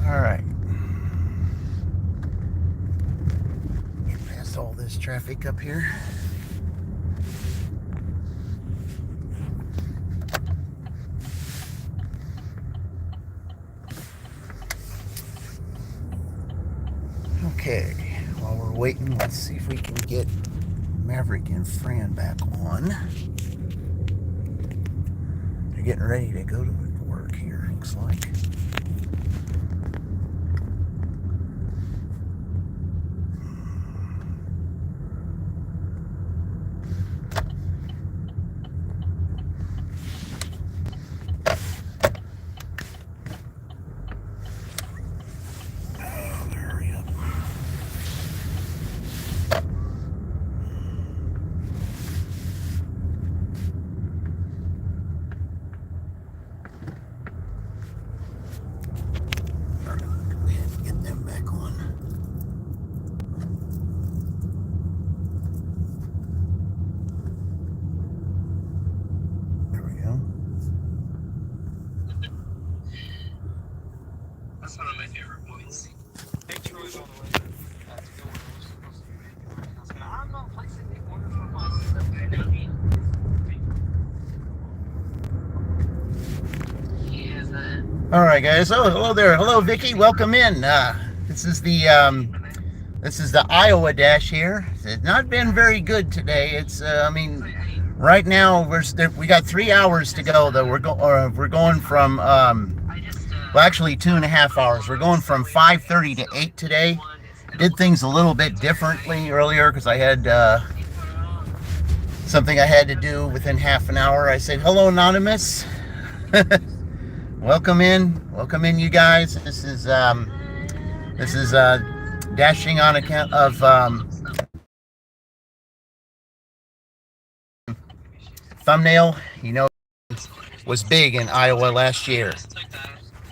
All right. Get past all this traffic up here. Okay. While we're waiting, let's see if we can get Maverick and Fran back on. They're getting ready to go to work here, looks like. That's one of my favorite points. Hey, Troy's on the way. That's the one we're supposed to be making. I'm not placing the order for myself. All right, guys. Oh, hello there. Hello, Vicky. Welcome in. This is the Iowa dash here. It's not been very good today. It's right now we got 3 hours to go. Though we're going from actually 2.5 hours. We're going from 5:30 to 8 today. Did things a little bit differently earlier because I had something I had to do within half an hour. I said, hello, Anonymous. Welcome in, you guys. This is dashing on account of thumbnail. Was big in Iowa last year.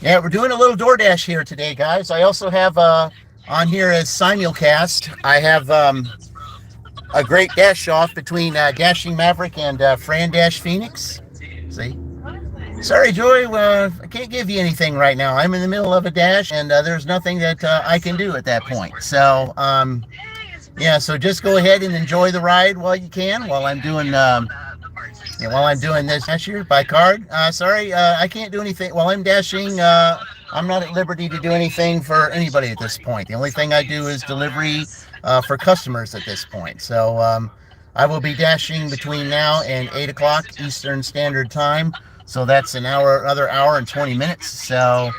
Yeah, we're doing a little DoorDash here today, guys. I also have on here as simulcast. I have a great dash off between Dashing Maverick and Fran Dash Phoenix. See? Sorry, Joy. I can't give you anything right now. I'm in the middle of a dash, and there's nothing that I can do at that point. So, yeah. So just go ahead and enjoy the ride while you can. While I'm doing this dash here by card. Sorry, I can't do anything while I'm dashing. I'm not at liberty to do anything for anybody at this point. The only thing I do is delivery for customers at this point. So I will be dashing between now and 8 o'clock Eastern Standard Time. So that's another hour and 20 minutes. So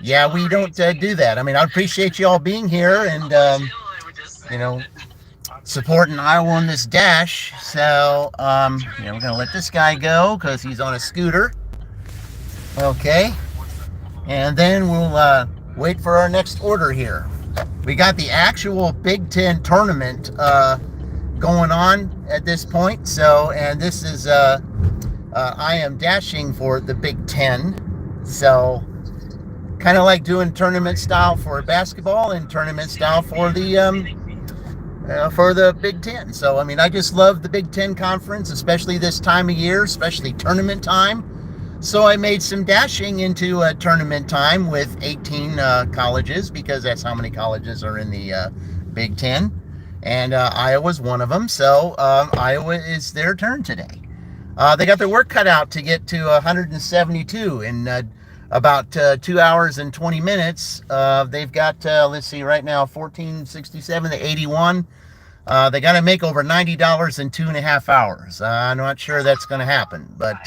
yeah, we don't do that. I mean, I appreciate you all being here and supporting Iowa on this dash. So we're gonna let this guy go because he's on a scooter. Okay, and then we'll wait for our next order here. We got the actual Big Ten tournament going on at this point. So, and this is I am dashing for the Big Ten. So kind of like doing tournament style for basketball and tournament style for the Big Ten. So, I mean, I just love the Big Ten conference, especially this time of year, especially tournament time. So I made some dashing into tournament time with 18 colleges because that's how many colleges are in the Big Ten. And Iowa's one of them. So Iowa is their turn today. They got their work cut out to get to 172 in about 2 hours and 20 minutes. They've got, let's see, right now, 1467 to 81. They got to make over $90 in 2.5 hours. I'm not sure that's going to happen, but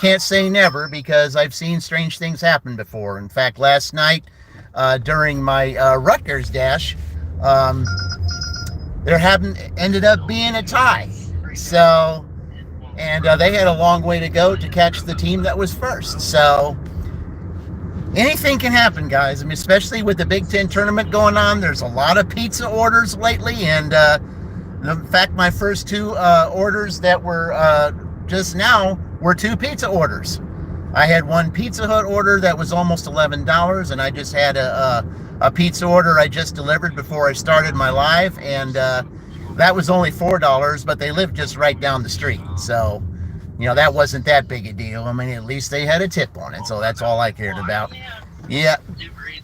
can't say never because I've seen strange things happen before. In fact, last night during my Rutgers dash, there ended up being a tie. So, and they had a long way to go to catch the team that was first. So anything can happen, guys. I mean, especially with the Big Ten tournament going on, there's a lot of pizza orders lately. And in fact, my first two orders that were just now were 2 pizza orders. I had one Pizza Hut order that was almost $11, and I just had a pizza order I just delivered before I started my live, and that was only $4, but they lived just right down the street. So, that wasn't that big a deal. I mean, at least they had a tip on it, so that's all I cared about. Yeah.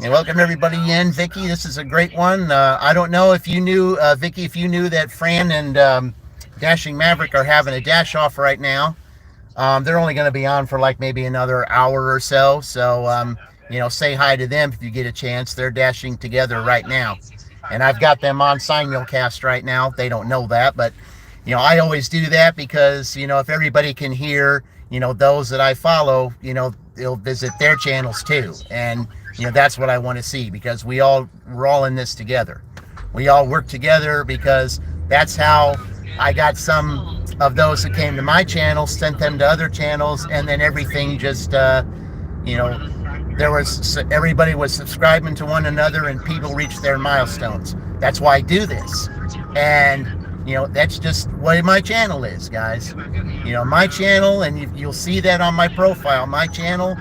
And welcome everybody in. Vicky, this is a great one. I don't know if you knew, Vicky, if you knew that Fran and Dashing Maverick are having a dash off right now. They're only going to be on for like maybe another hour or so. So, say hi to them if you get a chance. They're dashing together right now. And I've got them on simulcast right now. They don't know that, but, I always do that because, if everybody can hear, those that I follow, they'll visit their channels too. And, that's what I want to see because we're all in this together. We all work together because that's how I got some of those that came to my channel, sent them to other channels, and then everything just, everybody was subscribing to one another and people reached their milestones. That's why I do this. And, that's just what my channel is, guys. My channel, and you'll see that on my profile, my channel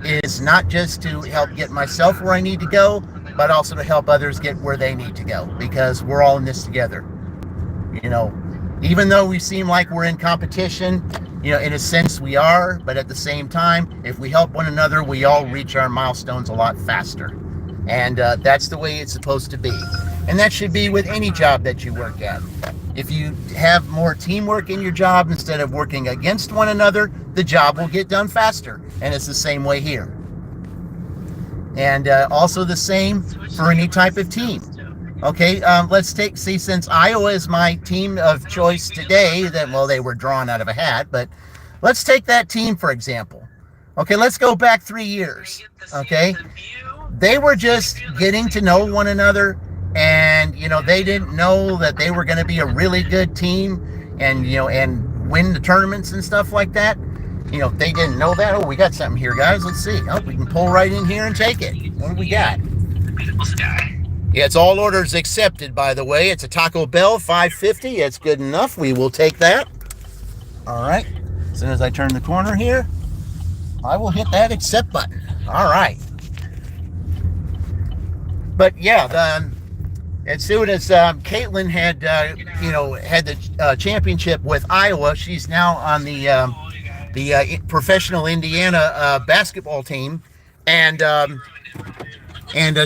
is not just to help get myself where I need to go, but also to help others get where they need to go because we're all in this together. Even though we seem like we're in competition, in a sense we are, but at the same time, if we help one another, we all reach our milestones a lot faster. And that's the way it's supposed to be. And that should be with any job that you work at. If you have more teamwork in your job instead of working against one another, the job will get done faster. And it's the same way here. And also the same for any type of team. Okay, let's see, since Iowa is my team of choice today, they were drawn out of a hat, but let's take that team, for example. Okay, let's go back 3 years. Okay, they were just getting to know one another, and, they didn't know that they were going to be a really good team and, and win the tournaments and stuff like that. If they didn't know that, oh, we got something here, guys. Let's see. Oh, we can pull right in here and take it. What do we got? Yeah, it's all orders accepted, by the way. It's a Taco Bell, $5.50. It's good enough. We will take that. All right. As soon as I turn the corner here, I will hit that accept button. All right. But yeah, as soon as Caitlin had, had the championship with Iowa, she's now on the professional Indiana basketball team, and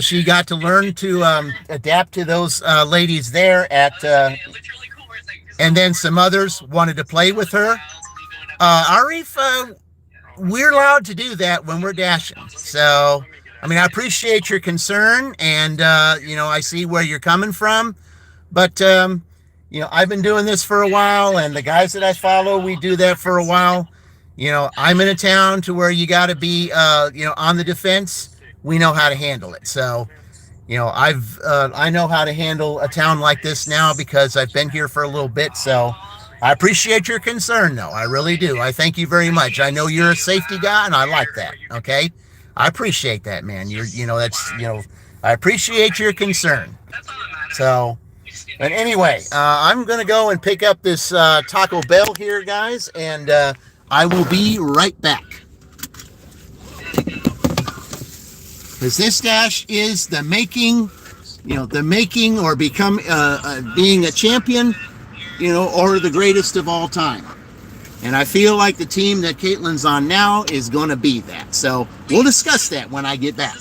she got to learn to adapt to those ladies there and then some others wanted to play with her. Arif, we're allowed to do that when we're dashing. So, I appreciate your concern, and, I see where you're coming from, but, I've been doing this for a while, and the guys that I follow, we do that for a while. I'm in a town to where you got to be, on the defense. We know how to handle it. So, I know how to handle a town like this now because I've been here for a little bit. So I appreciate your concern, though. I really do. I thank you very much. I know you're a safety guy, and I like that. Okay. I appreciate that, man. I appreciate your concern. So, but anyway, I'm going to go and pick up this Taco Bell here, guys, and I will be right back. Because this dash is the making or become being a champion, or the greatest of all time. And I feel like the team that Caitlin's on now is going to be that. So we'll discuss that when I get back.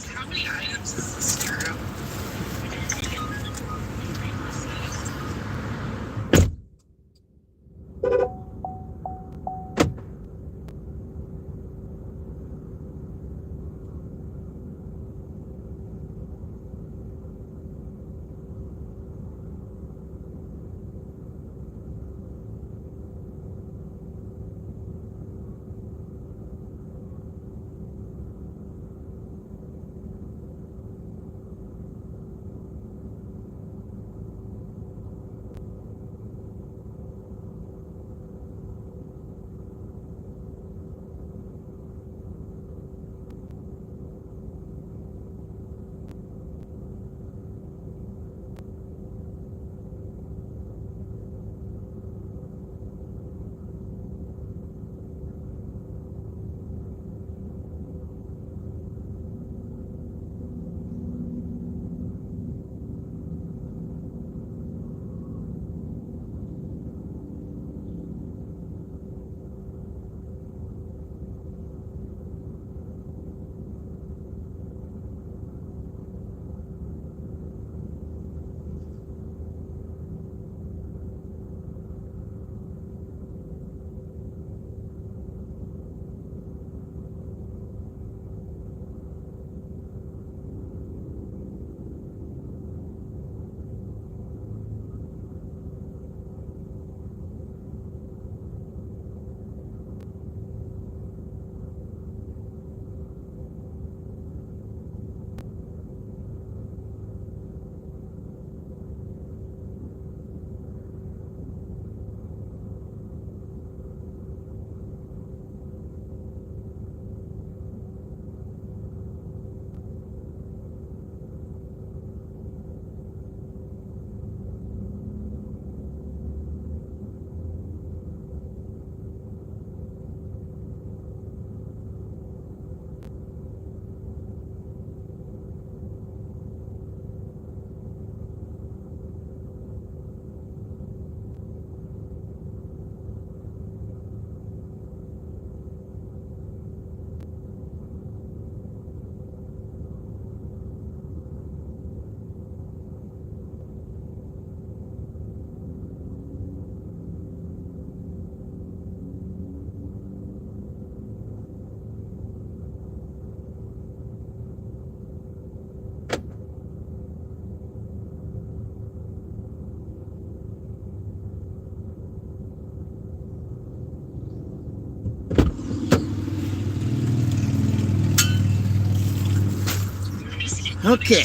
Okay.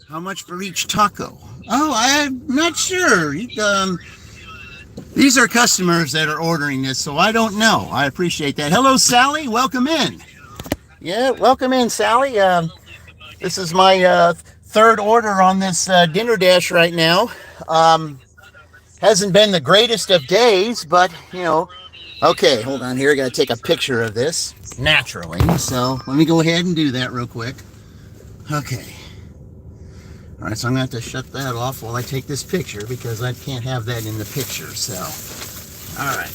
How much for each taco? Oh, I'm not sure. These are customers that are ordering this, so I don't know. I appreciate that. Hello, Sally. Welcome in. Yeah, welcome in, Sally. This is my third order on this dinner dash right now. Hasn't been the greatest of days, but, Okay, hold on here. I got to take a picture of this naturally. So let me go ahead and do that real quick. Okay. All right, so I'm going to have to shut that off while I take this picture because I can't have that in the picture. So, all right.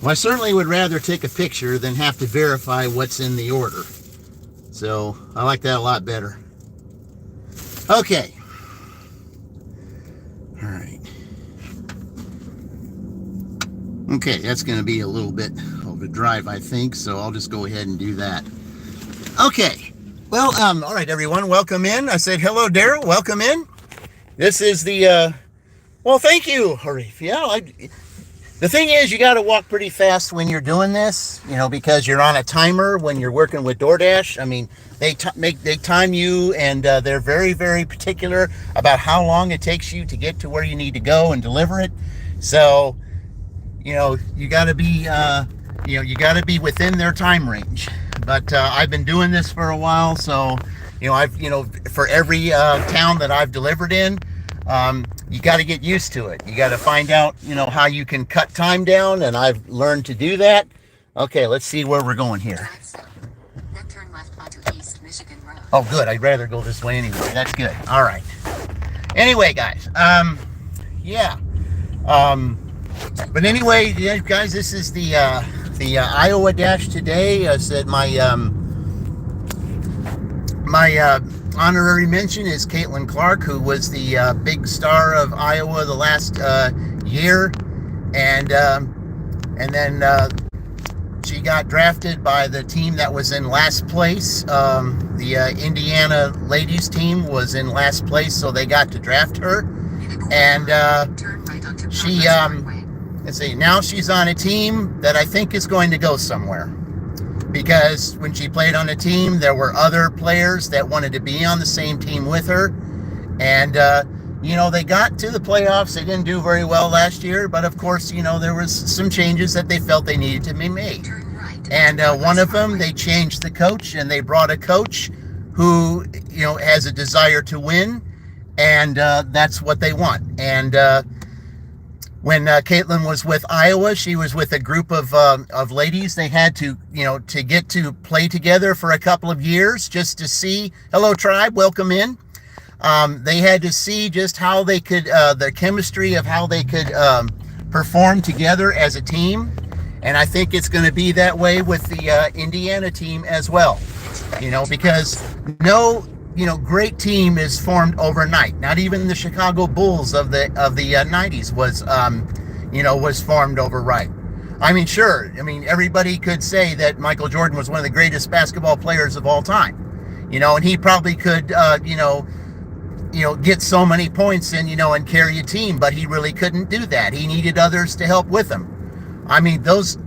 Well, I certainly would rather take a picture than have to verify what's in the order. So I like that a lot better. Okay. All right. Okay, that's going to be a little bit of a drive, I think, so I'll just go ahead and do that. Okay. Well, all right, everyone, welcome in. I said, hello, Daryl, welcome in. This is the, well, thank you, Harif. Yeah, the thing is, you got to walk pretty fast when you're doing this, because you're on a timer when you're working with DoorDash. I mean, they time you, and they're very, very particular about how long it takes you to get to where you need to go and deliver it. So, you got to be, you got to be within their time range. But I've been doing this for a while, so for every town that I've delivered in, you got to get used to it. You got to find out, how you can cut time down, and I've learned to do that. Okay, let's see where we're going here. Then turn left onto East Michigan Road. Oh, good. I'd rather go this way anyway. That's good. All right. Anyway, guys. Yeah. But anyway, guys, this is the Iowa Dash today. I said my honorary mention is Caitlin Clark, who was the big star of Iowa the last year, and then she got drafted by the team that was in last place. The Indiana ladies team was in last place, so they got to draft her, and she let's see, now she's on a team that I think is going to go somewhere, because when she played on a team, there were other players that wanted to be on the same team with her, and they got to the playoffs. They didn't do very well last year, but of course, there was some changes that they felt they needed to be made, and one of them, they changed the coach, and they brought a coach who has a desire to win, and that's what they want. And when Caitlin was with Iowa, she was with a group of ladies. They had to, to get to play together for a couple of years just to see. Hello, tribe. Welcome in. They had to see just how they could, the chemistry of how they could perform together as a team. And I think it's going to be that way with the Indiana team as well. Because no great team is formed overnight. Not even the Chicago Bulls of the 90s was formed overnight. I mean, sure. I mean, everybody could say that Michael Jordan was one of the greatest basketball players of all time. And he probably could, get so many points and carry a team, but he really couldn't do that. He needed others to help with him. I mean, those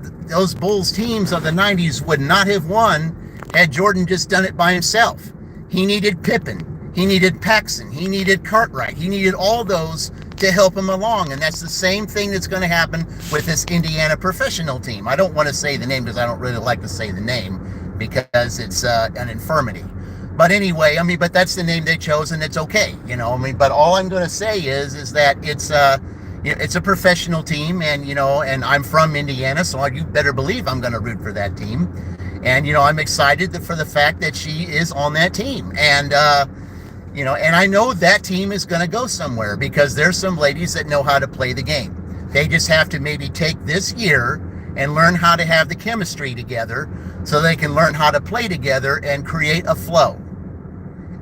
Bulls teams of the 90s would not have won had Jordan just done it by himself. He needed Pippen, he needed Paxson, he needed Cartwright, he needed all those to help him along, and that's the same thing that's going to happen with this Indiana professional team. I don't want to say the name because I don't really like to say the name because it's an infirmity. But anyway, I mean, but that's the name they chose, and it's okay, but all I'm going to say is that it's a professional team, and and I'm from Indiana, so you better believe I'm going to root for that team. And, I'm excited for the fact that she is on that team. And, and I know that team is going to go somewhere because there's some ladies that know how to play the game. They just have to maybe take this year and learn how to have the chemistry together so they can learn how to play together and create a flow.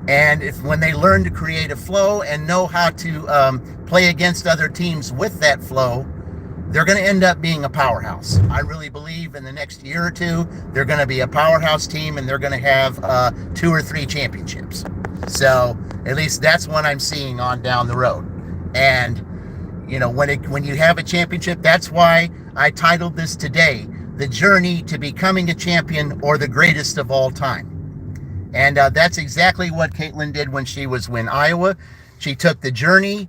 And when they learn to create a flow and know how to play against other teams with that flow, they're going to end up being a powerhouse. I really believe in the next year or two, they're going to be a powerhouse team, and they're going to have 2 or 3 championships. So at least that's what I'm seeing on down the road. And, when you have a championship, that's why I titled this today, the journey to becoming a champion or the greatest of all time. And that's exactly what Caitlin did when she was in Iowa. She took the journey,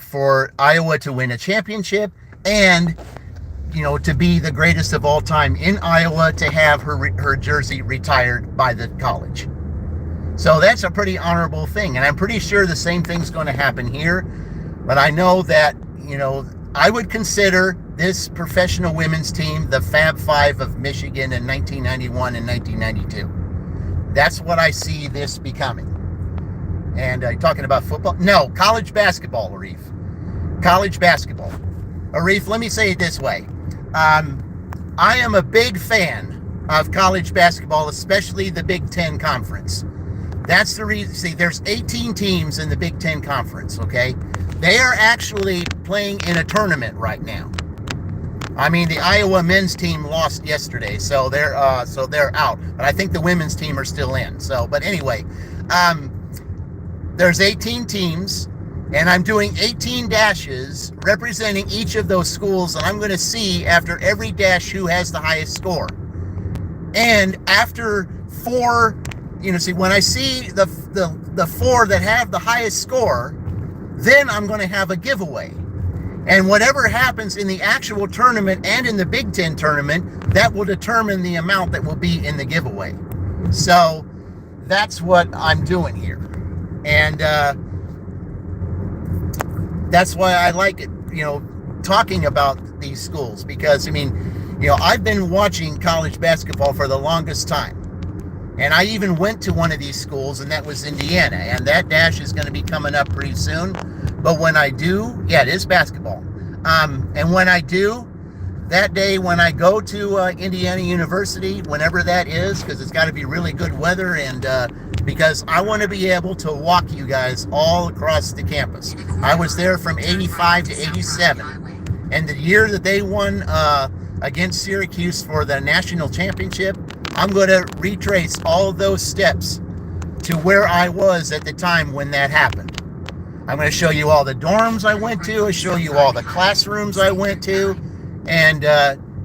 for Iowa to win a championship and, to be the greatest of all time in Iowa, to have her jersey retired by the college. So that's a pretty honorable thing. And I'm pretty sure the same thing's going to happen here. But I know that, I would consider this professional women's team the Fab Five of Michigan in 1991 and 1992. That's what I see this becoming. And talking about football? No, college basketball, Arif. College basketball. Arif, let me say it this way. I am a big fan of college basketball, especially the Big Ten Conference. That's the reason. See, there's 18 teams in the Big Ten Conference, okay? They are actually playing in a tournament right now. I mean, the Iowa men's team lost yesterday, so they're out. But I think the women's team are still in. So, but anyway, there's 18 teams, and I'm doing 18 dashes representing each of those schools, and I'm going to see after every dash who has the highest score. And after 4, see, when I see the 4 that have the highest score, then I'm going to have a giveaway. And whatever happens in the actual tournament and in the Big Ten tournament, that will determine the amount that will be in the giveaway. So that's what I'm doing here. And that's why I like it, talking about these schools. Because, I've been watching college basketball for the longest time. And I even went to one of these schools, and that was Indiana. And that dash is going to be coming up pretty soon. But when I do, it is basketball. And when I do, that day when I go to Indiana University, whenever that is, because it's got to be really good weather, and because I want to be able to walk you guys all across the campus. I was there from 85 to 87. And the year that they won against Syracuse for the national championship, I'm going to retrace all of those steps to where I was at the time when that happened. I'm going to show you all the dorms I went to. I'll show you all the classrooms I went to. And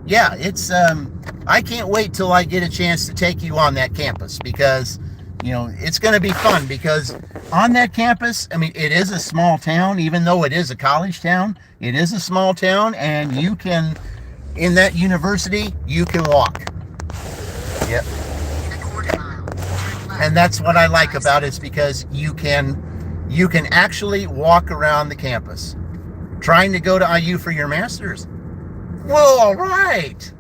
it's I can't wait till I get a chance to take you on that campus, because it's going to be fun. Because on that campus, it is a small town. Even though it is a college town, it is a small town, and you can, in that university, you can walk. Yep. And that's what I like about it, is because you can actually walk around the campus. Trying to go to IU for your master's. Well, all right.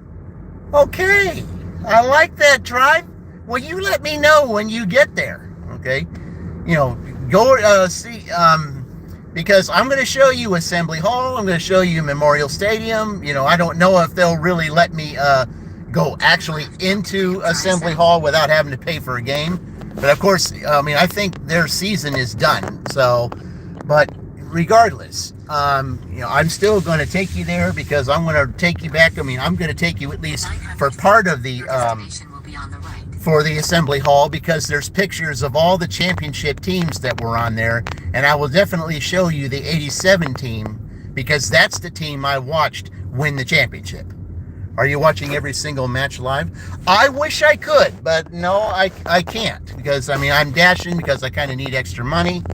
Okay. I like that, Tribe. Well, you let me know when you get there. Okay. Go see, because I'm going to show you Assembly Hall. I'm going to show you Memorial Stadium. I don't know if they'll really let me go actually into Assembly Hall without having to pay for a game. But of course, I think their season is done. So, but regardless, I'm still going to take you there, because I'm going to take you back. I'm going to take you at least for part of the, for the Assembly Hall, because there's pictures of all the championship teams that were on there. And I will definitely show you the 87 team, because that's the team I watched win the championship. Are you watching every single match live? I wish I could, but no, I can't, because I'm dashing because I kind of need extra money.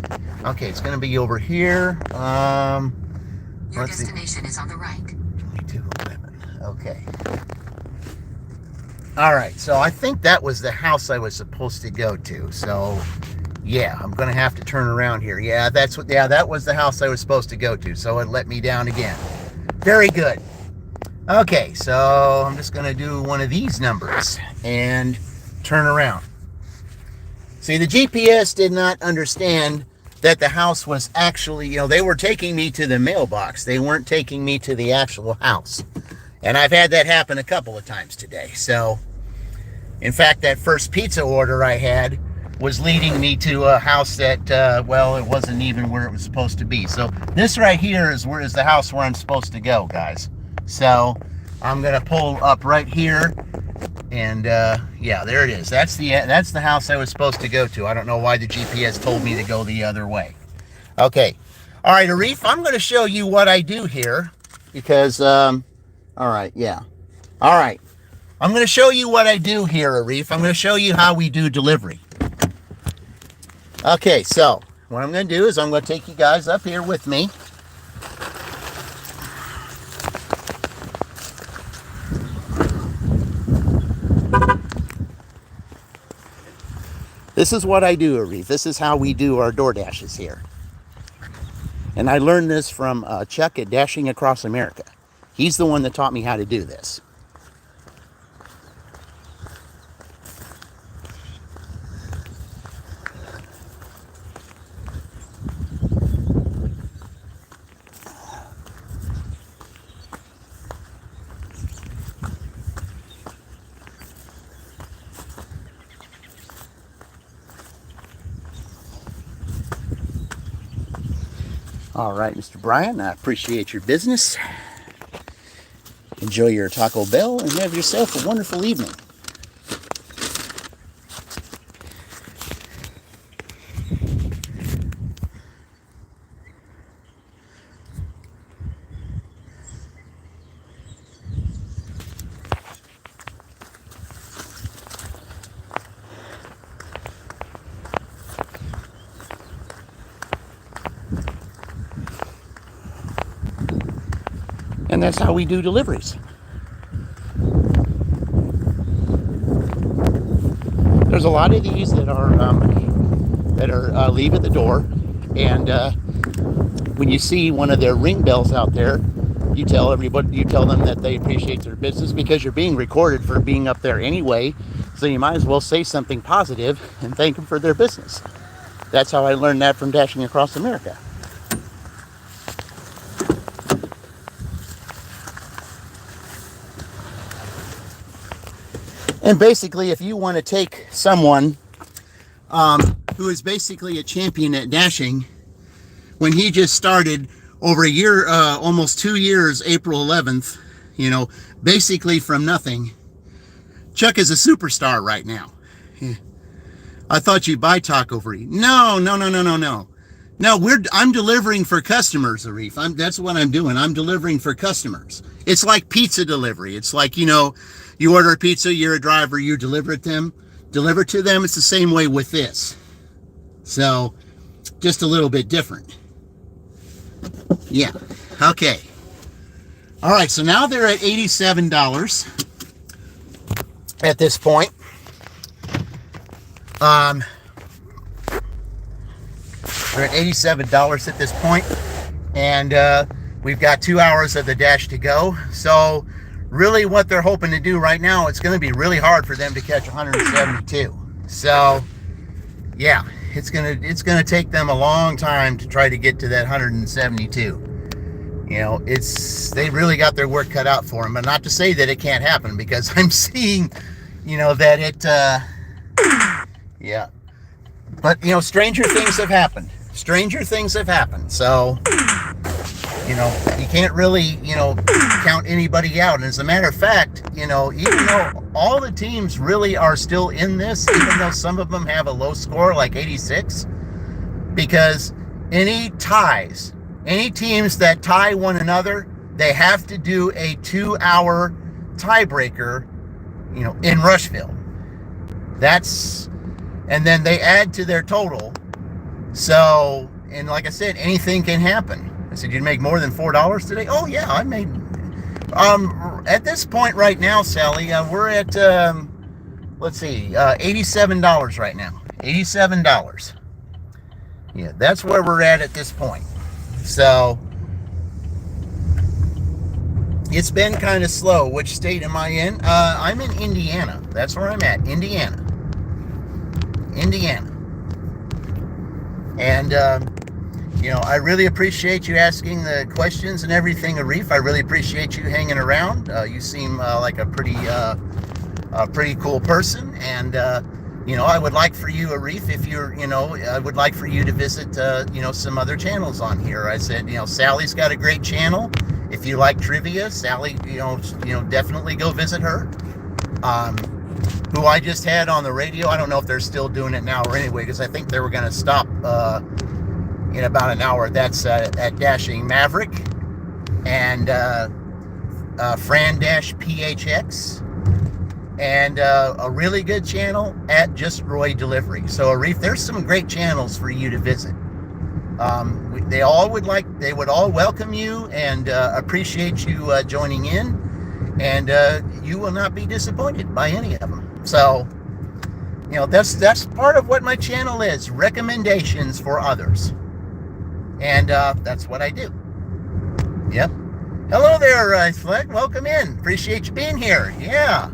Okay, it's going to be over here. Your destination is on the right. 2211. Okay. All right, so I think that was the house I was supposed to go to. So, yeah, I'm going to have to turn around here. Yeah, that was the house I was supposed to go to. So it let me down again. Very good. Okay, so I'm just going to do one of these numbers and turn around. See, the GPS did not understand that the house was actually, they were taking me to the mailbox. They weren't taking me to the actual house. And I've had that happen a couple of times today. So, in fact, that first pizza order I had was leading me to a house that, it wasn't even where it was supposed to be. So this right here is the house where I'm supposed to go, guys. So I'm going to pull up right here, and there it is. That's the house I was supposed to go to. I don't know why the GPS told me to go the other way. Okay. All right, Arif, I'm going to show you what I do here, because, all right, yeah. All right. I'm going to show you what I do here, Arif. I'm going to show you how we do delivery. Okay, so what I'm going to do is I'm going to take you guys up here with me. This is what I do, Arif. This is how we do our DoorDashes here. And I learned this from Chuck at Dashing Across America. He's the one that taught me how to do this. All right, Mr. Brian, I appreciate your business. Enjoy your Taco Bell and have yourself a wonderful evening. And that's how we do deliveries. There's a lot of these that are leave at the door, and when you see one of their ring bells out there, you tell them that they appreciate their business because you're being recorded for being up there anyway. So you might as well say something positive and thank them for their business. That's how I learned that from Dashing Across America. And basically, if you want to take someone who is basically a champion at dashing, when he just started over a year, almost 2 years, April 11th, basically from nothing, Chuck is a superstar right now. I thought you'd buy Taco Free. No. No, I'm delivering for customers, Arif. That's what I'm doing. I'm delivering for customers. It's like pizza delivery. It's like, you order a pizza, you're a driver, you deliver to them. It's the same way with this. So, just a little bit different. Yeah. Okay. All right. So now they're at $87 at this point. They're at $87 at this point, and we've got 2 hours of the dash to go. So really what they're hoping to do right now, it's going to be really hard for them to catch 172. So yeah, it's going to take them a long time to try to get to that 172. They really got their work cut out for them. But not to say that it can't happen, because I'm seeing, that it, yeah. But, stranger things have happened. So, you can't really, count anybody out. And as a matter of fact, even though all the teams really are still in this, even though some of them have a low score like 86, because any teams that tie one another, they have to do a 2-hour tiebreaker, in Rushville. And then they add to their total. So, and like I said, anything can happen. I said, you'd make more than $4 today? Oh yeah, I made, at this point right now, Sally, we're at, let's see, $87 right now. $87. Yeah, that's where we're at this point. So, it's been kind of slow. Which state am I in? I'm in Indiana. That's where I'm at, Indiana. And, I really appreciate you asking the questions and everything, Arif. I really appreciate you hanging around. You seem like a pretty cool person. And, I would like for you, Arif, if you're, I would like for you to visit, some other channels on here. I said, Sally's got a great channel. If you like trivia, Sally, definitely go visit her. Who I just had on the radio. I don't know if they're still doing it now or anyway, because I think they were going to stop in about an hour. That's at Dashing Maverick and Fran Dash PHX. and a really good channel at Just Roy Delivery. So Arif, there's some great channels for you to visit. They would all welcome you and appreciate you joining in, and you will not be disappointed by any of them. So, that's part of what my channel is: recommendations for others, and that's what I do. Yep. Hello there, Fleck. Welcome in. Appreciate you being here. Yeah,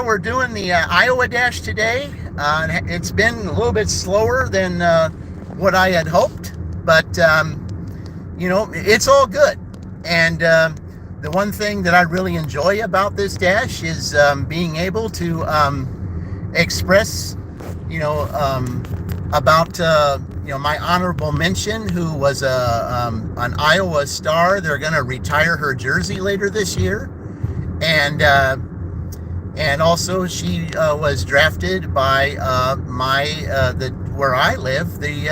we're doing the Iowa Dash today. It's been a little bit slower than what I had hoped, but it's all good. And the one thing that I really enjoy about this dash is being able to express, about my honorable mention, who was an Iowa star. They're going to retire her jersey later this year, and also she was drafted by where I live, the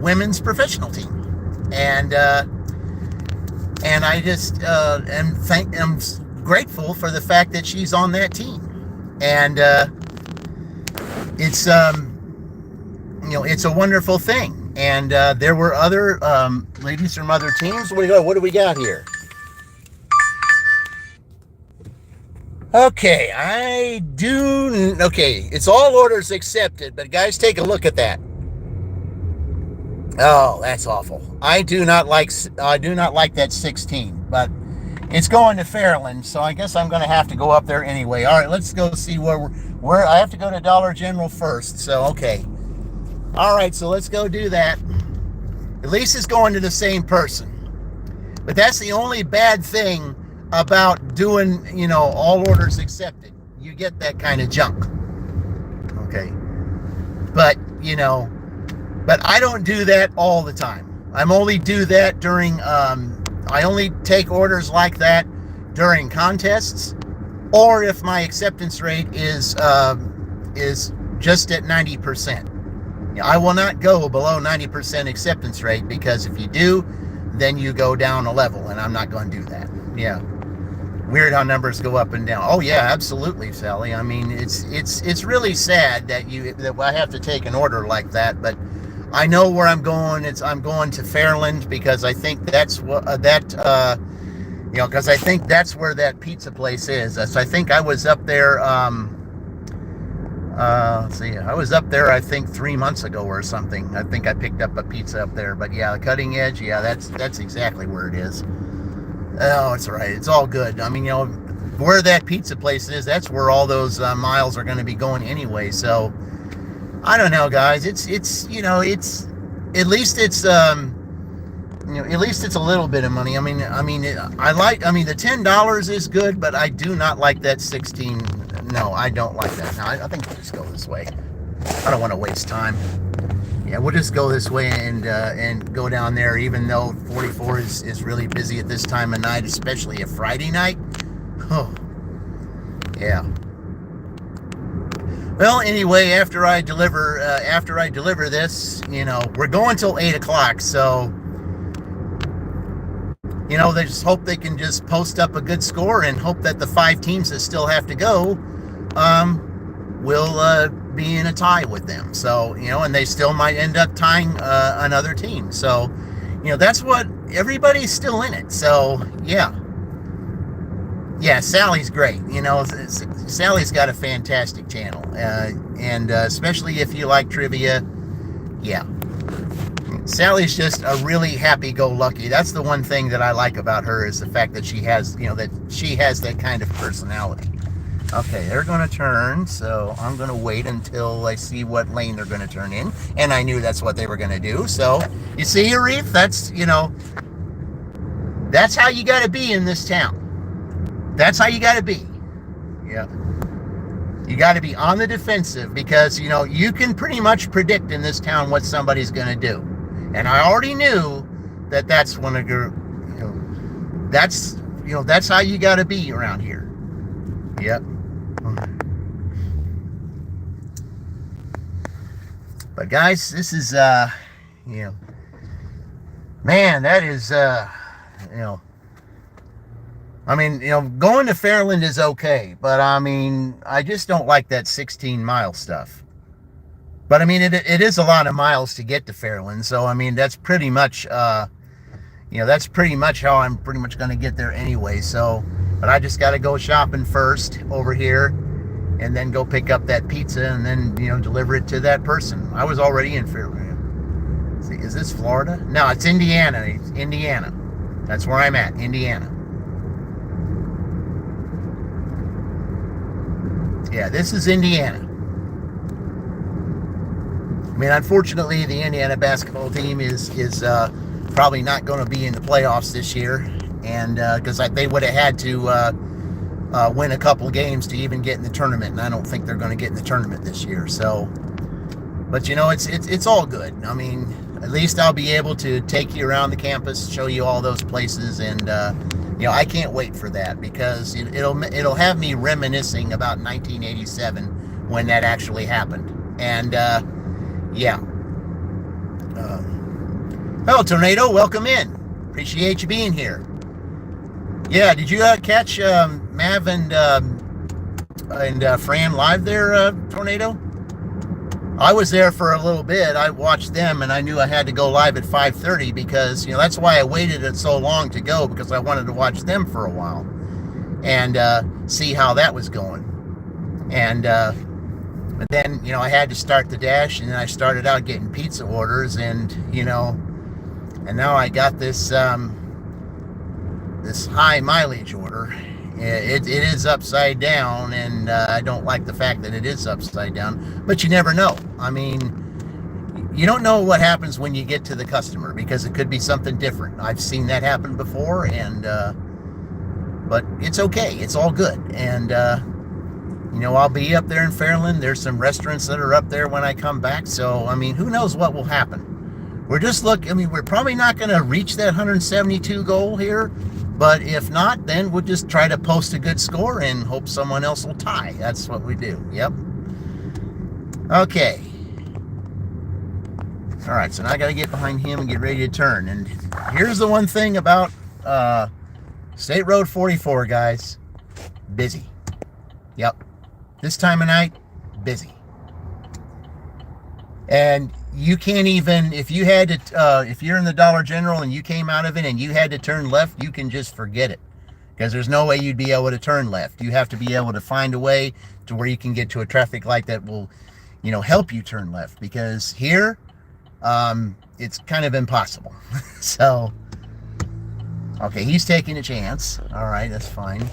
women's professional team, and I just am grateful for the fact that she's on that team, and it's it's a wonderful thing. And there were other ladies from other teams. What do we got here? Okay, it's all orders accepted, but guys, take a look at that. Oh, that's awful. I do not like that 16, but it's going to Fairland, so I guess I'm going to have to go up there anyway. All right, let's go see where I have to go to Dollar General first. So, okay. All right, so let's go do that. At least it's going to the same person. But that's the only bad thing about doing, all orders accepted. You get that kind of junk. Okay. But I don't do that all the time. I only do that during, I only take orders like that during contests, or if my acceptance rate is just at 90%. I will not go below 90% acceptance rate, because if you do, then you go down a level, and I'm not going to do that. Yeah. Weird how numbers go up and down. Oh yeah, absolutely, Sally. I mean, it's really sad that I have to take an order like that, but I know where I'm going. I'm going to Fairland, because I think that's what because I think that's where that pizza place is. So I think I was up there. Let's see. I was up there, I think 3 months ago or something. I think I picked up a pizza up there. But yeah, the Cutting Edge. Yeah, that's exactly where it is. Oh, it's all right. It's all good. I mean, where that pizza place is, that's where all those miles are going to be going anyway. So I don't know, guys. It's at least it's at least it's a little bit of money. I mean, the $10 is good, but I do not like that 16. No, I don't like that. No, I think we'll just go this way. I don't want to waste time. Yeah, we'll just go this way and go down there, even though 44 is really busy at this time of night, especially a Friday night. Oh, yeah. Well, anyway, after I deliver this, we're going till 8 o'clock, so they just hope they can just post up a good score, and hope that the 5 teams that still have to go will be in a tie with them. So, and they still might end up tying another team. So, that's what, everybody's still in it. So, yeah. Yeah, Sally's great. Sally's got a fantastic channel. And especially if you like trivia, yeah. Sally's just a really happy-go-lucky. That's the one thing that I like about her, is the fact that she has, that kind of personality. Okay, they're going to turn, so I'm going to wait until I see what lane they're going to turn in. And I knew that's what they were going to do. So, you see, Arif, that's how you got to be in this town. That's how you got to be. Yeah. You got to be on the defensive, because, you can pretty much predict in this town what somebody's going to do. And I already knew that that's one of your, that's how you got to be around here. Yep. But guys, this is, man, that is, I mean, going to Fairland is okay, but I mean, I just don't like that 16-mile stuff. But I mean, it is a lot of miles to get to Fairland, so I mean, that's pretty much, that's pretty much how I'm pretty much going to get there anyway. So, but I just got to go shopping first over here, and then go pick up that pizza, and then deliver it to that person. I was already in Fairland. See, is this Florida? No, it's Indiana. It's Indiana. That's where I'm at, Indiana. Yeah, this is Indiana. I mean, unfortunately, the Indiana basketball team is probably not going to be in the playoffs this year, and because they would have had to win a couple games to even get in the tournament, and I don't think they're going to get in the tournament this year. So, but it's all good. I mean, at least I'll be able to take you around the campus, show you all those places, and I can't wait for that, because it'll have me reminiscing about 1987 when that actually happened, and. Yeah. Hello, Tornado. Welcome in. Appreciate you being here. Yeah, did you catch Mav and Fran live there, Tornado? I was there for a little bit. I watched them, and I knew I had to go live at 5:30 because that's why I waited it so long to go, because I wanted to watch them for a while and see how that was going. And but then, I had to start the dash, and then I started out getting pizza orders, and now I got this this high mileage order. It is upside down, and I don't like the fact that it is upside down, but you never know. I mean, you don't know what happens when you get to the customer, because it could be something different. I've seen that happen before, and but it's okay. It's all good, and I'll be up there in Fairland. There's some restaurants that are up there when I come back. So, I mean, who knows what will happen. We're probably not going to reach that 172 goal here. But if not, then we'll just try to post a good score and hope someone else will tie. That's what we do. Yep. Okay. All right, so now I got to get behind him and get ready to turn. And here's the one thing about State Road 44, guys. Busy. Yep. This time of night, busy. And you can't even, if you're in the Dollar General and you came out of it and you had to turn left, you can just forget it, because there's no way you'd be able to turn left. You have to be able to find a way to where you can get to a traffic light that will, help you turn left, because here, it's kind of impossible. So, okay, he's taking a chance. All right, that's fine.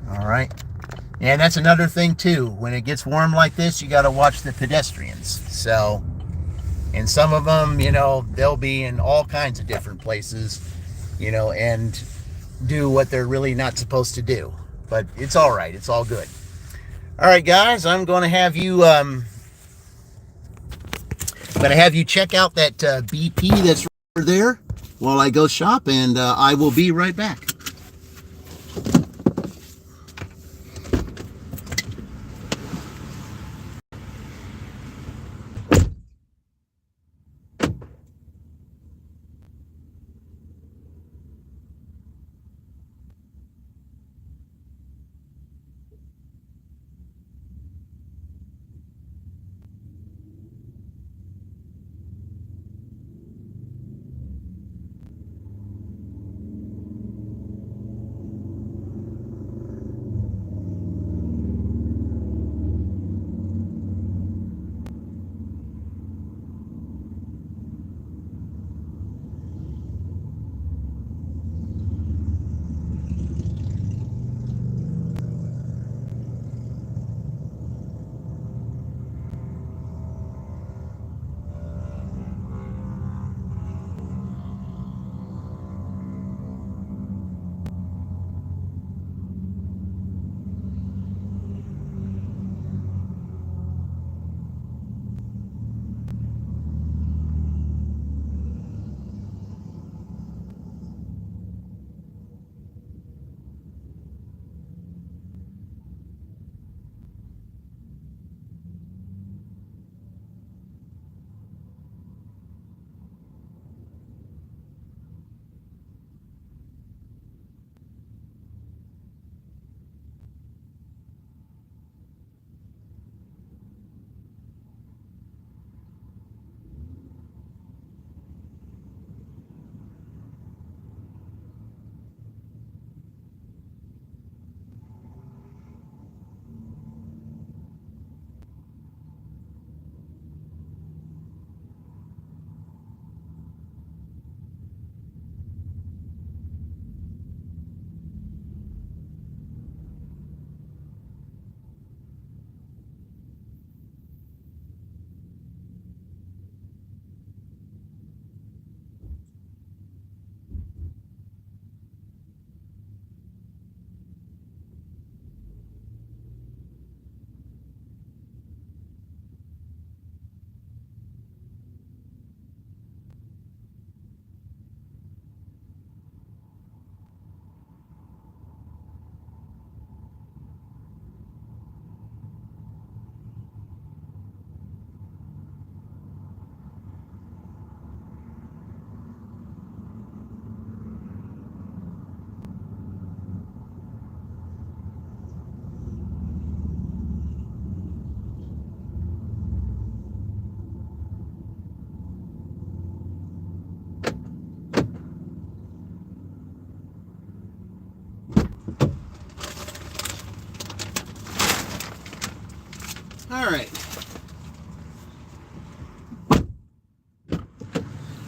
All right. And that's another thing too. When it gets warm like this, you got to watch the pedestrians. So, and some of them, they'll be in all kinds of different places, and do what they're really not supposed to do. But it's all right. It's all good. All right, guys, I'm going to have you check out that BP that's right there while I go shop, and I will be right back.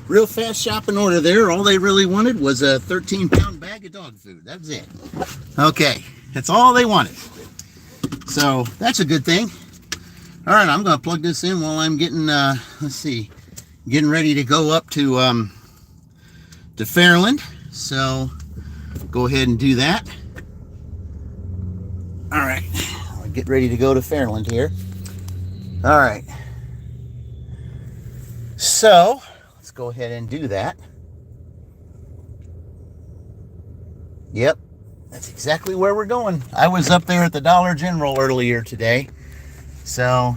real fast shopping order there. All they really wanted was a 13-pound bag of dog food. That's it. Okay, that's all they wanted. So that's a good thing. All right, I'm going to plug this in while I'm getting, getting ready to go up to Fairland. So go ahead and do that. All right, I'll get ready to go to Fairland here. All right. So let's go ahead and do that. Yep, that's exactly where we're going. I was up there at the Dollar General earlier today. So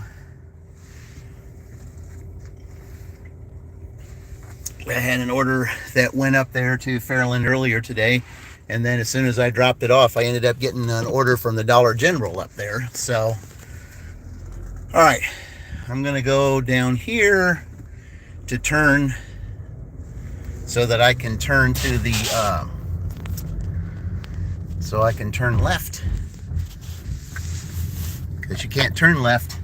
I had an order that went up there to Fairland earlier today. And then as soon as I dropped it off, I ended up getting an order from the Dollar General up there. So, all right, I'm going to go down here to turn so that I can turn to the, so I can turn left. Because you can't turn left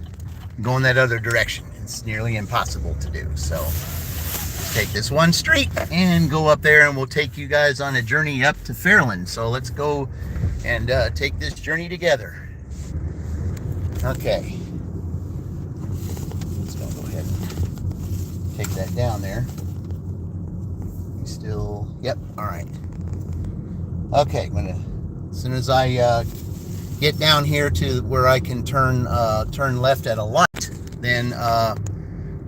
going that other direction. It's nearly impossible to do. So let's take this one street and go up there, and we'll take you guys on a journey up to Fairland. So let's go and take this journey together. Okay. Let's go ahead and take that down there. Still, yep, all right. Okay, I'm gonna, as soon as I get down here to where I can turn left at a light, then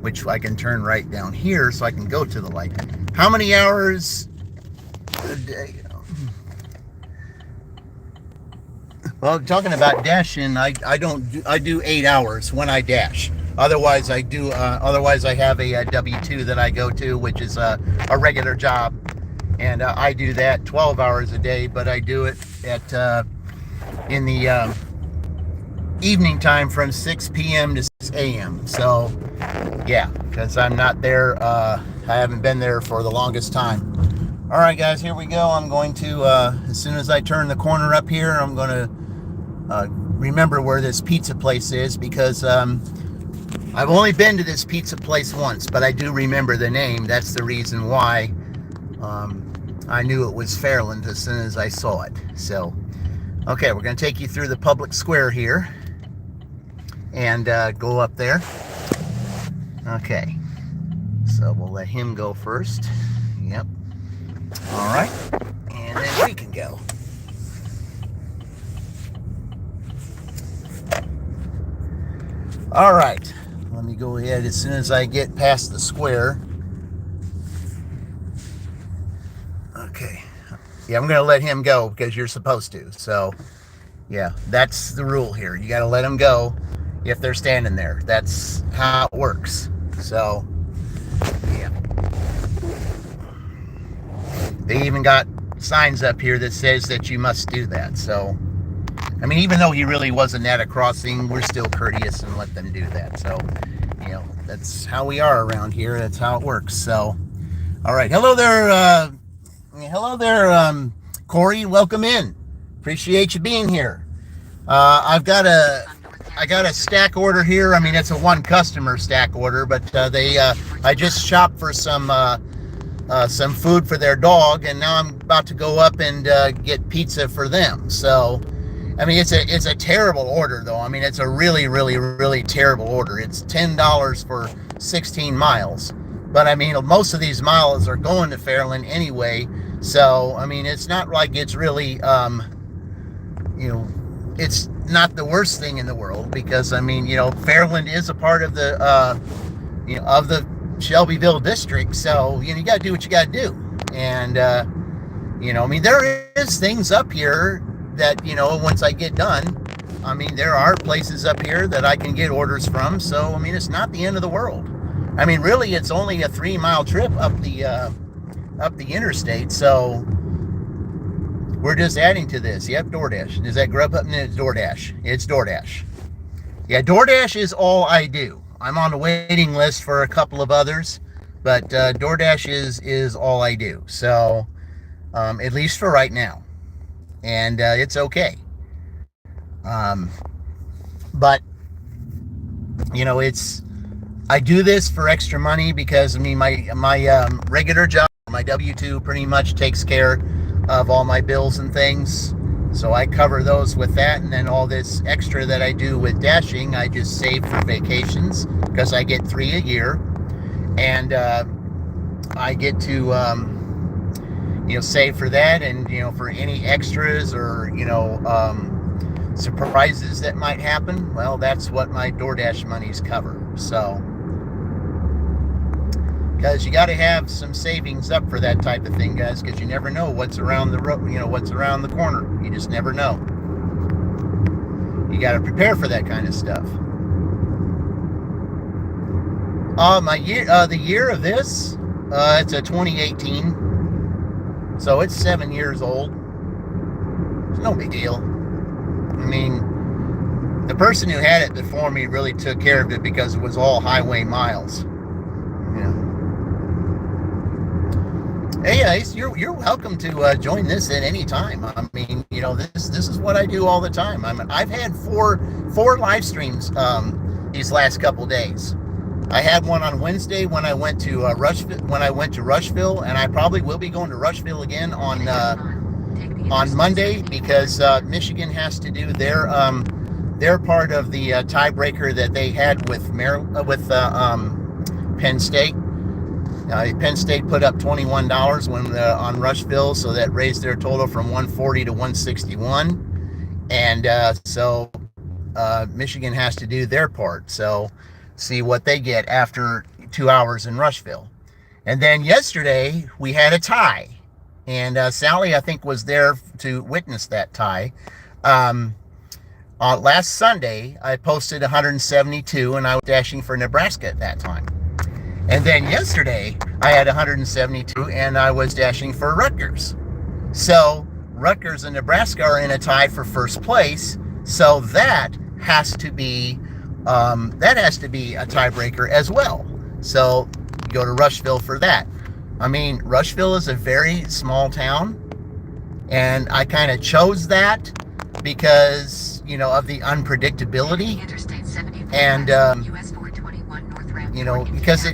which I can turn right down here so I can go to the light. How many hours a day? Well, talking about dashing, I do 8 hours when I dash. Otherwise, I have a W-2 that I go to, which is a regular job, and I do that 12 hours a day. But I do it at in the evening time from 6 p.m. to 6 a.m. So, yeah, because I'm not there. I haven't been there for the longest time. All right, guys, here we go. I'm going to as soon as I turn the corner up here, I'm going to remember where this pizza place is, because I've only been to this pizza place once, but I do remember the name. That's the reason why I knew it was Fairland as soon as I saw it. So, okay, we're going to take you through the public square here and go up there. Okay, so we'll let him go first. Yep. All right, and then we can go. All right, let me go ahead as soon as I get past the square. Okay, yeah, I'm gonna let him go because you're supposed to. So, yeah, that's the rule here. You gotta let them go if they're standing there. That's how it works. So, yeah. They even got signs up here that says that you must do that. So, I mean, even though he really wasn't at a crossing, we're still courteous and let them do that. So, you know, that's how we are around here. That's how it works. So, all right. Hello there, Corey. Welcome in. Appreciate you being here. I got a stack order here. I mean, it's a one customer stack order, but I just shopped for some food for their dog, and now I'm about to go up and get pizza for them. So, I mean, it's a terrible order, though. I mean, it's a really, really, really terrible order. It's $10 for 16 miles. But, I mean, most of these miles are going to Fairland anyway. So, I mean, it's not like it's really, you know, it's not the worst thing in the world, because, I mean, you know, Fairland is a part of the, you know, of the Shelbyville district. So, you know, you got to do what you got to do. And, you know, I mean, there is things up here that, you know, once I get done, I mean, there are places up here that I can get orders from. So, I mean, it's not the end of the world. I mean, really, it's only a 3-mile trip up the interstate. So we're just adding to this. Yep, DoorDash. Is that Grubhub? No, it's DoorDash. It's DoorDash. Yeah, DoorDash is all I do. I'm on the waiting list for a couple of others, but DoorDash is all I do. So, at least for right now. And it's okay. But, you know, it's I do this for extra money because, I mean, my regular job, my W-2 pretty much takes care of all my bills and things. So I cover those with that, and then all this extra that I do with dashing, I just save for vacations because I get 3 a year, and I get to save for that, and for any extras or surprises that might happen. Well, that's what my DoorDash monies cover. So, because you got to have some savings up for that type of thing, guys, because you never know what's around the road, what's around the corner. You just never know. You got to prepare for that kind of stuff. The year of this, it's a 2018, so it's 7 years old. It's no big deal. I mean, the person who had it before me really took care of it because it was all highway miles. Hey guys, you're welcome to join this at any time. I mean, this is what I do all the time. I've had four live streams these last couple days. I had one on Wednesday when I went to Rushville, and I probably will be going to Rushville again on Monday because Michigan has to do their part of the tiebreaker that they had with Penn State. Penn State put up $21 on Rushville, so that raised their total from 140 to 161, and so Michigan has to do their part. So see what they get after 2 hours in Rushville. And then yesterday we had a tie, and Sally, I think, was there to witness that tie. Last Sunday I posted 172, and I was dashing for Nebraska at that time. And then yesterday, I had 172, and I was dashing for Rutgers. So Rutgers and Nebraska are in a tie for first place. So that has to be a tiebreaker as well. So you go to Rushville for that. I mean, Rushville is a very small town, and I kind of chose that because of the unpredictability, and because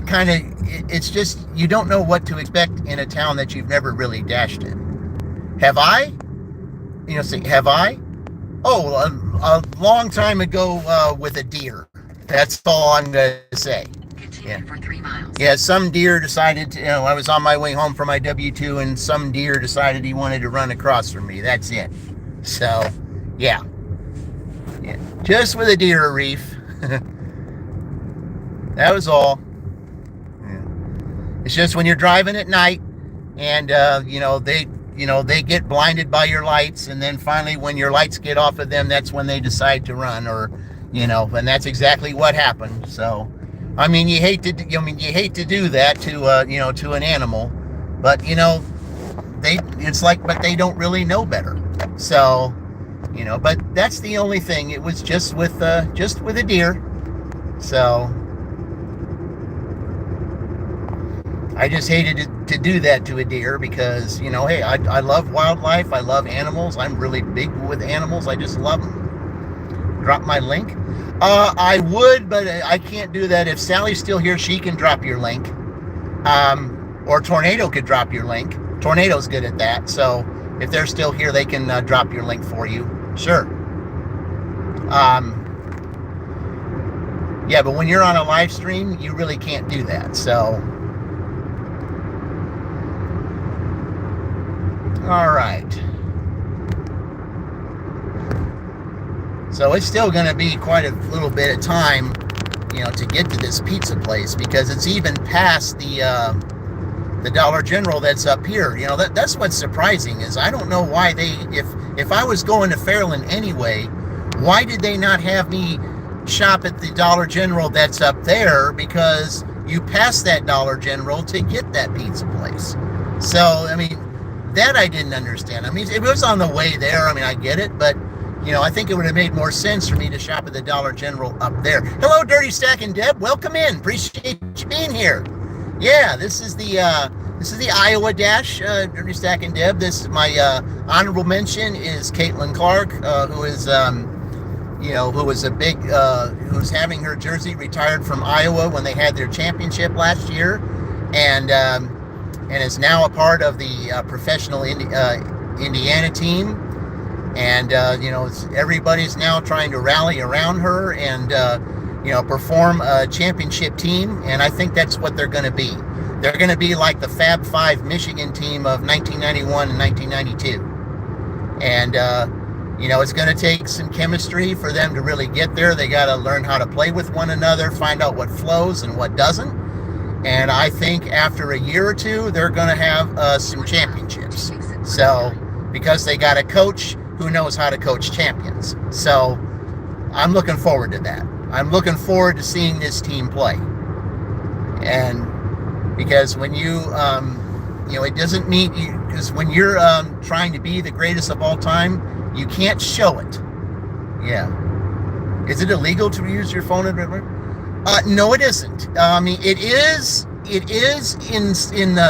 it's just, you don't know what to expect in a town that you've never really dashed in. Have I? Have I? Oh, a long time ago with a deer. That's all I'm going to say. Continue for 3 miles. Yeah, some deer decided to, I was on my way home from my W-2, and some deer decided he wanted to run across from me. That's it. So, yeah. Just with a deer reef. That was all. Yeah. It's just when you're driving at night, and they get blinded by your lights, and then finally when your lights get off of them, that's when they decide to run, or and that's exactly what happened. So, I mean, you hate to do that to an animal, but but they don't really know better. So, but that's the only thing. It was just with a deer. So I just hated to do that to a deer because, hey, I love wildlife. I love animals. I'm really big with animals. I just love them. Drop my link? I would, but I can't do that. If Sally's still here, she can drop your link. Or Tornado could drop your link. Tornado's good at that. So if they're still here, they can drop your link for you. Sure. Yeah, but when you're on a live stream, you really can't do that. So, all right. So it's still going to be quite a little bit of time, to get to this pizza place, because it's even past the Dollar General that's up here. That's what's surprising is I don't know why if I was going to Fairland anyway, why did they not have me shop at the Dollar General that's up there? Because you pass that Dollar General to get that pizza place. So, I mean, that I didn't understand. I mean, it was on the way there. I mean, I get it, but I think it would have made more sense for me to shop at the Dollar General up there. Hello, Dirty Stack and Deb. Welcome in. Appreciate you being here. Yeah, this is the Iowa Dash, Dirty Stack and Deb. This is my honorable mention is Caitlin Clark, who is who was who's having her jersey retired from Iowa when they had their championship last year, and is now a part of the professional Indiana team. And everybody's now trying to rally around her and perform a championship team. And I think that's what they're going to be. They're going to be like the Fab Five Michigan team of 1991 and 1992. And it's going to take some chemistry for them to really get there. They got to learn how to play with one another, find out what flows and what doesn't. And I think after a year or two, they're going to have some championships. So, because they got a coach who knows how to coach champions. So, I'm looking forward to that. I'm looking forward to seeing this team play. And because when it doesn't mean because when you're trying to be the greatest of all time, you can't show it. Yeah. Is it illegal to use your phone at river? No, it isn't. It is in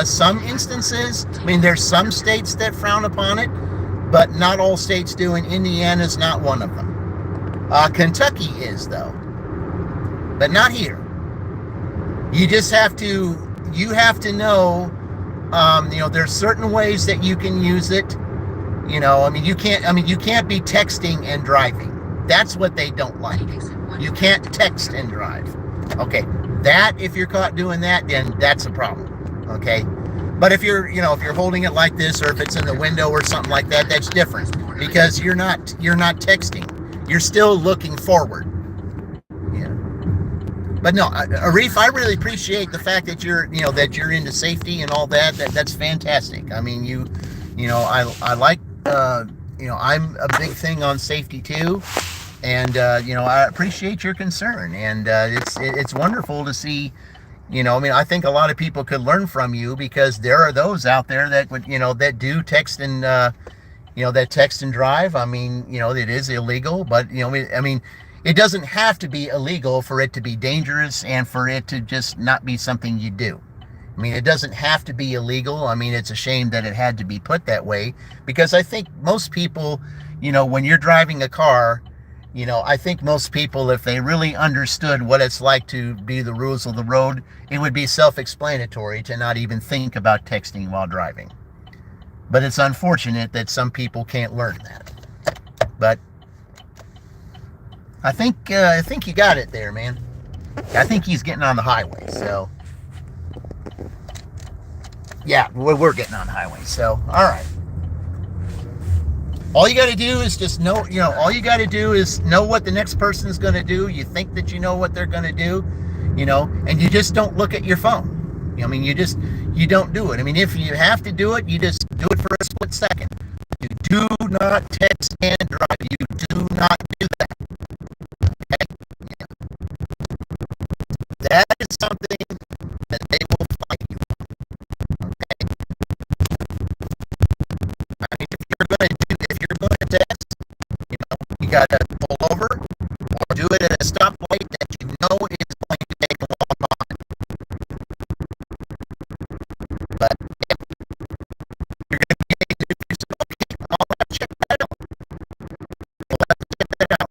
some instances. I mean, there's some states that frown upon it, but not all states do, and Indiana's not one of them. Kentucky is, though, but not here. You just have to know, there's certain ways that you can use it. You can't be texting and driving. That's what they don't like. You can't text and drive. Okay, if you're caught doing that, then that's a problem. Okay, but if you're holding it like this, or if it's in the window or something like that, that's different, because you're not texting. You're still looking forward. Yeah. But no, Arif, I really appreciate the fact that you're into safety and all that. That's fantastic. I mean, I like, I'm a big thing on safety too. And, I appreciate your concern, and it's wonderful to see, I think a lot of people could learn from you, because there are those out there that would, that do text and, that text and drive. I mean, it is illegal, but, it doesn't have to be illegal for it to be dangerous and for it to just not be something you do. I mean, it doesn't have to be illegal. I mean, it's a shame that it had to be put that way, because I think most people, when you're driving a car, I think most people, if they really understood what it's like to be the rules of the road, it would be self-explanatory to not even think about texting while driving. But it's unfortunate that some people can't learn that. But I think you got it there, man. I think he's getting on the highway, so yeah, we're getting on the highway. So, all right. All you got to do is just know, all you got to do is know what the next person is going to do. You think that you know what they're going to do, and you just don't look at your phone. You don't do it. I mean, if you have to do it, you just do it for a split second. You do not text and drive. You do not do that. Okay? Yeah. That is something that they will fight you on. Okay? I mean, if you're going to text, you got to pull over or do it at a stoplight that you know is going to take a long time. But if you're going to be able to do something, okay, I'll have to check that out. We'll have to check that out.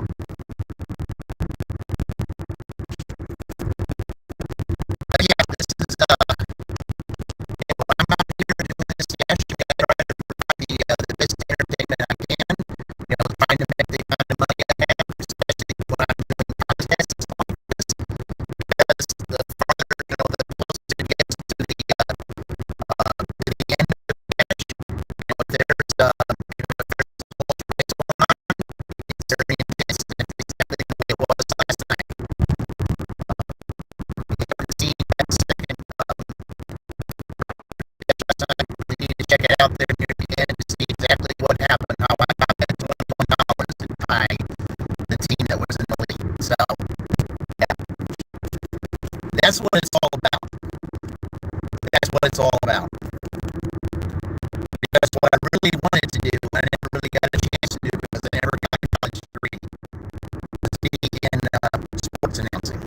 But yeah, this is, when I'm out here doing this dash, I try to provide the best entertainment I can, trying to make the kind of money I have, especially when I'm doing contests like this, because the farther, the closer it gets to the end of the match, if there's a whole race going on, it's very intense, and it's exactly the way it was last night. We haven't seen that second last night. We need to check it out there near the end to see exactly what happened, how I got that $21 to buy the team that was in the lead. So, yeah, that's what it's all about. That's what it's all about. Because what I really wanted to do, I never really got a chance to do because I never got a college degree, was be in sports announcing.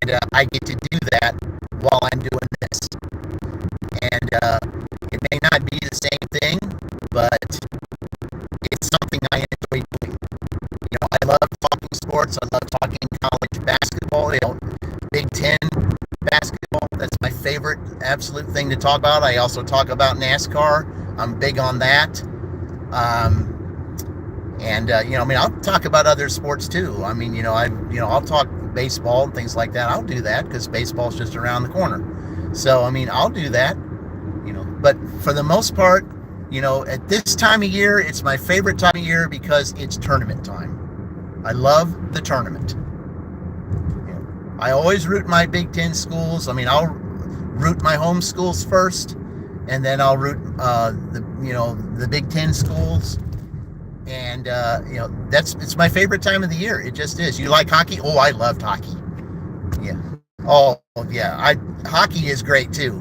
And I get to do that while I'm doing this. And it may not be the same thing, but it's something I enjoy doing. I love absolute thing to talk about. I also talk about NASCAR. I'm big on that. I'll talk about other sports too. I'll talk baseball and things like that. I'll do that because baseball's just around the corner. So, I'll do that, but for the most part, at this time of year, it's my favorite time of year because it's tournament time. I love the tournament. I always root my Big Ten schools. I'll root my home schools first, and then I'll root the Big Ten schools. And it's my favorite time of the year. It just is. You like hockey? Oh, I loved hockey. Yeah. Oh, yeah. Hockey is great too.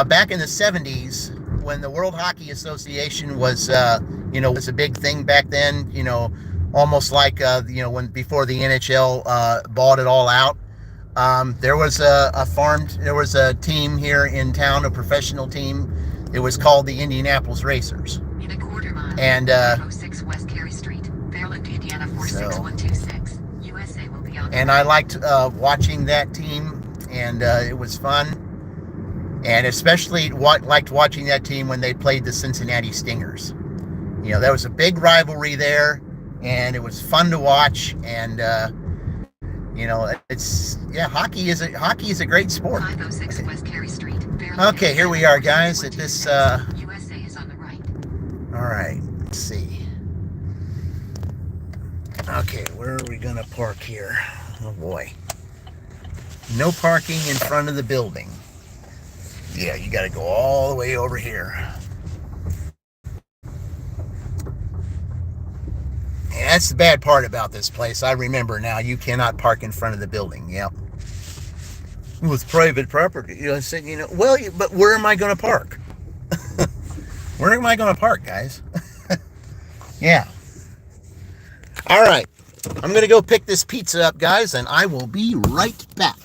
Back in the 70s, when the World Hockey Association was was a big thing back then. Almost like when before the NHL bought it all out. There was a team here in town, a professional team. It was called the Indianapolis Racers. In a quarter mile, And 506 West Carey Street, Fairland, Indiana 46126. USA will be on. And I liked watching that team, and it was fun. And especially liked watching that team when they played the Cincinnati Stingers. There was a big rivalry there, and it was fun to watch. And hockey is a great sport. 506 West Carey Street, Fairland. Okay, here we are, guys, at this. USA is on the right. All right, let's see. Okay, where are we gonna park here? Oh boy. No parking in front of the building. Yeah, you gotta go all the way over here. And that's the bad part about this place. I remember now, you cannot park in front of the building. Yep. Well, it's private property. But where am I gonna park? Where am I gonna park, guys? Yeah. All right. I'm going to go pick this pizza up, guys, and I will be right back.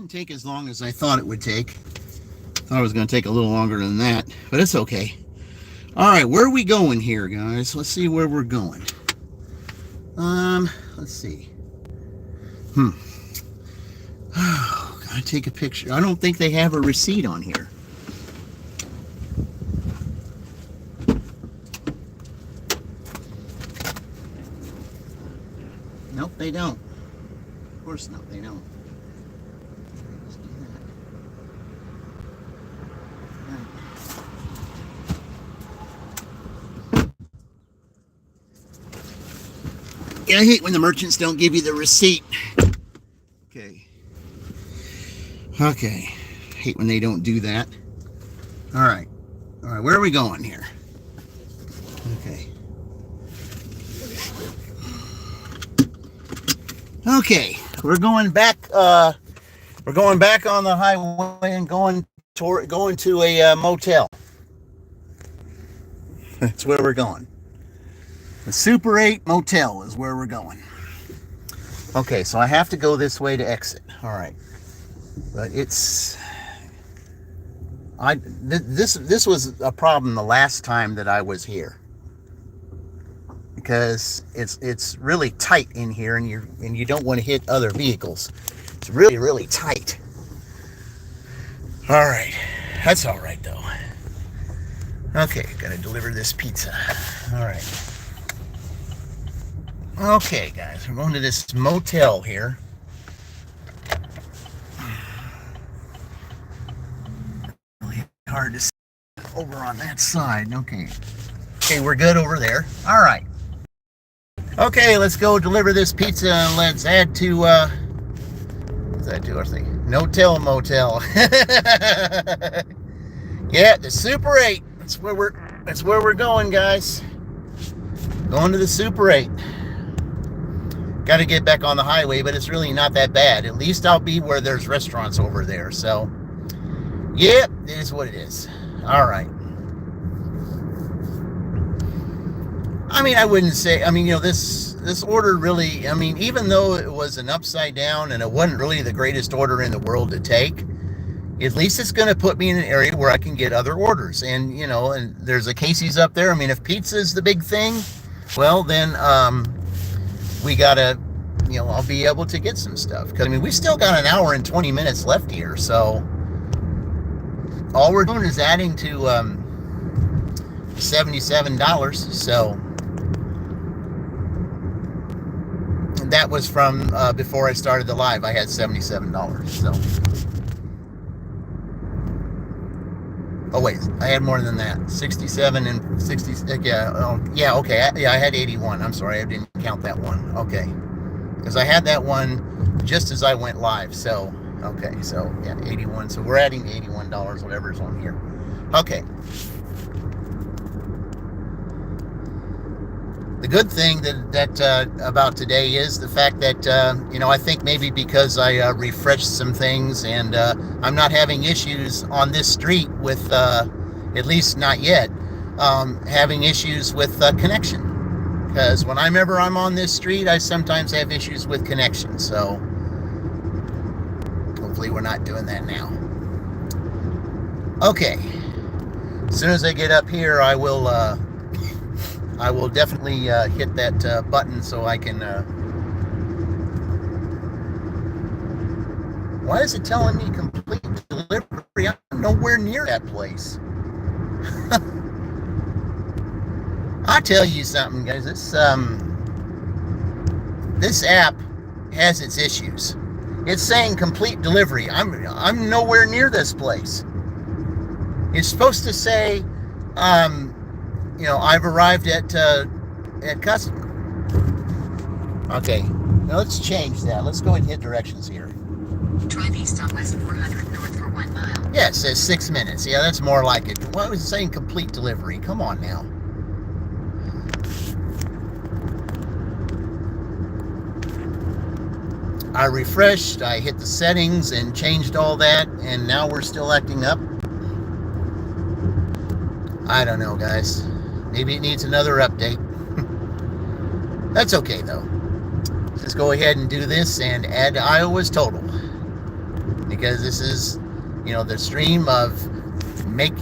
Didn't take as long as I thought it would take. Thought it was going to take a little longer than that, but it's okay. All right, where are we going here, guys? Let's see where we're going. Let's see. Oh, gotta take a picture. I don't think they have a receipt on here. Nope, they don't. Of course not, they don't. Let's do that. Yeah, I hate when the merchants don't give you the receipt. Okay. Hate when they don't do that. All right, where are we going here? Okay, we're going back on the highway and going to a motel. That's where we're going. The Super 8 Motel is where we're going. Okay, so I have to go this way to exit. All right. But this was a problem the last time that I was here, because it's really tight in here, and you don't want to hit other vehicles. It's really tight. All right, that's all right though. Okay, gotta deliver this pizza. All right. Okay, guys, we're going to this motel here. Hard to see over on that side. Okay, we're good over there. All right. Okay, let's go deliver this pizza and let's add to what's that to our thing? No-Tell Motel. Yeah, the Super 8. That's where we're going, guys. Going to the Super 8. Got to get back on the highway, but it's really not that bad. At least I'll be where there's restaurants over there. So yep, it is what it is. All right. I mean, I wouldn't say, this order really, even though it was an upside down and it wasn't really the greatest order in the world to take, at least it's going to put me in an area where I can get other orders. And, and there's a Casey's up there. If pizza is the big thing, well, then we got to, I'll be able to get some stuff. Because, we still got an hour and 20 minutes left here, so all we're doing is adding to $77. So that was from before I started the live. I had $77. So, oh wait, I had more than that. 67 and 60. Yeah. Okay. I had 81. I'm sorry, I didn't count that one. Okay, because I had that one just as I went live. So. Okay, so yeah, 81. So we're adding $81, whatever's on here. Okay. The good thing that about today is the fact that I think maybe because I refreshed some things and I'm not having issues on this street with at least not yet having issues with connection, because whenever I'm on this street I sometimes have issues with connection. So hopefully we're not doing that now. Okay. As soon as I get up here, I will definitely hit that button so I can. Why is it telling me complete delivery? I'm nowhere near that place. I'll tell you something, guys. This app has its issues. It's saying complete delivery. I'm nowhere near this place. It's supposed to say, I've arrived at customer. Okay, now let's change that. Let's go and hit directions here. Drive east on West 400 North for 1 mile. Yeah, it says 6 minutes. Yeah, that's more like it. Why was it saying complete delivery? Come on now. I refreshed, I hit the settings and changed all that, and now we're still acting up. I don't know, guys. Maybe it needs another update. That's okay, though. Just go ahead and do this and add to Iowa's total. because this is, the stream of make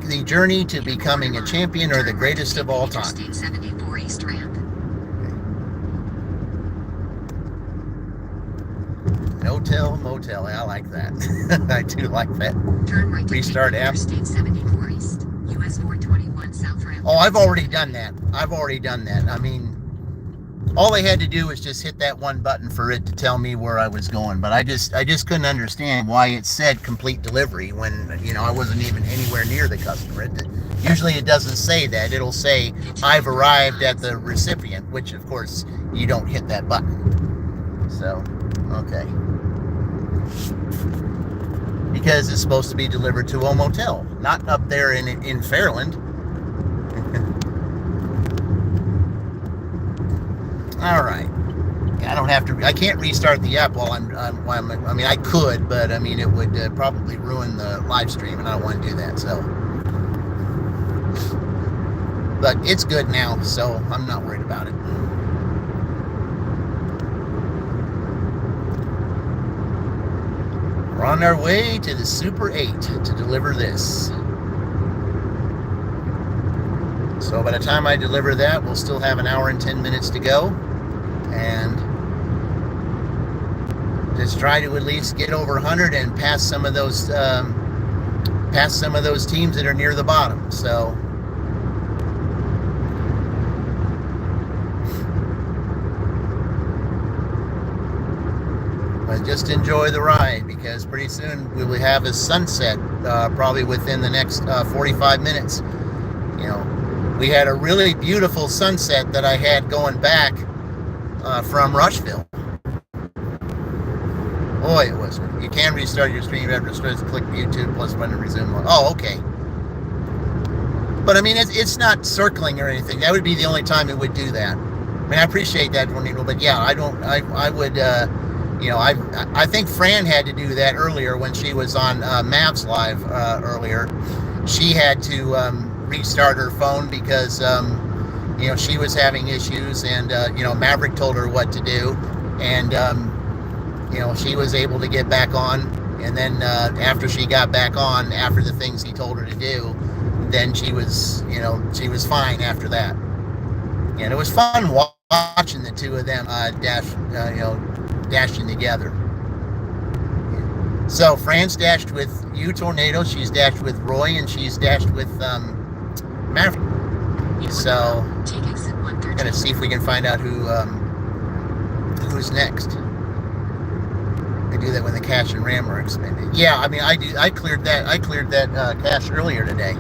the journey to becoming a champion or the greatest of all time. Interstate 74 East Ramp. No-tell, motel. I like that. I do like that. Turn right to Restart app. Interstate 74 East. US 421 South Ramp. Oh, I've already done that. I mean, all I had to do was just hit that one button for it to tell me where I was going. But I just couldn't understand why it said complete delivery when, I wasn't even anywhere near the customer. Usually it doesn't say that. It'll say, I've arrived at the recipient, which, of course, you don't hit that button. So, okay. Because it's supposed to be delivered to a motel, not up there in Fairland. All right. I can't restart the app while I could, but it would probably ruin the live stream, and I don't want to do that. So, but it's good now, so I'm not worried about it. We're on our way to the Super 8 to deliver this. So by the time I deliver that, we'll still have an hour and 10 minutes to go. And just try to at least get over 100 and pass some of those teams that are near the bottom. So but just enjoy the ride, because pretty soon we will have a sunset, probably within the next 45 minutes. We had a really beautiful sunset that I had going back from Rushville. Boy, it was. You can restart your stream after starts. Click YouTube plus button to resume. Oh, okay. But it's not circling or anything. That would be the only time it would do that. I appreciate that, Tornado, but yeah, I would. I think Fran had to do that earlier when she was on Mavs Live earlier. She had to restart her phone because she was having issues, and Maverick told her what to do, and she was able to get back on. And then after she got back on, after the things he told her to do, then she was fine after that. And it was fun watching the two of them dashing together. So Fran's dashed with you, Tornado. She's dashed with Roy, and she's dashed with Maverick. So I'm gonna see if we can find out who's next. I do that when the cache and RAM are expended. Yeah, I cleared that cache earlier today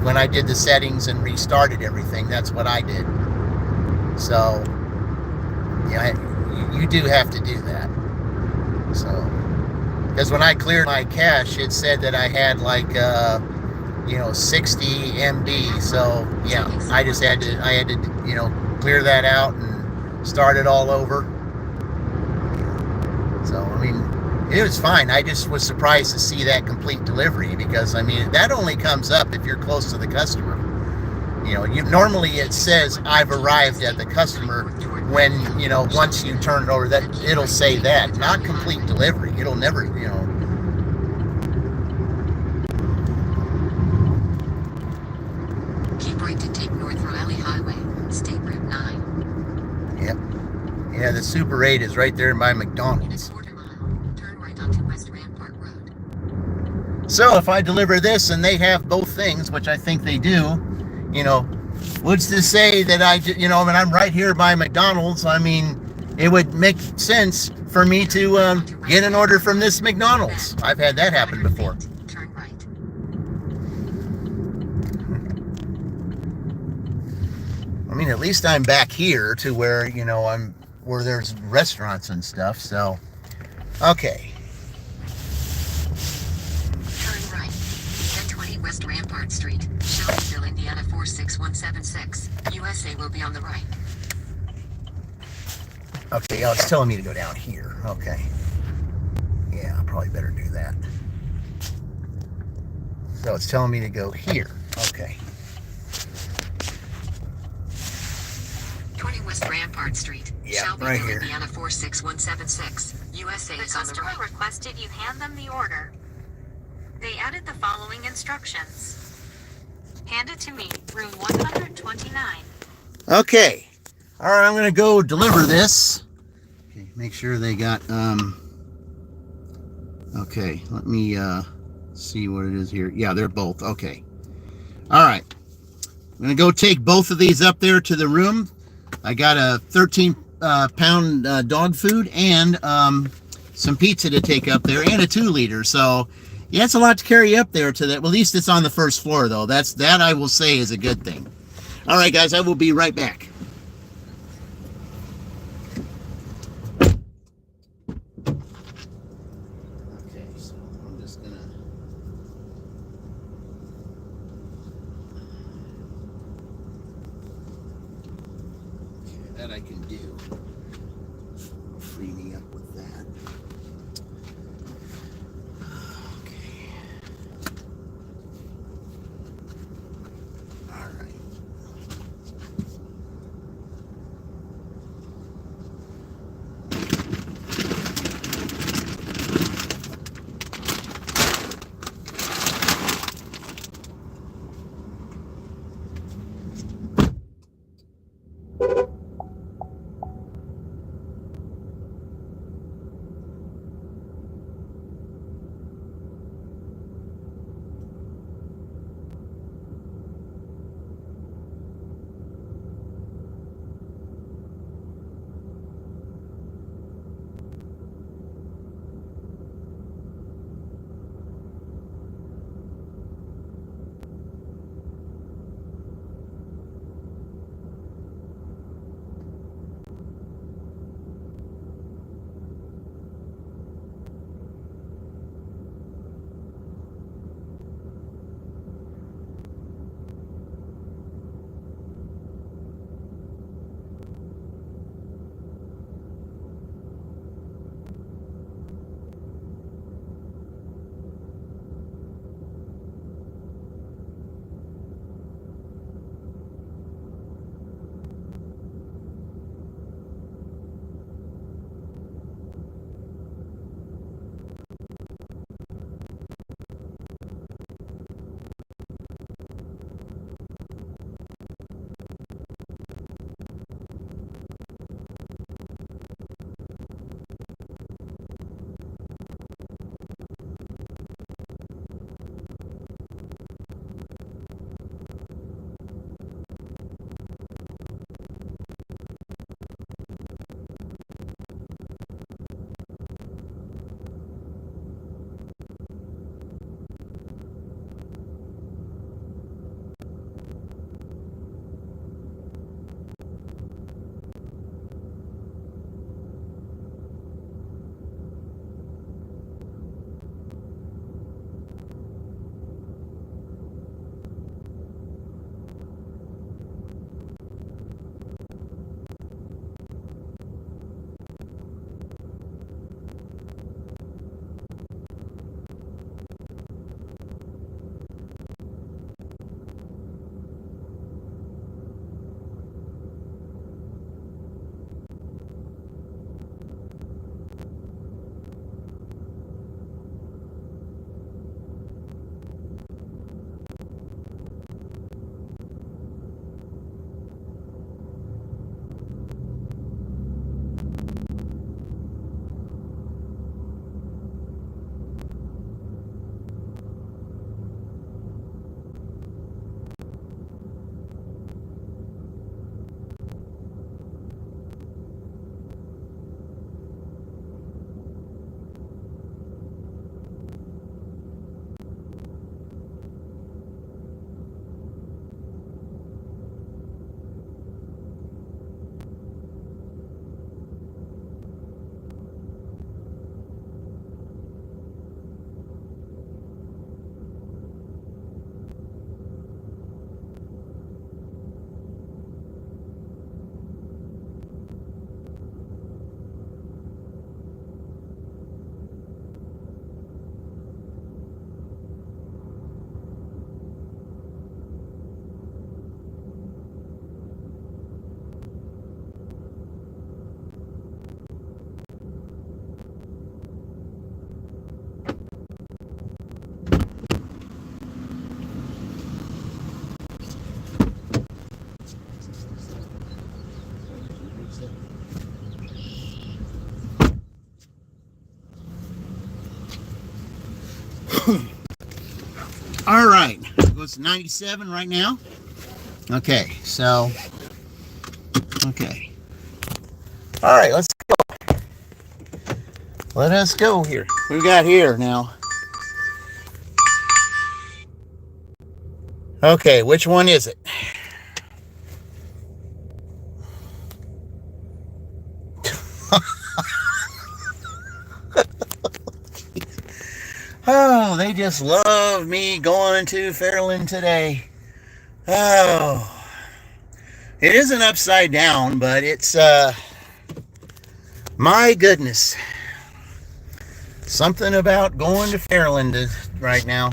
when I did the settings and restarted everything. That's what I did. So yeah, you do have to do that. So because when I cleared my cache, it said that I had 60 MB. So yeah, I had to clear that out and start it all over. So it was fine. I just was surprised to see that complete delivery, because that only comes up if you're close to the customer. Normally it says I've arrived at the customer when once you turn it over, that it'll say that, not complete delivery. It'll never Keep right to take North Riley Highway, State Route 9. Yep. Yeah, the Super 8 is right there by McDonald's. In a quarter mile, turn right onto West Rampart Road. So if I deliver this and they have both things, which I think they do, what's to say that I'm right here by McDonald's? It would make sense for me to get an order from this McDonald's. I've had that happen before. Turn right. At least I'm back here to where, where there's restaurants and stuff. So, okay. Turn right. 1020 West Rampart Street, Shelbyville, Indiana 46176. USA will be on the right. Okay, it's telling me to go down here. Okay. Yeah, I probably better do that. So it's telling me to go here. Okay. 21 West Rampart Street, Yeah, Shelbyville, right here. Indiana 46176. USA The is on the customer right. requested you hand them the order. They added the following instructions. Hand it to me, room 129. Okay. All right, I'm going to go deliver this. Okay, make sure they got, okay, let me see what it is here. Yeah, they're both. Okay. All right. I'm going to go take both of these up there to the room. I got a 13-pound dog food and some pizza to take up there and a 2-liter. So, yeah, it's a lot to carry up there to that. Well, at least it's on the first floor, though. That I will say is a good thing. All right, guys, I will be right back. Okay, so I'm just going to... that I can do. Free me up with that. Okay. All right. All right, it goes to 97 right now. Okay, so, okay. All right, let's go. Let us go here. What we got here now? Okay, which one is it? Oh, they just love me going to Fairland today. Oh, it isn't upside down, but it's, my goodness. Something about going to Fairland right now.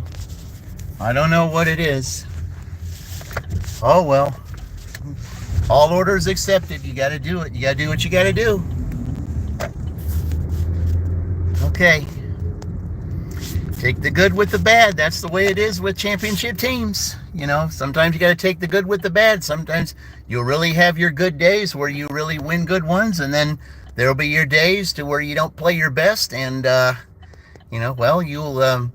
I don't know what it is. Oh, well. All orders accepted. You got to do it. You got to do what you got to do. Okay. Take the good with the bad. That's the way it is with championship teams. You know, sometimes you got to take the good with the bad. Sometimes you'll really have your good days where you really win good ones, and then there'll be your days to where you don't play your best, and you know, well, you'll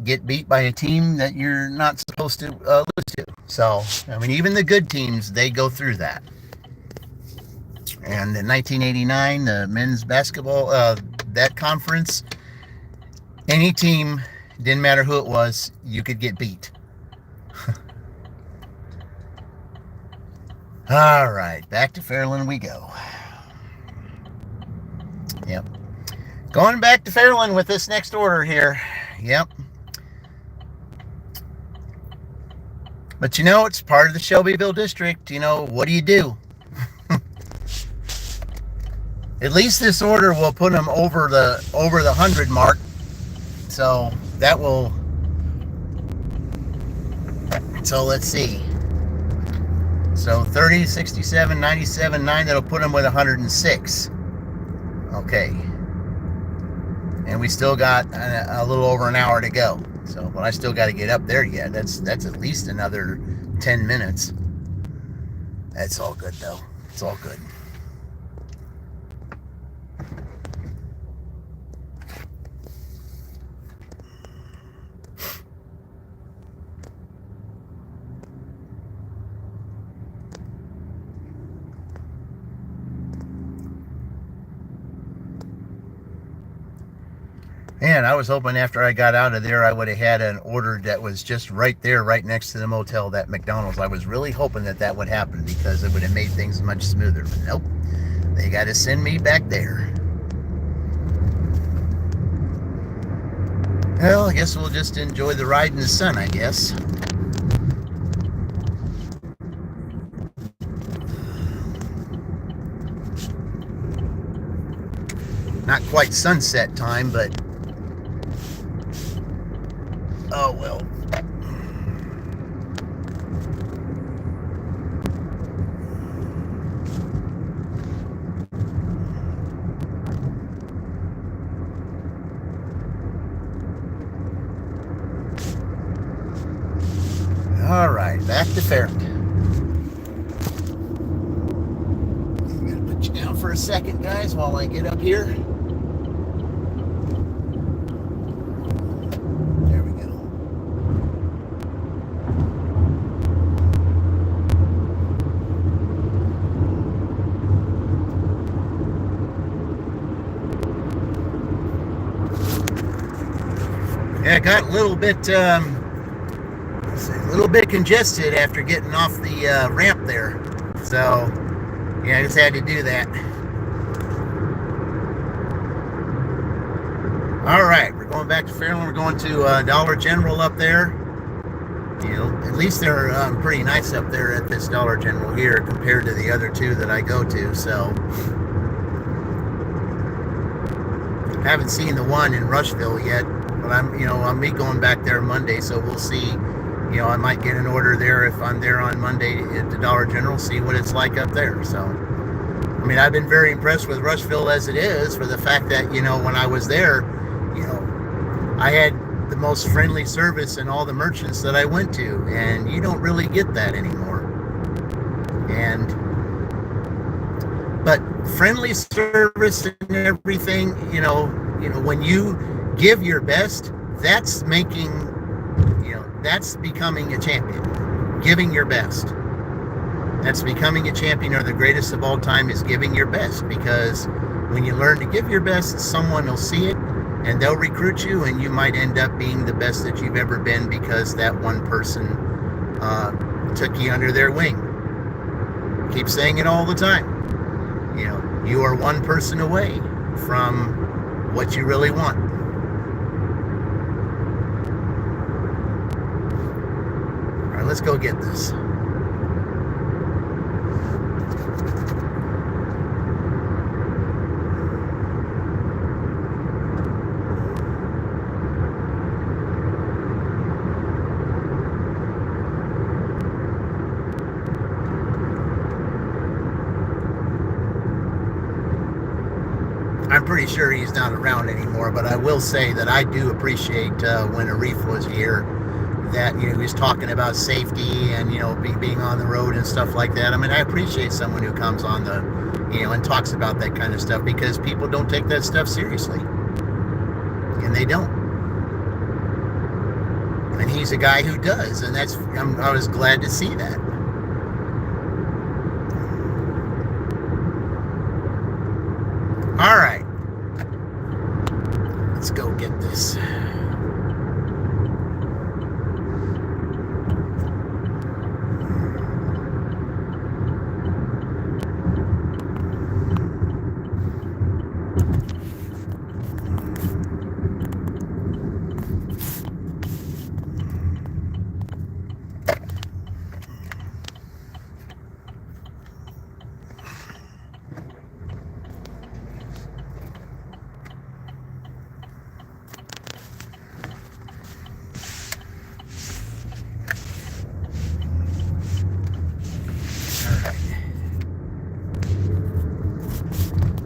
get beat by a team that you're not supposed to lose to. So, I mean, even the good teams, they go through that. And in 1989, the men's basketball, that conference, any team, didn't matter who it was, you could get beat. All right, back to Fairland we go. Yep. Going back to Fairland with this next order here. Yep. But you know, it's part of the Shelbyville district. You know, what do you do? At least this order will put them over the 100 mark. So that will, so let's see. So 30, 67, 97, 9, that'll put them with 106. Okay. And we still got a little over an hour to go. So, but I still got to get up there yet. That's at least another 10 minutes. That's all good though. It's all good. Man, I was hoping after I got out of there, I would have had an order that was just right there, right next to the motel, that McDonald's. I was really hoping that that would happen because it would have made things much smoother. But nope, they got to send me back there. Well, I guess we'll just enjoy the ride in the sun, I guess. Not quite sunset time, but oh well. All right, back to Fairland. I'm gonna put you down for a second, guys, while I get up here. Yeah, I got a little bit congested after getting off the ramp there. So, yeah, I just had to do that. All right, we're going back to Fairland. We're going to Dollar General up there. You know, at least they're pretty nice up there at this Dollar General here compared to the other two that I go to. So, haven't seen the one in Rushville yet. But I'm going back there Monday, so we'll see. You know, I might get an order there if I'm there on Monday at the Dollar General, see what it's like up there. So, I mean, I've been very impressed with Rushville as it is, for the fact that, you know, when I was there, you know, I had the most friendly service in all the merchants that I went to, and you don't really get that anymore. But friendly service and everything, you know, when you give your best, that's making, you know, that's becoming a champion. Giving your best. That's becoming a champion, or the greatest of all time is giving your best, because when you learn to give your best, someone will see it and they'll recruit you, and you might end up being the best that you've ever been because that one person took you under their wing. Keep saying it all the time. You know, you are one person away from what you really want. All right, let's go get this. I'm pretty sure he's not around anymore, but I will say that I do appreciate when Arif was here, that, you know, he was talking about safety and, you know, being on the road and stuff like that. I mean, I appreciate someone who comes on the, you know, and talks about that kind of stuff, because people don't take that stuff seriously, and they don't. And he's a guy who does, and I was glad to see that. All right, let's go get this.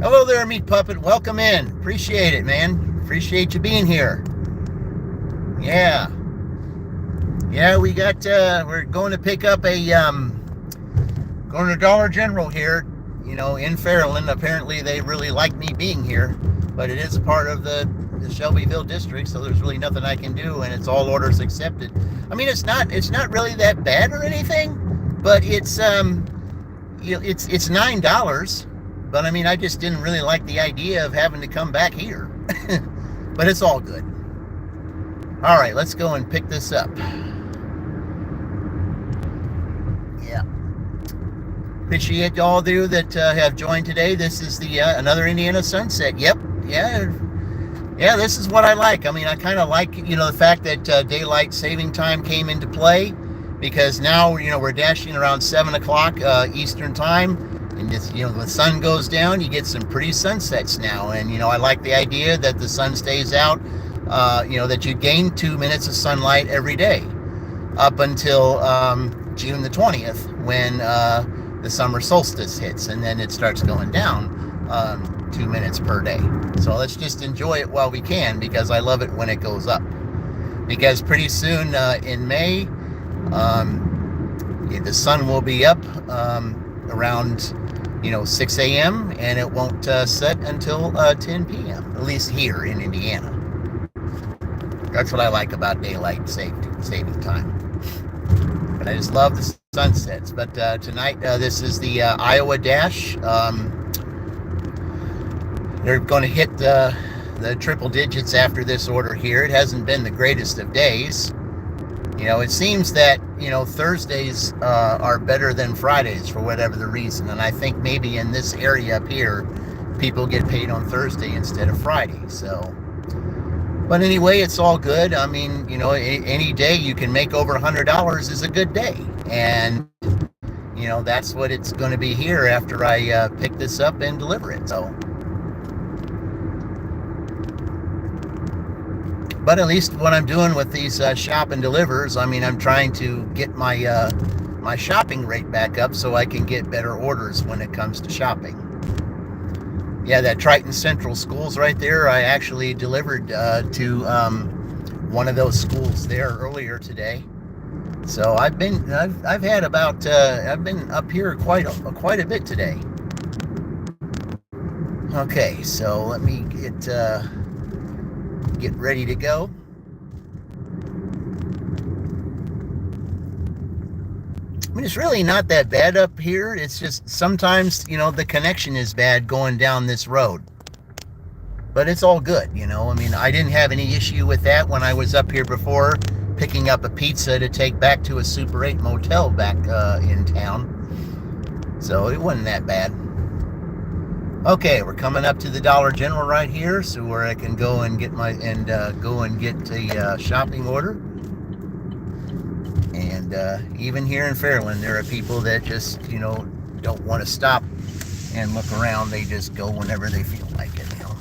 Hello there, Meat Puppet. Welcome in. Appreciate it, man. Appreciate you being here. Yeah. Yeah, we got, we're going to pick up going to Dollar General here, you know, in Fairland. Apparently they really like me being here, but it is a part of the Shelbyville district, so there's really nothing I can do, and it's all orders accepted. I mean, it's not really that bad or anything, but it's, you know, it's $9. But I mean, I just didn't really like the idea of having to come back here. But it's all good. All right, let's go and pick this up. Yeah. Appreciate all of you that have joined today. This is the another Indiana sunset. Yep. Yeah. Yeah, this is what I like. I mean, I kind of like, you know, the fact that daylight saving time came into play, because now, you know, we're dashing around 7 o'clock Eastern time. And just, you know, the sun goes down, you get some pretty sunsets now. And, you know, I like the idea that the sun stays out, you know, that you gain 2 minutes of sunlight every day up until June the 20th, when the summer solstice hits, and then it starts going down 2 minutes per day. So let's just enjoy it while we can, because I love it when it goes up. Because pretty soon in May, the sun will be up around, you know, 6 a.m. and it won't set until 10 p.m., at least here in Indiana. That's what I like about daylight saving time. But I just love the sunsets. But tonight, this is the Iowa Dash. They're going to hit the triple digits after this order here. It hasn't been the greatest of days. You know, it seems that, you know, Thursdays are better than Fridays for whatever the reason. And I think maybe in this area up here, people get paid on Thursday instead of Friday. So, but anyway, it's all good. I mean, you know, any day you can make over $100 is a good day. And, you know, that's what it's going to be here after I pick this up and deliver it. So, but at least what I'm doing with these shop and delivers, I mean, I'm trying to get my my shopping rate back up so I can get better orders when it comes to shopping. Yeah, that Triton Central Schools right there, I actually delivered to one of those schools there earlier today. So I've been up here quite a bit today. Okay, so let me get ready to go. it's really not that bad up here. It's just sometimes, you know, the connection is bad going down this road. But it's all good, you know. I mean, I didn't have any issue with that when I was up here before, picking up a pizza to take back to a Super 8 motel back in town. So it wasn't that bad. Okay, we're coming up to the Dollar General right here, so where I can go and get a shopping order. And even here in Fairland, there are people that just, you know, don't want to stop and look around. They just go whenever they feel like it, you know.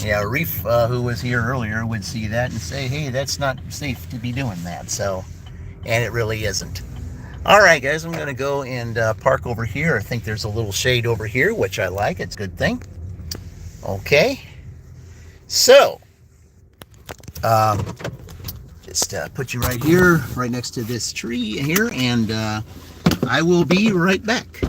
Yeah, Reef, who was here earlier, would see that and say, hey, that's not safe to be doing that. So, and it really isn't. All right, guys, I'm going to go and park over here. I think there's a little shade over here, which I like. It's a good thing. Okay. So, just put you right here, right next to this tree here, and I will be right back.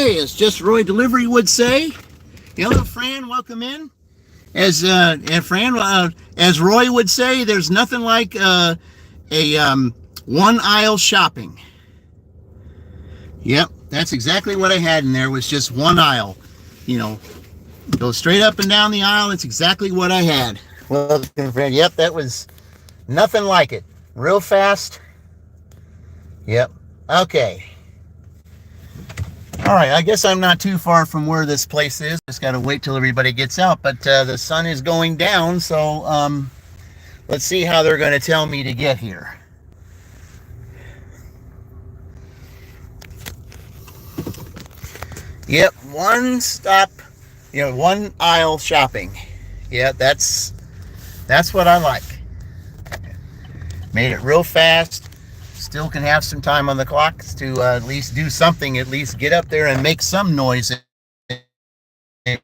Okay, as Just Roy Delivery would say, hello, Fran, welcome in. As as Roy would say, there's nothing like one aisle shopping. Yep, that's exactly what I had in there, was just one aisle. You know, go straight up and down the aisle. That's exactly what I had. Well, Fran, yep, that was nothing like it. Real fast. Yep. Okay. All right, I guess I'm not too far from where this place is. Just got to wait till everybody gets out. But the sun is going down, so let's see how they're going to tell me to get here. Yep, one stop, one aisle shopping. Yeah, that's what I like. Made it real fast. Still can have some time on the clock to at least do something, at least get up there and make some noise. That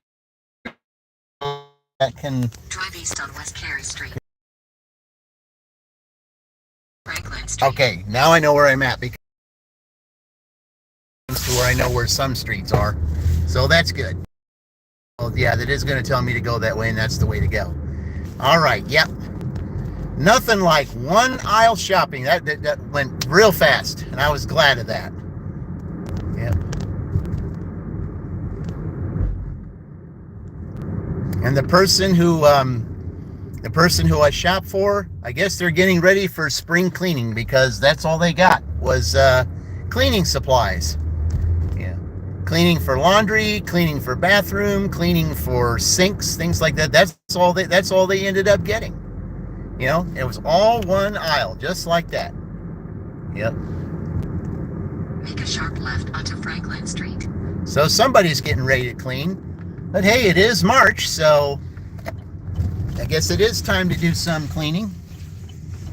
can Drive east on West Carey Street. Franklin Street. Okay, now I know where I'm at, because to where I know where some streets are. So that's good. Well, yeah, that is going to tell me to go that way, and that's the way to go. All right, yep. Nothing like one aisle shopping. That went real fast, and I was glad of that. Yep. And the person who I shop for, I guess they're getting ready for spring cleaning, because that's all they got was cleaning supplies. Yeah, cleaning for laundry, cleaning for bathroom, cleaning for sinks, things like that. That's all they ended up getting. It was all one aisle, just like that. Yep. Make a sharp left onto Franklin Street. So somebody's getting ready to clean. But hey, it is March, so I guess it is time to do some cleaning.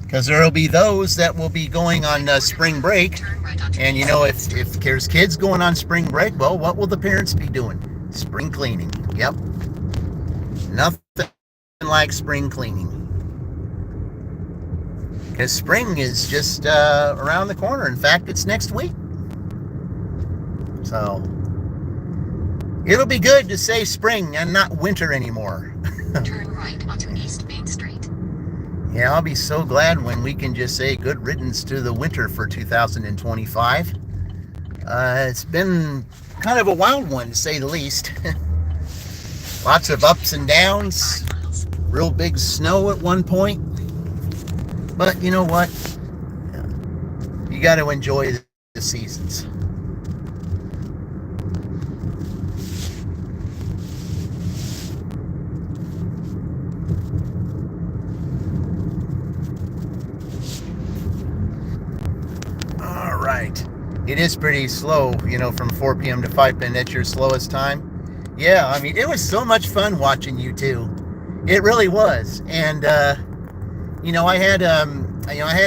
Because there will be those that will be going on spring break. And if there's kids going on spring break, well, what will the parents be doing? Spring cleaning. Yep. Nothing like spring cleaning. Because spring is just around the corner. In fact, it's next week. So it'll be good to say spring and not winter anymore. Turn right onto East Main Street. Yeah, I'll be so glad when we can just say good riddance to the winter for 2025. It's been kind of a wild one, to say the least. Lots of ups and downs. Real big snow at one point. But you know what? You got to enjoy the seasons. All right. It is pretty slow, from 4 p.m. to 5 p.m. That's your slowest time. Yeah, I mean, it was so much fun watching you two. It really was. And, I had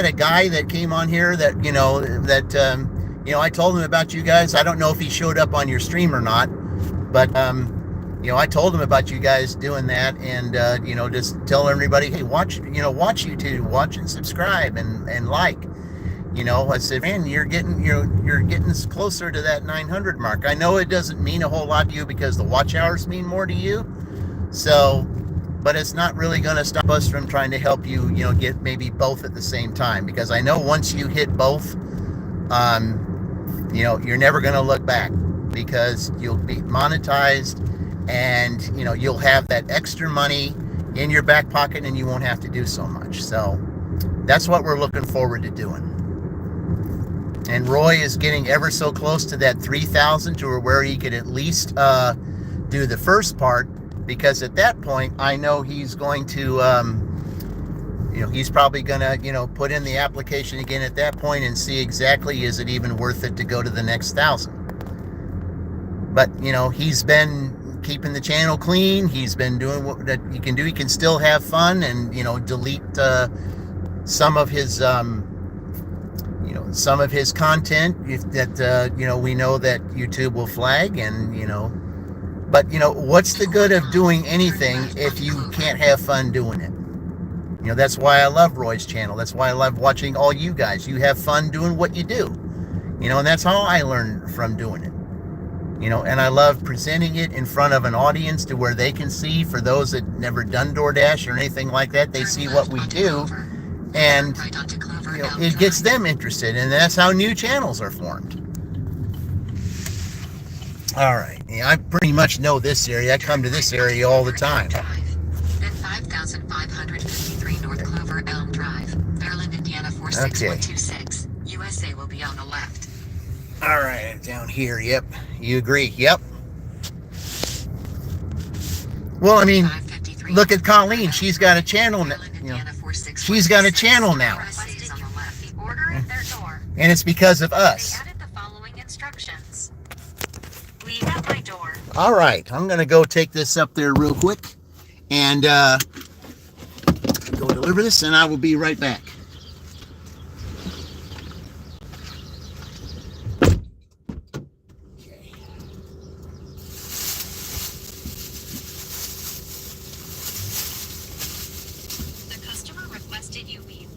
a guy that came on here that I told him about you guys. I don't know if he showed up on your stream or not, but I told him about you guys doing that, and just tell everybody, hey, watch YouTube, watch and subscribe and like. I said, man, you're getting closer to that 900 mark. I know it doesn't mean a whole lot to you because the watch hours mean more to you. So. But it's not really going to stop us from trying to help you, get maybe both at the same time. Because I know once you hit both, you're never going to look back, because you'll be monetized, and, you'll have that extra money in your back pocket, and you won't have to do so much. So that's what we're looking forward to doing. And Roy is getting ever so close to that 3,000 to where he could at least do the first part. Because at that point, I know he's going to, he's probably going to, put in the application again at that point and see exactly, is it even worth it to go to the next 1,000? But, he's been keeping the channel clean. He's been doing what that he can do. He can still have fun and, delete some of his, some of his content that, we know that YouTube will flag, and, but, what's the good of doing anything if you can't have fun doing it? That's why I love Roy's channel. That's why I love watching all you guys. You have fun doing what you do. And that's how I learned from doing it. And I love presenting it in front of an audience to where they can see. For those that never done DoorDash or anything like that, they see what we do, and it gets them interested, and that's how new channels are formed. All right, I pretty much know this area. I come to this area all the time. Then 5553 North Clover Elm Drive, Maryland, Indiana 46126. USA will be on the left. All right, down here. Yep, you agree? Yep. Well, I mean, look at Colleen. She's got a channel. She's got a channel now, and it's because of us. They added the following instructions. Leave at my door. All right, I'm gonna go take this up there real quick and go deliver this, and I will be right back. The customer requested you leave.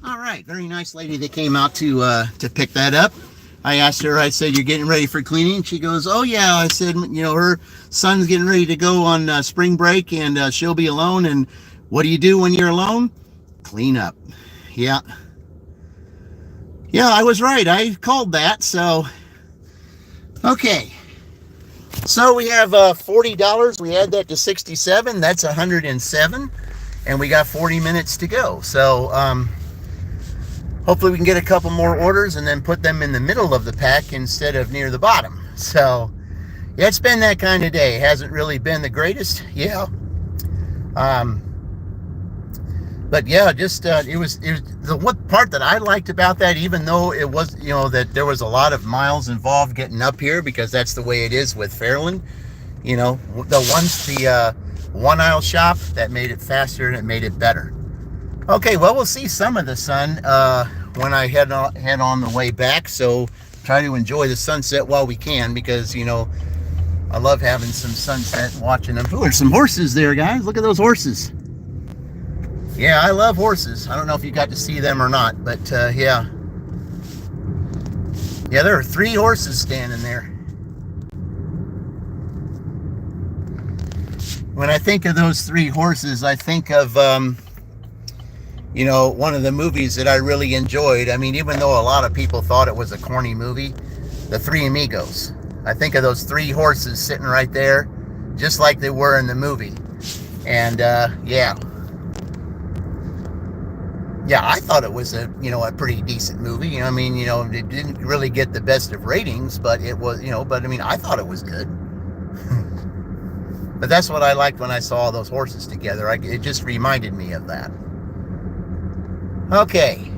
All right, very nice lady that came out to pick that up. I asked her, I said, "You're getting ready for cleaning?" She goes, "Oh yeah." I said, her son's getting ready to go on spring break, and she'll be alone. And what do you do when you're alone? Clean up. Yeah, I was right. I called that. So okay, so we have $40. We add that to 67. That's 107, and we got 40 minutes to go. So hopefully we can get a couple more orders and then put them in the middle of the pack instead of near the bottom. So yeah, it's been that kind of day. It hasn't really been the greatest. Yeah. But yeah, just it was the one part that I liked about that, even though it was, that there was a lot of miles involved getting up here, because that's the way it is with Fairland. The one aisle shop, that made it faster and it made it better. Okay, well, we'll see some of the sun when I head on the way back. So try to enjoy the sunset while we can, because I love having some sunset and watching them. Oh, there's some horses there, guys. Look at those horses. Yeah, I love horses. I don't know if you got to see them or not, but yeah, there are 3 horses standing there. When I think of those 3 horses, I think of one of the movies that I really enjoyed. I mean, even though a lot of people thought it was a corny movie, The Three Amigos. I think of those 3 horses sitting right there, just like they were in the movie. And yeah, I thought it was a pretty decent movie. It didn't really get the best of ratings, but it was, I thought it was good. But that's what I liked when I saw those horses together. It just reminded me of that. Okay,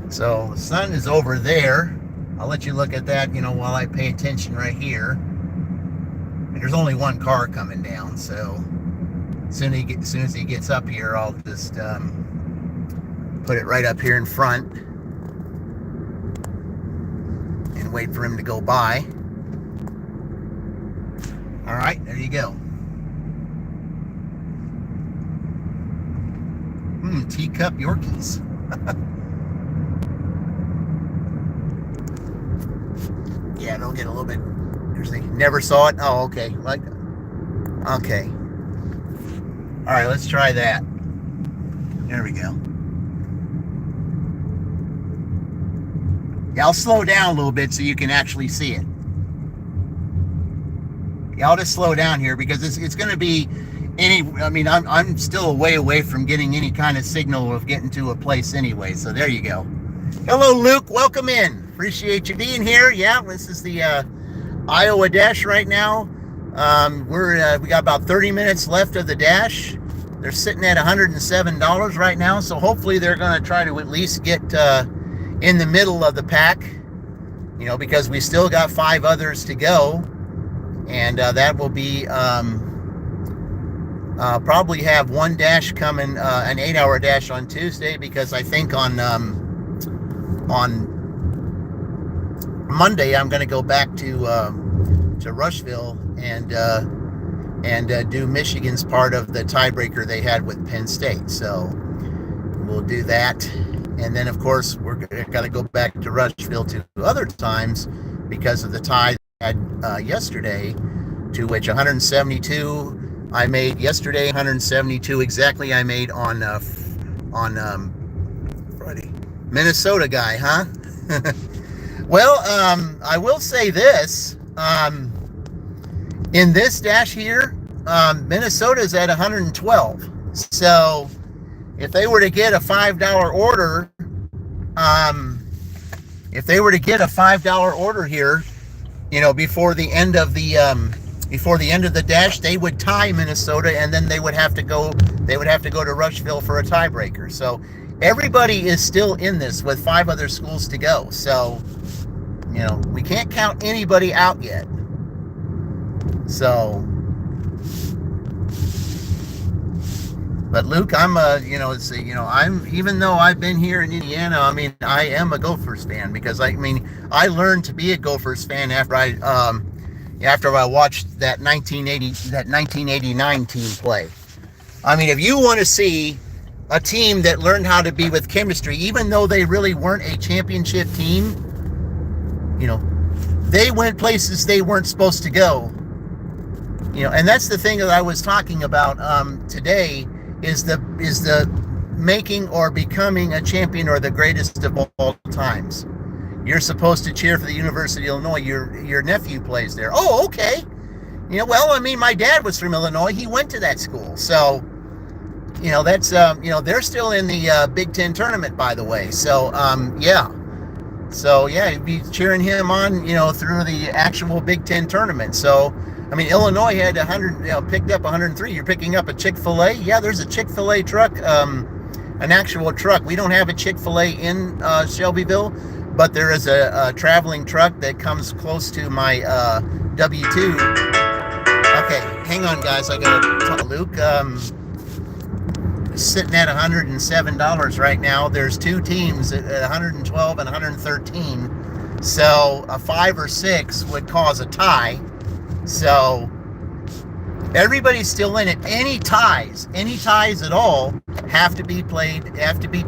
so the sun is over there. I'll let you look at that, while I pay attention right here. And there's only one car coming down, so as soon as he gets up here, I'll just put it right up here in front and wait for him to go by. All right, there you go. Teacup Yorkies. Yeah, they'll get a little bit. Never saw it. Oh, okay. Okay. All right, let's try that. There we go. Yeah, I'll slow down a little bit so you can actually see it. Yeah, I'll just slow down here because it's going to be I mean, I'm still way away from getting any kind of signal of getting to a place anyway. So there you go. Hello, Luke. Welcome in. Appreciate you being here. Yeah, this is the Iowa Dash right now. We got about 30 minutes left of the dash. They're sitting at $107 right now, so hopefully they're going to try to at least get in the middle of the pack, you know, because we still got 5 others to go, and that will be probably have one dash coming, an 8-hour dash on Tuesday, because I think on Monday I'm going to go back to Rushville and do Michigan's part of the tiebreaker they had with Penn State. So we'll do that. And then, of course, we're got to go back to Rushville 2 other times because of the tie they had yesterday, to which 172 I made yesterday, 172 exactly I made on Friday. Minnesota guy, huh? Well, I will say this. In this dash here, Minnesota's at 112. So if they were to get a $5 order, here, you know, before the end of the dash, they would tie Minnesota, and then they would have to go to Rushville for a tiebreaker. So everybody is still in this with 5 other schools to go. So, you know, we can't count anybody out yet. So, but Luke, I'm even though I've been here in Indiana, I mean, I am a Gophers fan, because I learned to be a Gophers fan after I watched that 1989 team play. I mean, if you want to see a team that learned how to be with chemistry, even though they really weren't a championship team, you know, they went places they weren't supposed to go. You know, and that's the thing that I was talking about today, is the making or becoming a champion or the greatest of all times. You're supposed to cheer for the University of Illinois. Your nephew plays there. Oh, okay. You know, well, I mean, my dad was from Illinois. He went to that school. So, you know, that's, they're still in the Big Ten tournament, by the way. So, yeah. So, yeah, you'd be cheering him on, you know, through the actual Big Ten tournament. So, I mean, Illinois had 100, picked up 103. You're picking up a Chick-fil-A? Yeah, there's a Chick-fil-A truck, an actual truck. We don't have a Chick-fil-A in Shelbyville, but there is a traveling truck that comes close to my W2. Okay, hang on, guys. I got to talk. Luke, sitting at $107 right now. There's 2 teams at 112 and 113. So a 5 or 6 would cause a tie. So everybody's still in it. Any ties at all have to be played, have to be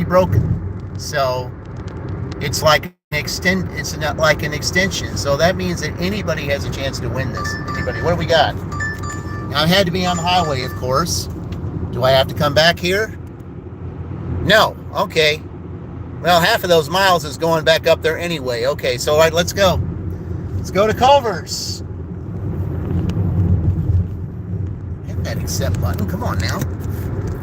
broken. So it's like an extension. So that means that anybody has a chance to win this. Anybody. What do we got? Now, I had to be on the highway, of course. Do I have to come back here? No. Okay. Well, half of those miles is going back up there anyway. Okay, so all right, let's go. Let's go to Culver's. Hit that accept button. Come on now.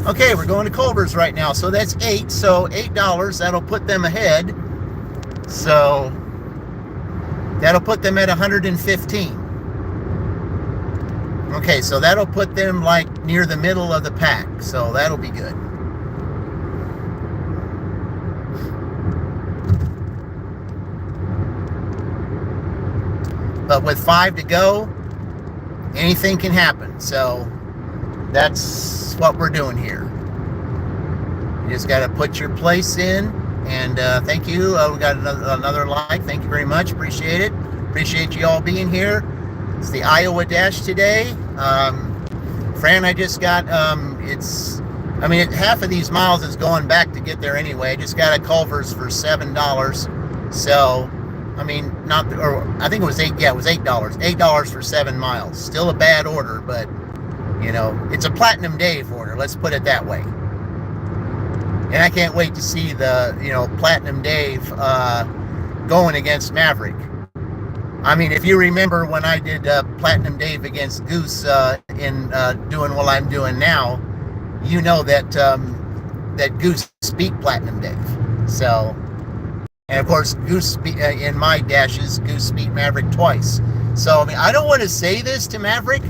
Okay, we're going to Culver's right now. So that's 8. So $8. That'll put them ahead. So that'll put them at 115. Okay, so that'll put them like near the middle of the pack. So that'll be good. But with 5 to go, anything can happen. So that's what we're doing here. You just got to put your place in. And thank you. We got another like. Thank you very much. Appreciate it. Appreciate you all being here. It's the Iowa Dash today. Fran, I just got, half of these miles is going back to get there anyway. I just got a Culver's for $7. So, I think it was 8. Yeah, it was $8. $8 for 7 miles. Still a bad order, but, you know, it's a Platinum Dave order. Let's put it that way. And I can't wait to see the, Platinum Dave going against Maverick. I mean, if you remember when I did Platinum Dave against Goose in doing what I'm doing now, you know that that Goose beat Platinum Dave. So, and of course, Goose in my dashes, Goose beat Maverick twice. So, I mean, I don't want to say this to Maverick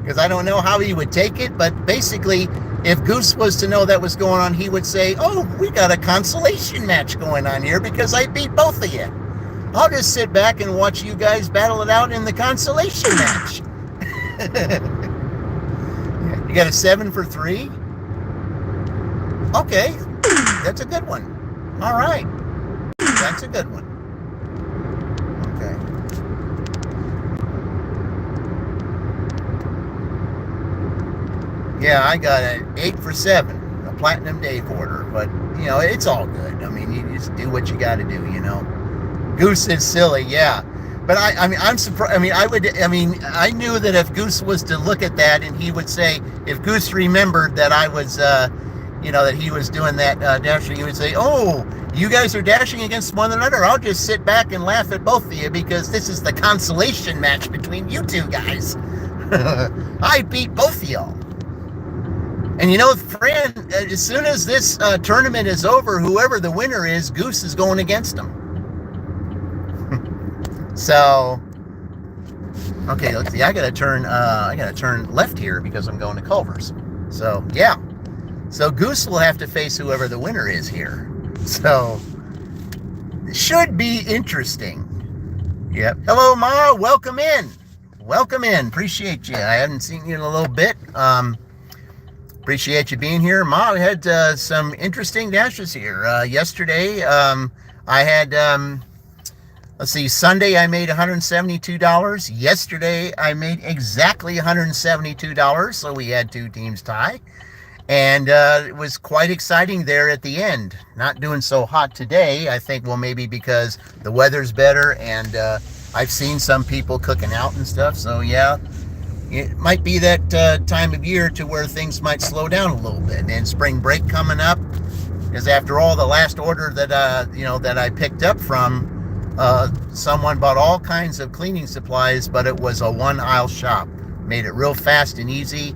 because I don't know how he would take it, but basically, if Goose was to know that was going on, he would say, "Oh, we got a consolation match going on here because I beat both of you. I'll just sit back and watch you guys battle it out in the consolation match." You got a 7 for 3? Okay, that's a good one. All right, that's a good one. Okay. Yeah, I got an 8 for 7, a Platinum Dave order, but you know, it's all good. I mean, you just do what you got to do, you know. Goose is silly, yeah. But I mean, I'm surprised. I mean, I knew that if Goose was to look at that and he would say, if Goose remembered that I was, you know, that he was doing that dashing, he would say, "Oh, you guys are dashing against one another. I'll just sit back and laugh at both of you because this is the consolation match between you two guys. I beat both of y'all." And you know, Fran, as soon as this tournament is over, whoever the winner is, Goose is going against him. So, okay, let's see. I gotta turn left here because I'm going to Culver's. So, yeah. So Goose will have to face whoever the winner is here. So, it should be interesting. Yep. Hello, Ma. Welcome in. Welcome in. Appreciate you. I haven't seen you in a little bit. Appreciate you being here. Ma, we had some interesting dashes here. Yesterday, I had... let's see, Sunday I made $172. Yesterday I made exactly $172, so we had two teams tie. And it was quite exciting there at the end. Not doing so hot today, I think, well, maybe because the weather's better and I've seen some people cooking out and stuff. So, yeah, it might be that time of year to where things might slow down a little bit. And spring break coming up, because after all, the last order that, you know, that I picked up from, someone bought all kinds of cleaning supplies, but it was a one-aisle shop. Made it real fast and easy,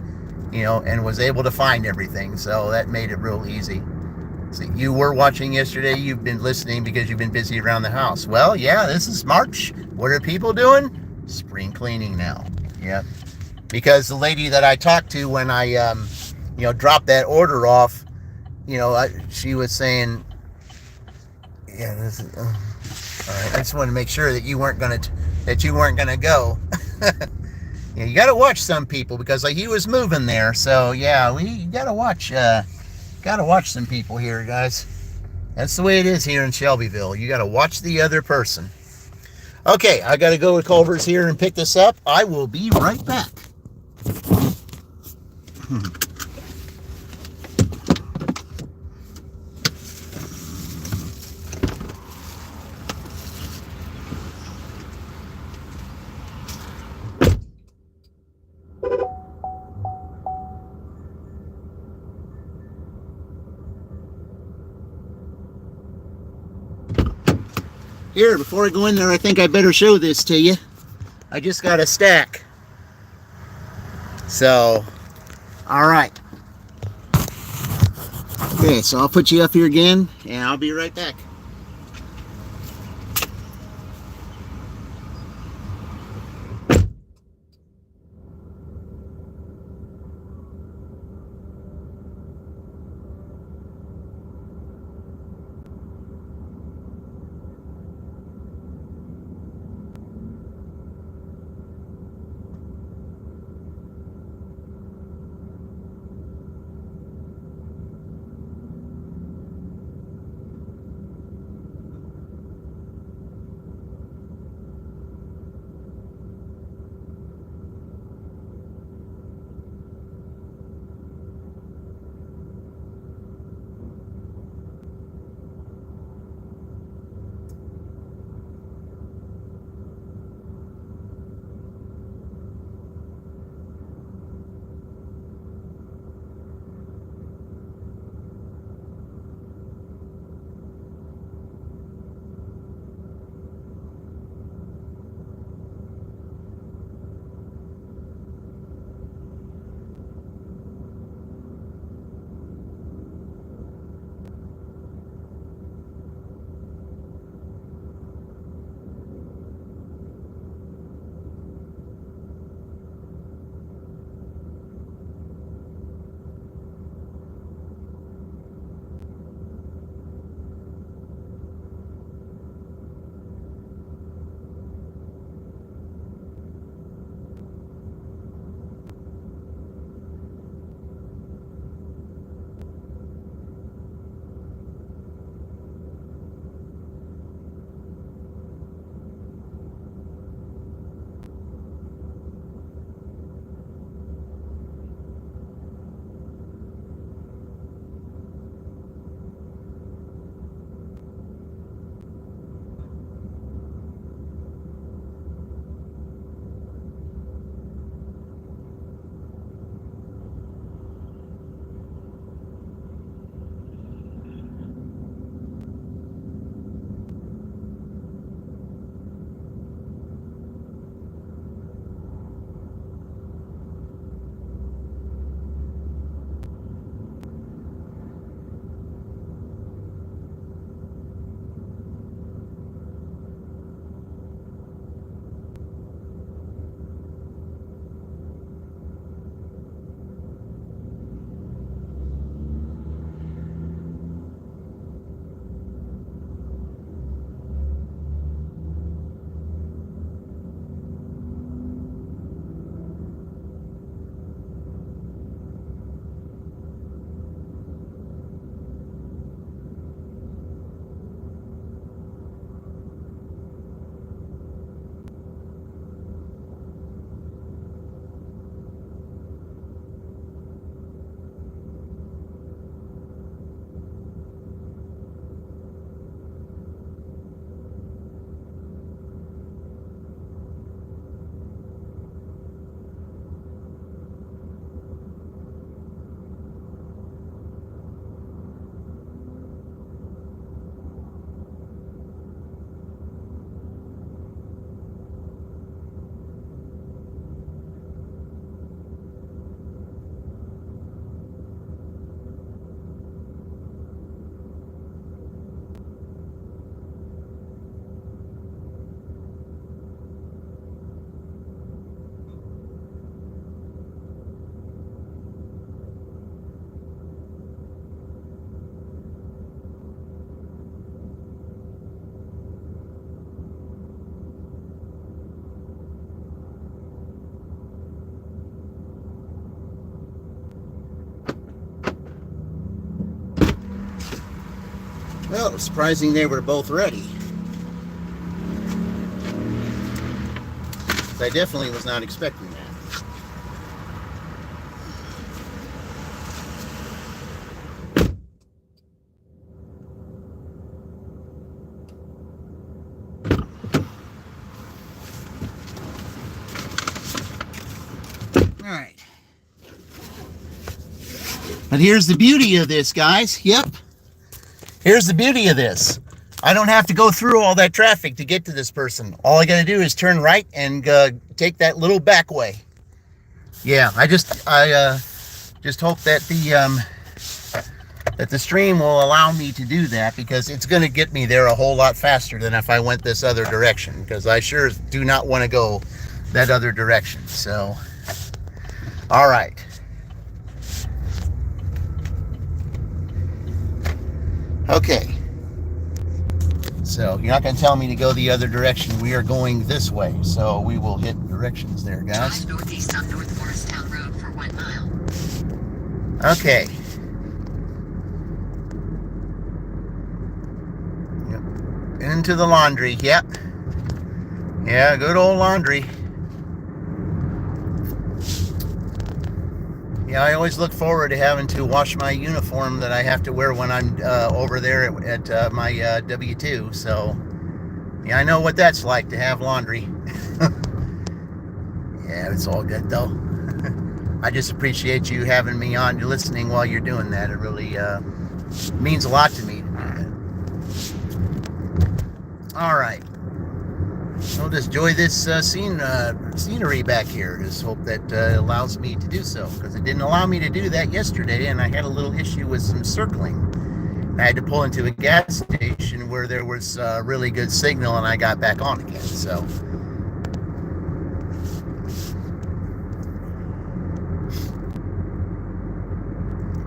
you know, and was able to find everything. So that made it real easy. So you were watching yesterday. You've been listening because you've been busy around the house. Well, yeah, this is March. What are people doing? Spring cleaning now. Yep. Because the lady that I talked to when I, you know, dropped that order off, you know, she was saying, yeah, this is... all right, I just wanted to make sure that you weren't gonna go. Yeah, you got to watch some people because like he was moving there. So yeah, we got to watch some people here, guys. That's the way it is here in Shelbyville. You got to watch the other person. Okay, I got to go to Culver's here and pick this up. I will be right back. Here, before I go in there, I think I better show this to you. I just got a stack. So, all right. Okay, so I'll put you up here again, and I'll be right back. Well, surprising they were both ready. I definitely was not expecting that. All right. But here's the beauty of this, guys. Yep. Here's the beauty of this. I don't have to go through all that traffic to get to this person. All I got to do is turn right and take that little back way. Yeah, I just hope that the stream will allow me to do that, because it's going to get me there a whole lot faster than if I went this other direction, because I sure do not want to go that other direction. So, all right. Okay. So you're not going to tell me to go the other direction. We are going this way. So we will hit directions there, guys. Drive northeast on North Morristown Road for 1 mile. Okay. Yep. Into the laundry. Yep. Yeah, good old laundry. Yeah, I always look forward to having to wash my uniform that I have to wear when I'm over there at my W-2. So, yeah, I know what that's like to have laundry. Yeah, it's all good, though. I just appreciate you having me on, you listening while you're doing that. It really means a lot to me to do that. All right. I'll just enjoy this scenery back here. Just hope that allows me to do so, because it didn't allow me to do that yesterday, and I had a little issue with some circling. I had to pull into a gas station where there was really good signal, and I got back on again. So,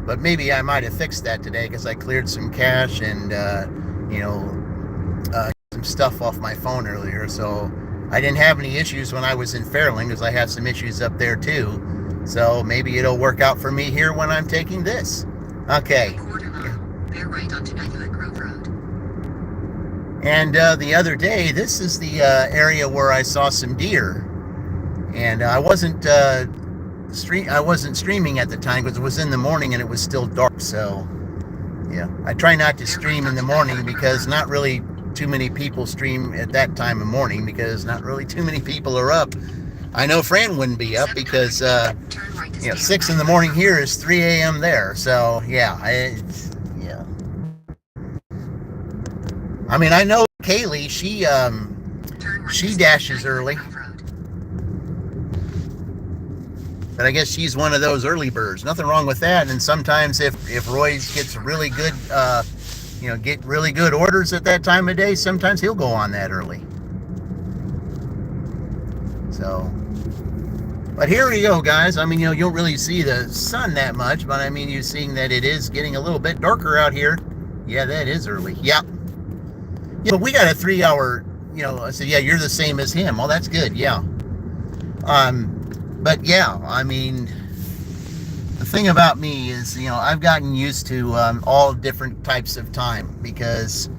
but maybe I might have fixed that today, because I cleared some cache and some stuff off my phone earlier, so I didn't have any issues when I was in Fairland, because I have some issues up there too. So maybe it'll work out for me here when I'm taking this. Okay. Bear right onto Nicollet Grove Road. And the other day, this is the area where I saw some deer, and I wasn't streaming at the time because it was in the morning and it was still dark. So yeah, I try not to stream in the morning, because not really too many people stream at that time of morning, because not really too many people are up. I know Fran wouldn't be up, because 6 in the morning here is 3 a.m. there. So yeah, I mean, I know Kaylee, she dashes early, but I guess she's one of those early birds. Nothing wrong with that. And sometimes if Roy gets really good get really good orders at that time of day, sometimes he'll go on that early. So, but here we go, guys. I mean, you don't really see the sun that much, but I mean, you're seeing that it is getting a little bit darker out here. Yeah, that is early. Yep. Yeah, but we got a 3-hour, I said, yeah, you're the same as him. Well, that's good. Yeah. But yeah, I mean, the thing about me is, I've gotten used to all different types of time, because,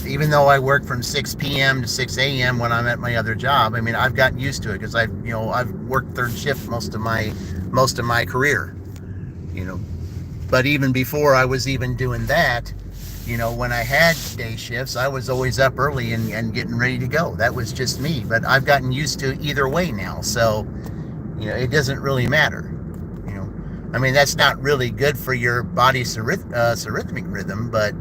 even though I work from 6 p.m. to 6 a.m. when I'm at my other job, I mean, I've gotten used to it, because I've worked third shift most of my career, But even before I was even doing that, when I had day shifts, I was always up early and getting ready to go. That was just me. But I've gotten used to either way now, so it doesn't really matter. I mean, that's not really good for your body's arrhythmic rhythm, but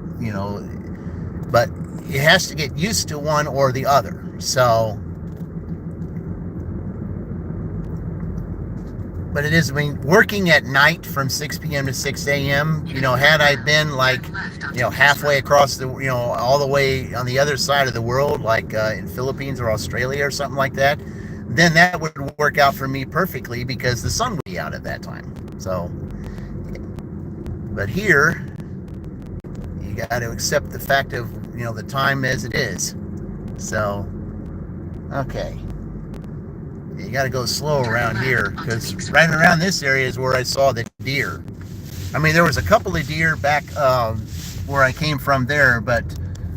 but it has to get used to one or the other. So, but it is, I mean, working at night from 6 p.m. to 6 a.m., had I been like, halfway across the, all the way on the other side of the world, like in Philippines or Australia or something like that, then that would work out for me perfectly, because the sun would be out at that time. So, but here, you got to accept the fact of, the time as it is. So, okay. You got to go slow around here, because right around this area is where I saw the deer. I mean, there was a couple of deer back where I came from there, but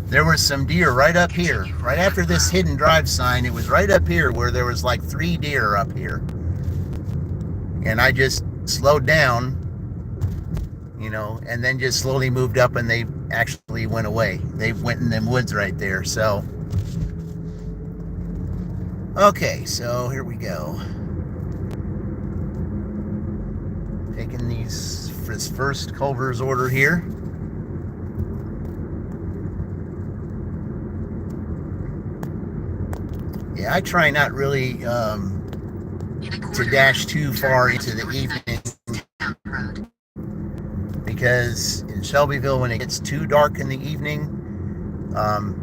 there was some deer right up here. Right after this hidden drive sign, it was right up here where there was like 3 deer up here. And I just slowed down, you know, and then just slowly moved up, and they actually went away. They went in them woods right there. So, okay, so here we go. Taking these for his first Culver's order here. Yeah, I try not really to dash too far into the evening, because in Shelbyville, when it gets too dark in the evening,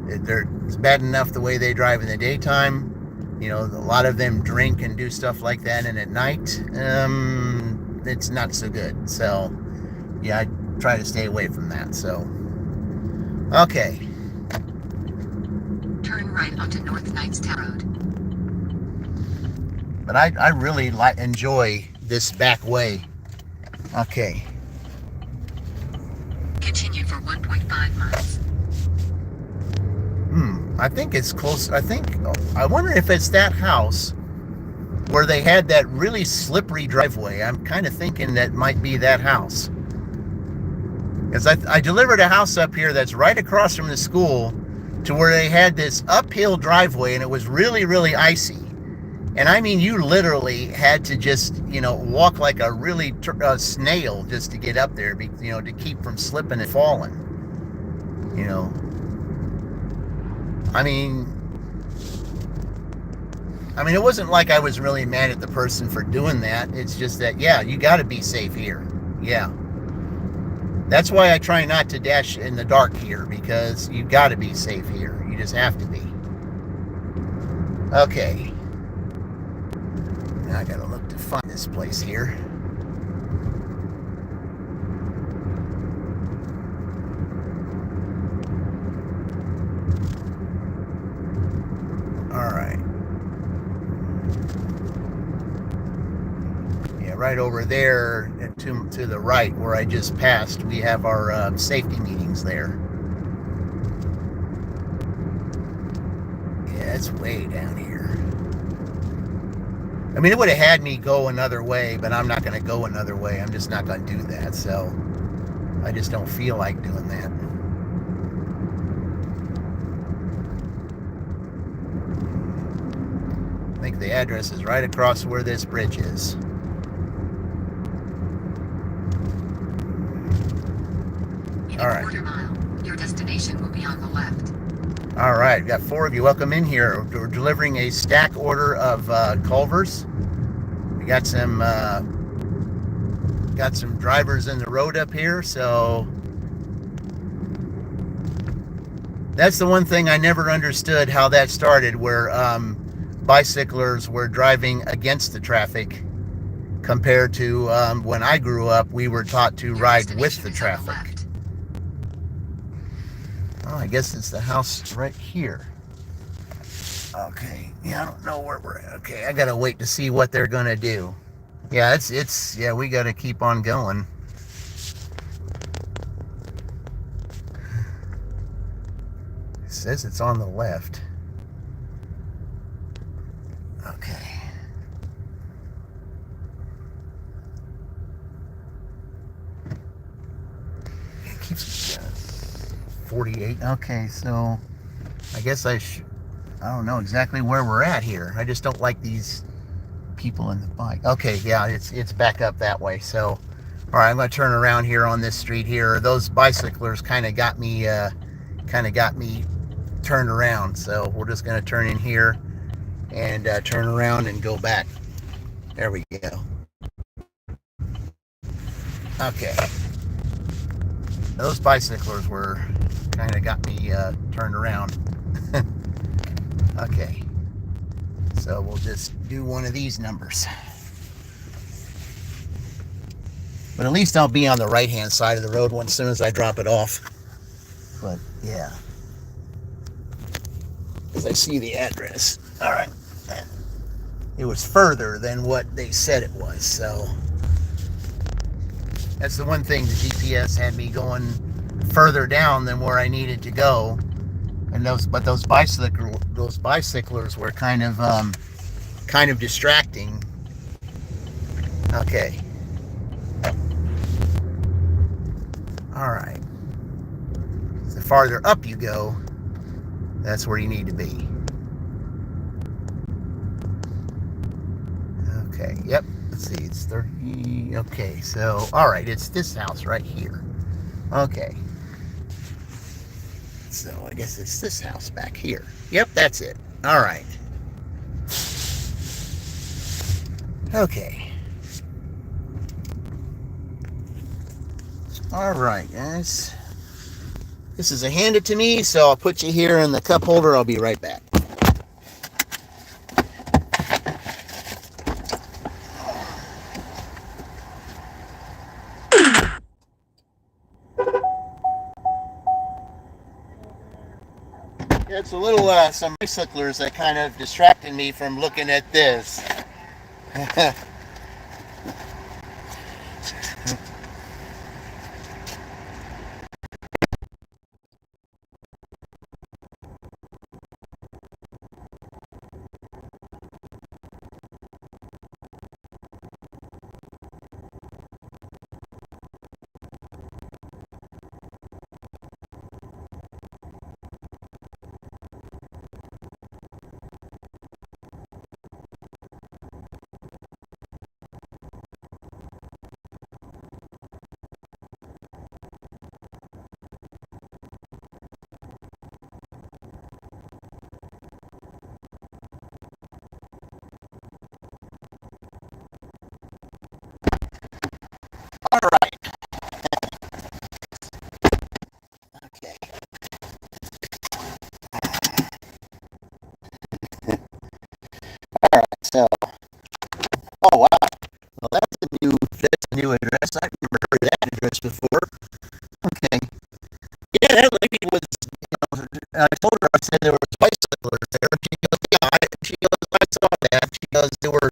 it's bad enough the way they drive in the daytime. You know, a lot of them drink and do stuff like that, and at night, it's not so good. So, yeah, I try to stay away from that. So, okay. Turn right onto North Knightstown Road. But I really enjoy this back way. Okay. Continue for 1.5 miles. I think it's close. I wonder if it's that house where they had that really slippery driveway. I'm kind of thinking that might be that house. Because I delivered a house up here that's right across from the school to where they had this uphill driveway, and it was really, really icy. And I mean, you literally had to just, you know, walk like a really snail just to get up there, you know, to keep from slipping and falling. You know, I mean, it wasn't like I was really mad at the person for doing that. It's just that, yeah, you got to be safe here. Yeah. That's why I try not to dash in the dark here, because you got to be safe here. You just have to be. Okay. Now I got to look to find this place here. All right. Yeah, right over there to the right where I just passed, we have our safety meetings there. Yeah, it's way down here. I mean, it would have had me go another way, but I'm not going to go another way. I'm just not going to do that. So I just don't feel like doing that. I think the address is right across where this bridge is. All right. Quarter mile. Your destination will be on the left. All right, we've got 4 of you. Welcome in here. We're delivering a stack order of Culver's. We got some drivers in the road up here, so that's the one thing I never understood, how that started, where bicyclers were driving against the traffic compared to when I grew up, we were taught to ride with the traffic. Oh, I guess it's the house right here. Okay, yeah, I don't know where we're at. Okay, I gotta wait to see what they're gonna do. Yeah, yeah, we gotta keep on going. It says it's on the left. Okay. It keeps 48. Okay, so I guess I don't know exactly where we're at here. I just don't like these people in the bike. Okay, yeah, it's back up that way. So, all right, I'm going to turn around here on this street here. Those bicyclers kind of got me turned around. So we're just going to turn in here and turn around and go back. There we go. Okay. Those bicyclers were kind of got me turned around. Okay, so we'll just do one of these numbers, but at least I'll be on the right hand side of the road as soon as I drop it off. But yeah, because I see the address. All right, it was further than what they said it was, so That's the one thing. The GPS had me going further down than where I needed to go, and those bicyclers were kind of distracting. Okay. All right. The farther up you go, that's where you need to be. Okay. Yep. Let's see. It's 30. Okay. So, all right. It's this house right here. Okay. So, I guess it's this house back here. Yep. That's it. All right. Okay. All right, guys. This is a hand it to me, so I'll put you here in the cup holder. I'll be right back. It's a little, some bicyclers that kind of distracted me from looking at this. All right. Okay. All right. So, oh wow. Well, that's a new address. I've never heard of that address before. Okay. Yeah, that lady was. I told her, I said there was bicyclers there. She goes, yeah. She goes, I saw that. She goes, they were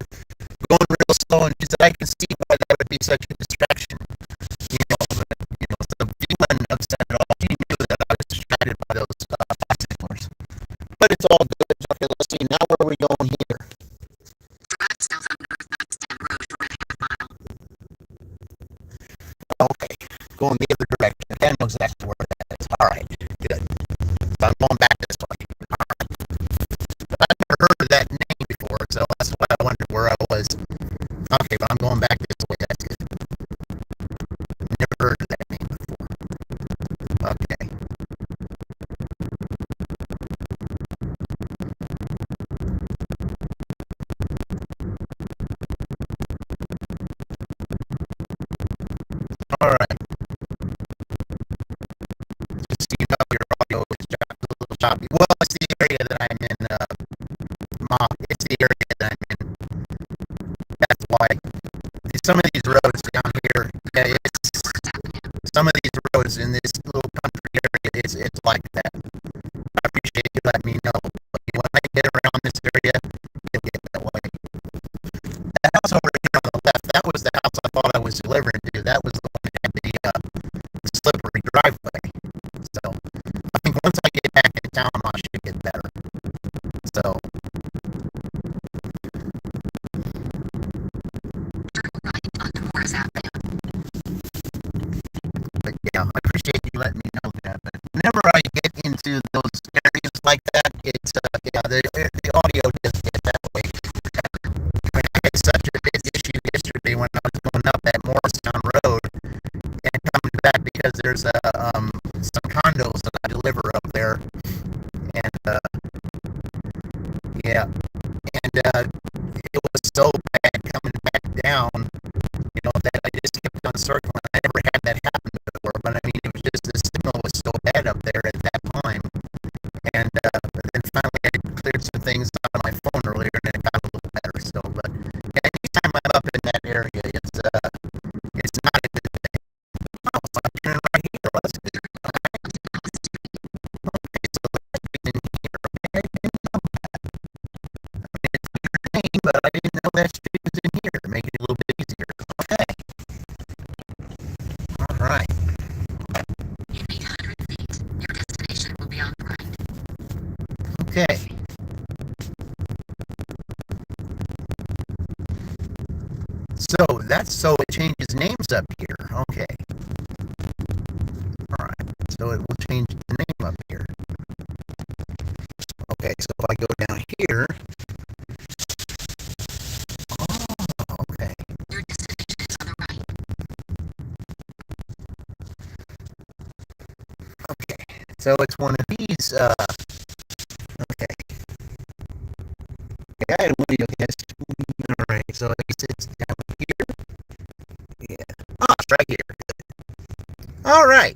going real slow, and she said, I can see why that would be such a distraction. So she wasn't upset at all. She knew that I was distracted by those bicyclers. But it's all good. Okay, let's see. Now where are we going here? Drive south on North Knoxton Road for a half mile. Okay, going the other direction. Dan knows exactly where that is. All right, good. So I'm going back this way. All right. But I've never heard of that name before, so that's why I wondered where I was. Okay, but I'm going back this way. That's good. Never heard of that name before. Okay. All right. Just so you know, your audio is a little choppy. Well, it's the area that I'm in. It's the area that I'm in. That's why. Some of these roads down here, yeah, it's some of these roads in this little country area, it's like that. I appreciate you letting me know. When I get around this area, it'll get that way. That house over here on the left, that was the house I thought I was delivering to. That was the one that had the slippery driveway. So I think once I get back in town, I should get better. So. But yeah, I appreciate you letting me know that. But whenever I get into those areas like that, it's yeah, the audio does get that way. I mean, I had such a big issue yesterday when I was going up that Morristown Road and coming back because there's some condos that I deliver up there, and yeah, and it was so bad coming back down. That I just kept on circling. I never had that happen before, but I mean, it was just the signal was so bad up there at that time. And but then finally I cleared some things on my phone earlier and it got a little better. So, but yeah, anytime I'm up in that area, it's not a good thing. Oh, so I'm turning right here. Let's do it. Okay, so let's get in here. Okay, I didn't know that. I mean, it's your name, but I didn't know that street was in here to make it a little bit easier. Okay. Okay. So it changes names up here. Okay. All right. So it will change the name up here. Okay. So if I go down here. Oh, okay. Your destination is on the right. Okay. So it's one of these. Okay. Yeah, I had one of you guys. All right. So I guess it's down here. Yeah. Oh, it's right here. All right.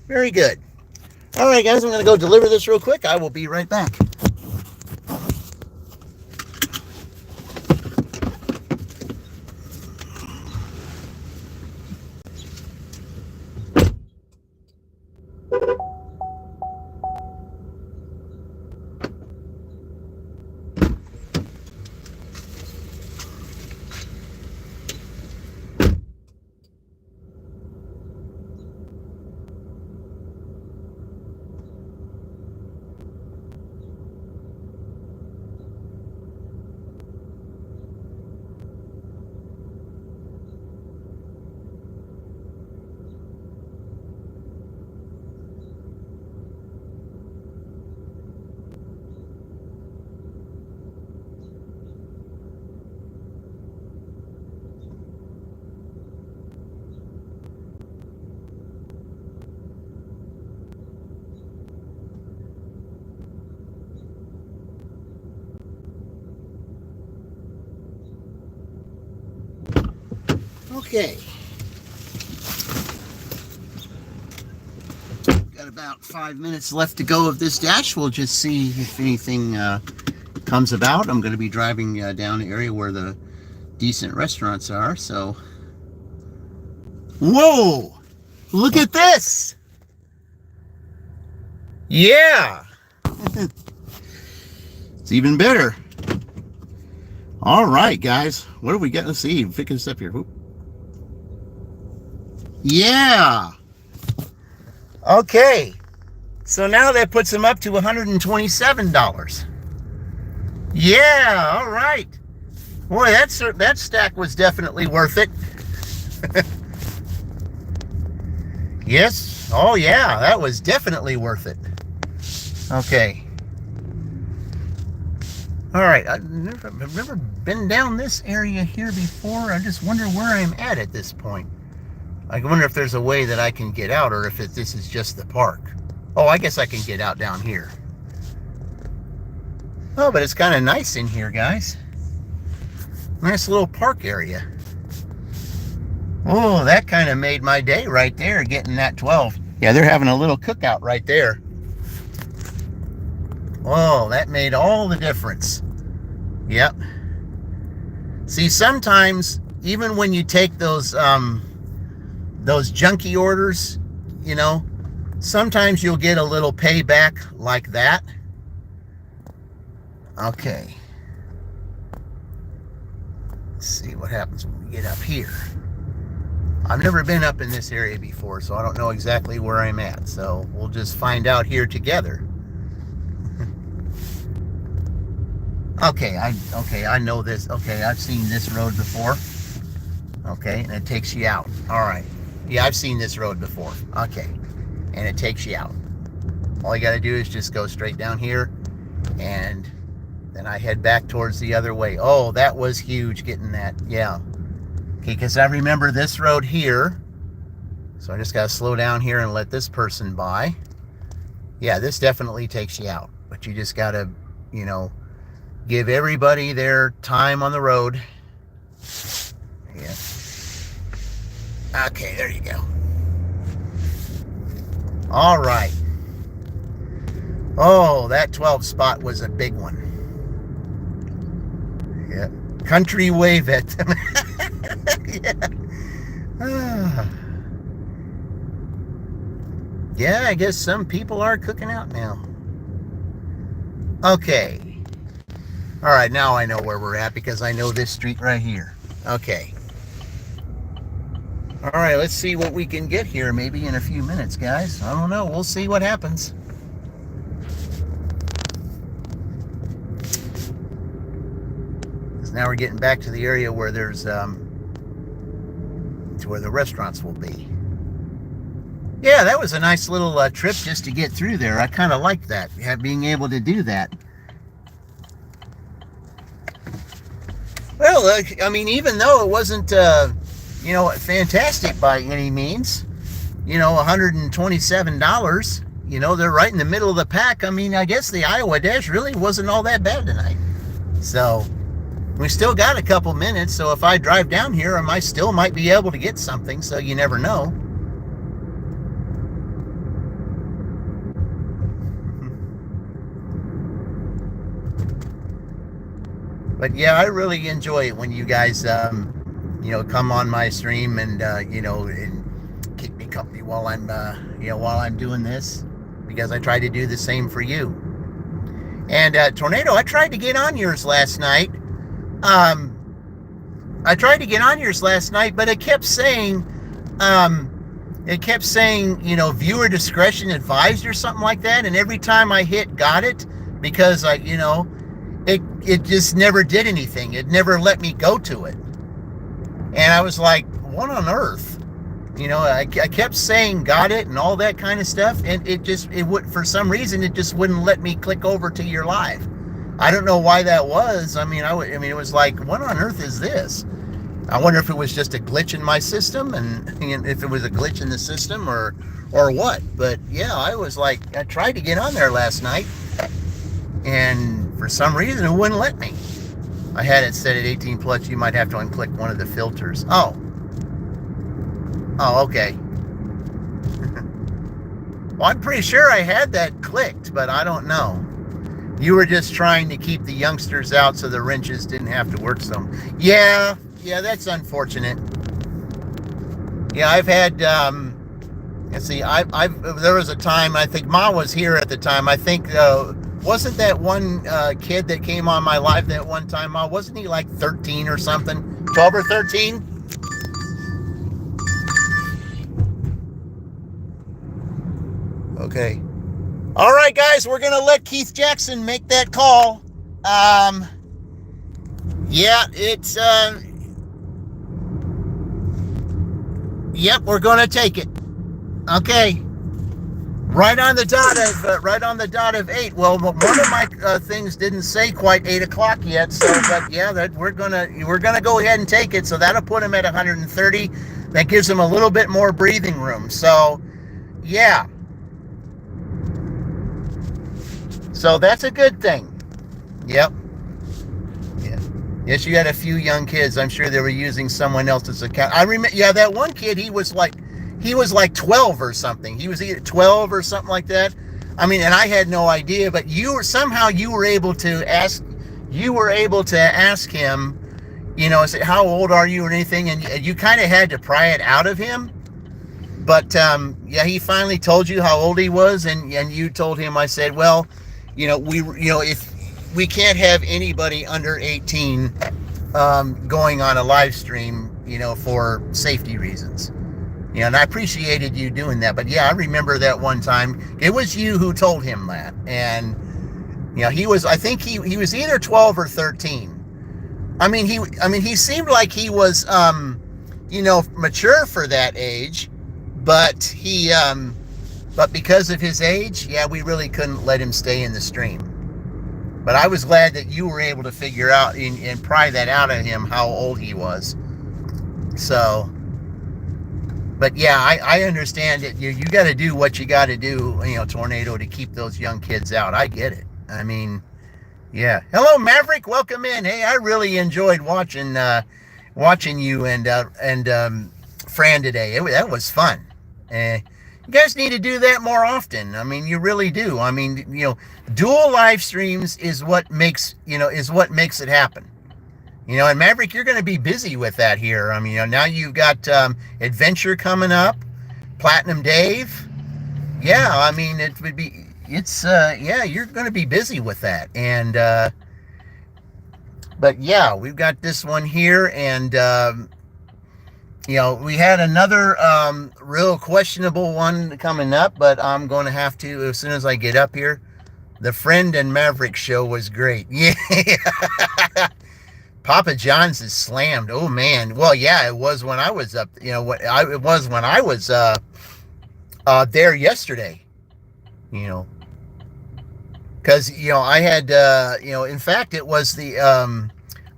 Very good. All right, guys, I'm going to go deliver this real quick. I will be right back. Okay. Got about 5 minutes left to go of this dash. We'll just see if anything comes about. I'm going to be driving down the area where the decent restaurants are, so. Whoa! Look at this! Yeah! It's even better. All right, guys. What do we got? Let's see. Pick this up here. Whoop. Yeah. Okay. So now that puts them up to $127. Yeah. All right. Boy, that stack was definitely worth it. Yes. Oh, yeah. That was definitely worth it. Okay. All right. I've never been down this area here before. I just wonder where I'm at this point. I wonder if there's a way that I can get out, or if this is just the park. Oh, I guess I can get out down here. Oh, but it's kind of nice in here, guys. Nice little park area. Oh, that kind of made my day right there, getting that 12. Yeah, they're having a little cookout right there. Oh, that made all the difference. Yep. See, sometimes, even when you take those junky orders, you know, sometimes you'll get a little payback like that. Okay. Let's see what happens when we get up here. I've never been up in this area before, so I don't know exactly where I'm at. So we'll just find out here together. Okay, I know this. Okay, I've seen this road before. Okay, and it takes you out. All right. Yeah, I've seen this road before. Okay, and it takes you out. All you got to do is just go straight down here, and then I head back towards the other way. Oh, that was huge getting that. Yeah. Okay, because I remember this road here. So I just got to slow down here and let this person by. Yeah, this definitely takes you out. But you just got to, you know, give everybody their time on the road. Yeah. Okay, there you go. All right. Oh, that 12 spot was a big one. Yeah. Country wave it. Yeah. Yeah, I guess some people are cooking out now. Okay. All right, now I know where we're at because I know this street right here. Okay. All right, let's see what we can get here maybe in a few minutes, guys. I don't know. We'll see what happens. now we're getting back to the area where there's to where the restaurants will be. Yeah, that was a nice little trip just to get through there. I kind of liked that, being able to do that. Well, I mean, even though it wasn't, fantastic by any means, $127, they're right in the middle of the pack. I mean, I guess the Iowa Dash really wasn't all that bad tonight. So we still got a couple minutes. So if I drive down here, I still might be able to get something. So you never know. But yeah, I really enjoy it when you guys, come on my stream and and keep me company while I'm doing this, because I try to do the same for you. And Tornado, I tried to get on yours last night. But it kept saying, viewer discretion advised or something like that. And every time I hit got it, because it just never did anything. It never let me go to it. And I was like, what on earth? I kept saying got it and all that kind of stuff, and it would, for some reason, it just wouldn't let me click over to your live. I don't know why that was. I mean, it was like, what on earth is this? I wonder if it was just a glitch in my system, and if it was a glitch in the system or what. But yeah, I was like, I tried to get on there last night, and for some reason it wouldn't let me. I had it set at 18 plus. You might have to unclick one of the filters. Oh, okay. Well, I'm pretty sure I had that clicked, but I don't know. You were just trying to keep the youngsters out so the wrenches didn't have to work some. Yeah, that's unfortunate. Yeah, I've had, let's see, there was a time, I think Ma was here at the time. I think, wasn't that one kid that came on my live that one time, Ma? Wasn't he like 13 or something? 12 or 13? Okay. All right, guys, we're going to let Keith Jackson make that call. Yeah, it's, yep, we're going to take it. Okay. Right on the dot of 8. Well, one of my things didn't say quite 8 o'clock yet. So, but yeah, we're gonna go ahead and take it. So that'll put him at 130. That gives him a little bit more breathing room. So, yeah. So that's a good thing. Yep. Yeah. Yes, you had a few young kids. I'm sure they were using someone else's account. I remember. Yeah, that one kid. He was like 12 or something. He was either 12 or something like that. I mean, and I had no idea, but you were able to ask him, say, how old are you or anything, and you kind of had to pry it out of him. But yeah, he finally told you how old he was, and you told him. I said, well, if we can't have anybody under 18 going on a live stream, for safety reasons. And I appreciated you doing that. But yeah, I remember that one time. It was you who told him that. And, I think he was either 12 or 13. I mean, he seemed like he was, mature for that age. But but because of his age, yeah, we really couldn't let him stay in the stream. But I was glad that you were able to figure out and pry that out of him how old he was. So... But yeah, I understand that you got to do what you got to do, Tornado, to keep those young kids out. I get it. I mean, yeah. Hello, Maverick. Welcome in. Hey, I really enjoyed watching you and Fran today. That was fun. You guys need to do that more often. I mean, you really do. I mean, dual live streams is what makes it happen. And Maverick, you're going to be busy with that here. I mean, now you've got Adventure coming up, Platinum Dave. Yeah, I mean, you're going to be busy with that. And, but yeah, we've got this one here. And, we had another real questionable one coming up, but I'm going to have to, as soon as I get up here. The Friend and Maverick show was great. Yeah. Papa John's is slammed. Oh man. Well, yeah, it was when I was up. It was when I was there yesterday. You know, because I had in fact it was the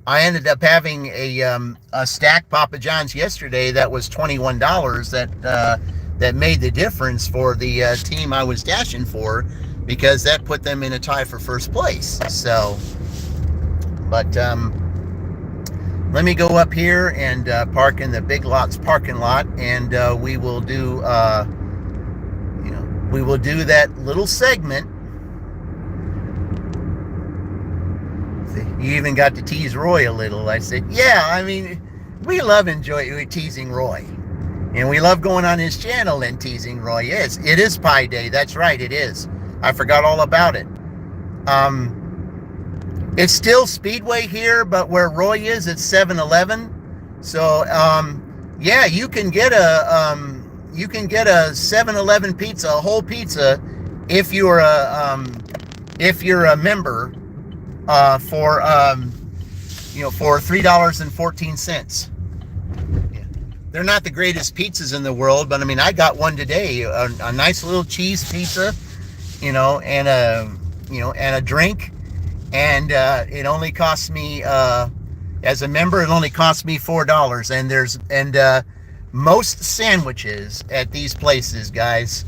I ended up having a stack Papa John's yesterday that was $21 that made the difference for the team I was dashing for, because that put them in a tie for first place. So, but let me go up here and park in the Big Lots parking lot, and we will do that little segment. You even got to tease Roy a little. I said, yeah, I mean, we love teasing Roy. And we love going on his channel and teasing Roy. Yes, it is Pie Day. That's right, it is. I forgot all about it. It's still Speedway here, but where Roy is, it's 7-Eleven. So, yeah, you can get a 7-Eleven pizza, a whole pizza, if you're a member, for $3.14. Yeah. They're not the greatest pizzas in the world, but I mean, I got one today, a nice little cheese pizza, and a drink, and it only cost me, as a member, it only cost me $4. And most sandwiches at these places, guys,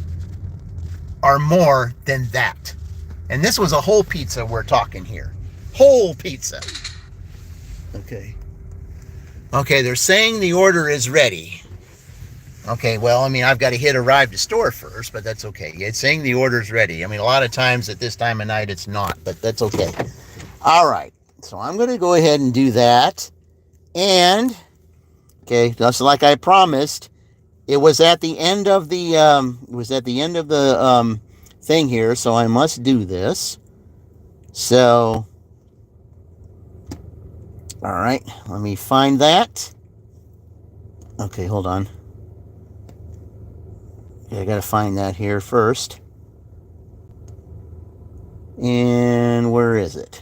are more than that. And this was a whole pizza we're talking here. Whole pizza. Okay, they're saying the order is ready. Okay, well, I mean, I've got to hit arrive to store first, but that's okay. It's saying the order's ready. I mean, a lot of times at this time of night it's not, but that's okay. All right, so I'm going to go ahead and do that. And, okay, just like I promised, it was at the end of the thing here, so I must do this. So, all right, let me find that. Okay, hold on. Okay, I gotta find that here first. And where is it?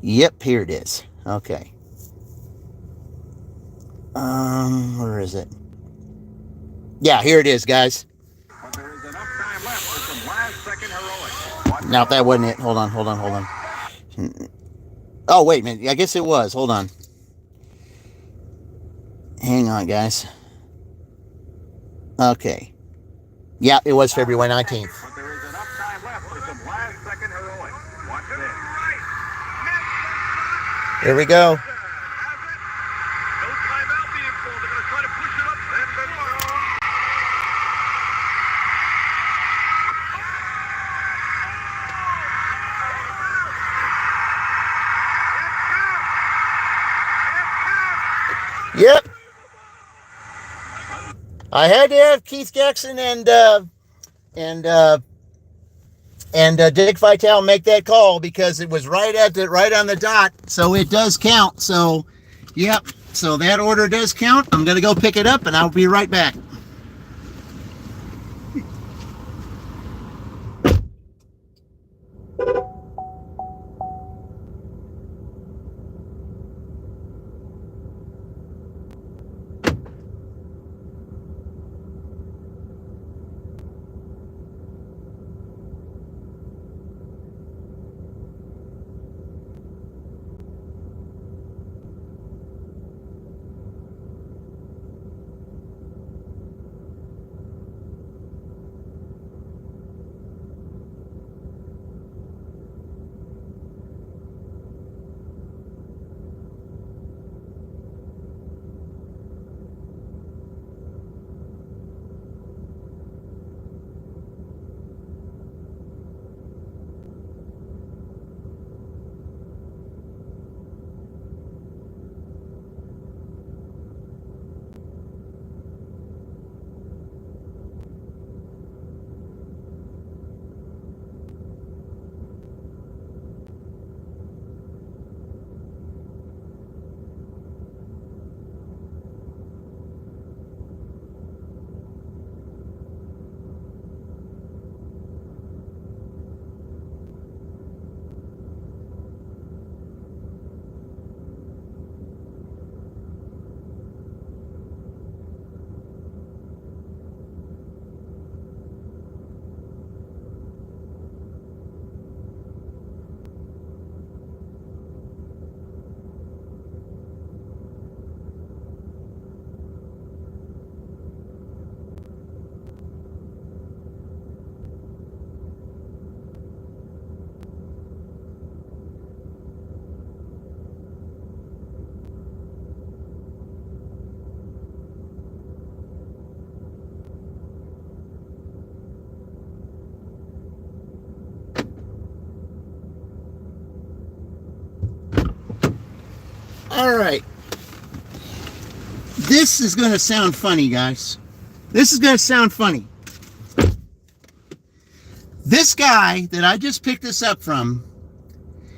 Yep, here it is. Okay. Where is it? Yeah, here it is, guys. But there is enough time left for some last-second heroics. No, that wasn't it. Hold on. Oh, wait a minute. I guess it was. Hold on. Hang on, guys. Okay. Yeah, it was February 19th. But there is enough time left for some last-second heroics. Watch this. Here we go. No timeout being called. They're going to try to push it up. And then Yep. I had to have Keith Jackson and Dick Vitale make that call, because it was right on the dot. So it does count. So, yep. So that order does count. I'm gonna go pick it up, and I'll be right back. All right. This is going to sound funny, guys. This is going to sound funny. This guy that I just picked this up from,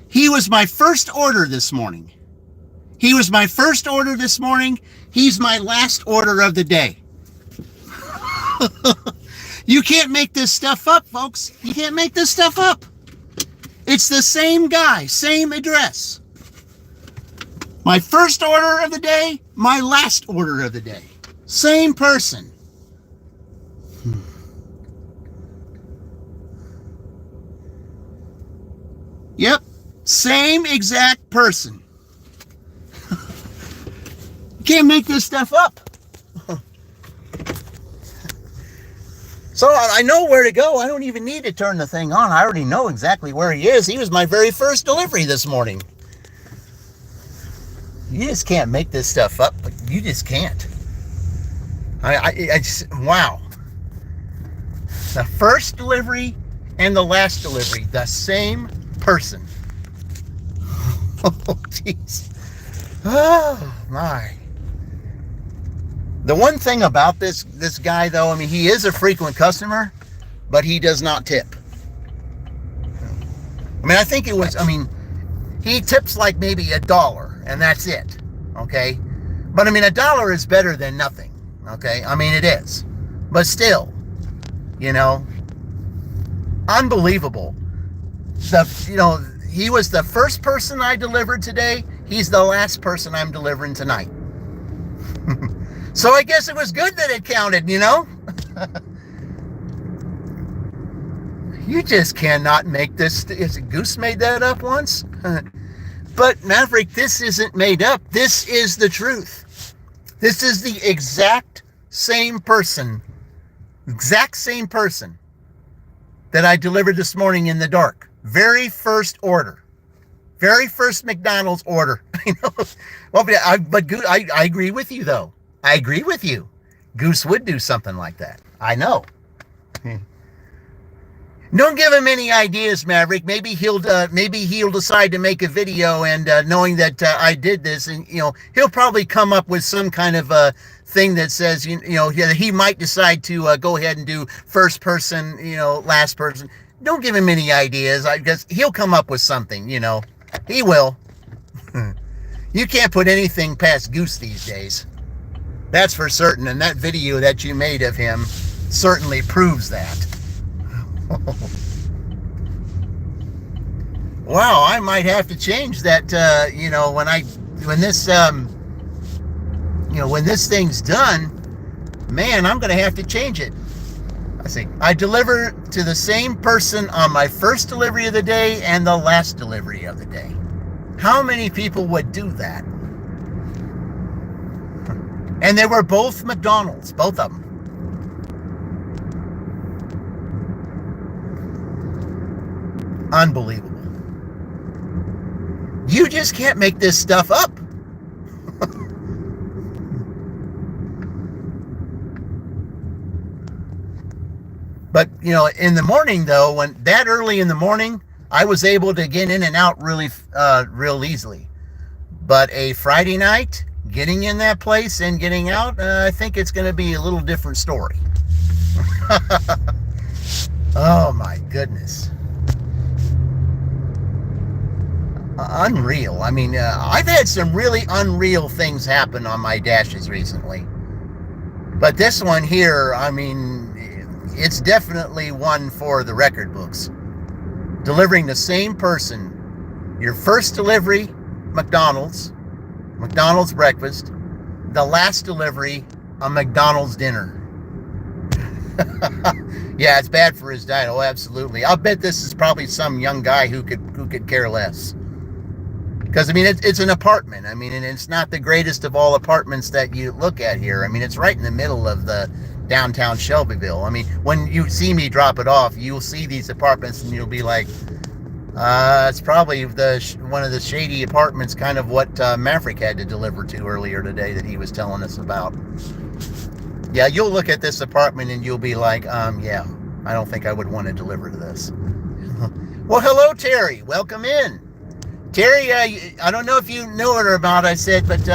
he was my first order this morning. He was my first order this morning. He's my last order of the day. You can't make this stuff up, folks. You can't make this stuff up. It's the same guy, same address. My first order of the day, my last order of the day. Same person. Yep, same exact person. You can't make this stuff up. So I know where to go. I don't even need to turn the thing on. I already know exactly where he is. He was my very first delivery this morning. You just can't make this stuff up. You just can't. I just, wow. The first delivery and the last delivery, the same person. Oh, jeez. Oh, my. The one thing about this guy, though, I mean, he is a frequent customer, but he does not tip. I mean, I think it was, I mean, he tips like maybe $1, and that's it, okay? But, I mean, $1 is better than nothing, okay? I mean, it is. But still, you know, unbelievable. He was the first person I delivered today. He's the last person I'm delivering tonight. So I guess it was good that it counted, you know? You just cannot make this. Goose made that up once? But Maverick, this isn't made up. This is the truth. This is the exact same person. Exact same person that I delivered this morning in the dark. Very first order. Very first McDonald's order. Well, but I agree with you, though. I agree with you. Goose would do something like that. I know. Don't give him any ideas, Maverick. Maybe he'll decide to make a video, and knowing that I did this, and he'll probably come up with some kind of thing that says he might decide to go ahead and do first person, last person. Don't give him any ideas. I guess he'll come up with something. He will. You can't put anything past Goose these days. That's for certain, and that video that you made of him certainly proves that. Wow, I might have to change that. When this thing's done, man, I'm going to have to change it. I see. I deliver to the same person on my first delivery of the day and the last delivery of the day. How many people would do that? And they were both McDonald's, both of them. Unbelievable. You just can't make this stuff up. But, in the morning, though, when that early in the morning, I was able to get in and out really, real easily. But a Friday night, getting in that place and getting out, I think it's going to be a little different story. Oh, my goodness. Unreal. I mean, I've had some really unreal things happen on my dashes recently. But this one here, I mean, it's definitely one for the record books. Delivering the same person. Your first delivery, McDonald's breakfast. The last delivery, a McDonald's dinner. Yeah, it's bad for his diet. Oh, absolutely. I'll bet this is probably some young guy who could care less. Because, I mean, it's an apartment. I mean, and it's not the greatest of all apartments that you look at here. I mean, it's right in the middle of the downtown Shelbyville. I mean, when you see me drop it off, you'll see these apartments and you'll be like, it's probably one of the shady apartments, kind of what Maverick had to deliver to earlier today that he was telling us about. Yeah, you'll look at this apartment and you'll be like, yeah, I don't think I would want to deliver to this. Well, hello, Terry. Welcome in. Terry, I don't know if you know it or not, I said, but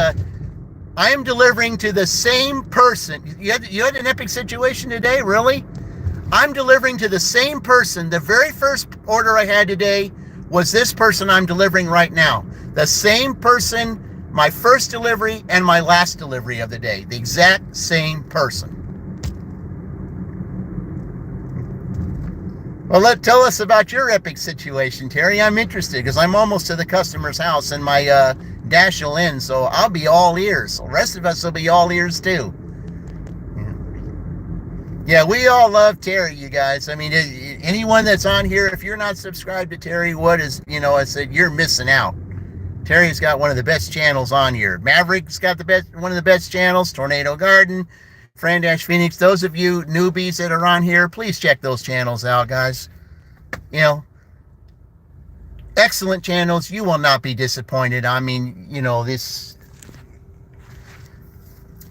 I am delivering to the same person. You had an epic situation today, really? I'm delivering to the same person. The very first order I had today was this person I'm delivering right now. The same person, my first delivery and my last delivery of the day. The exact same person. Well, tell us about your epic situation, Terry. I'm interested because I'm almost to the customer's house and my dash will end, so I'll be all ears. The rest of us will be all ears too. Yeah, we all love Terry, you guys. I mean, anyone that's on here, if you're not subscribed to Terry, I said, you're missing out. Terry's got one of the best channels on here. Maverick's got one of the best channels. Tornado Garden, Fran Dash Phoenix. Those of you newbies that are on here, please check those channels out, guys. Excellent channels. You will not be disappointed. I mean,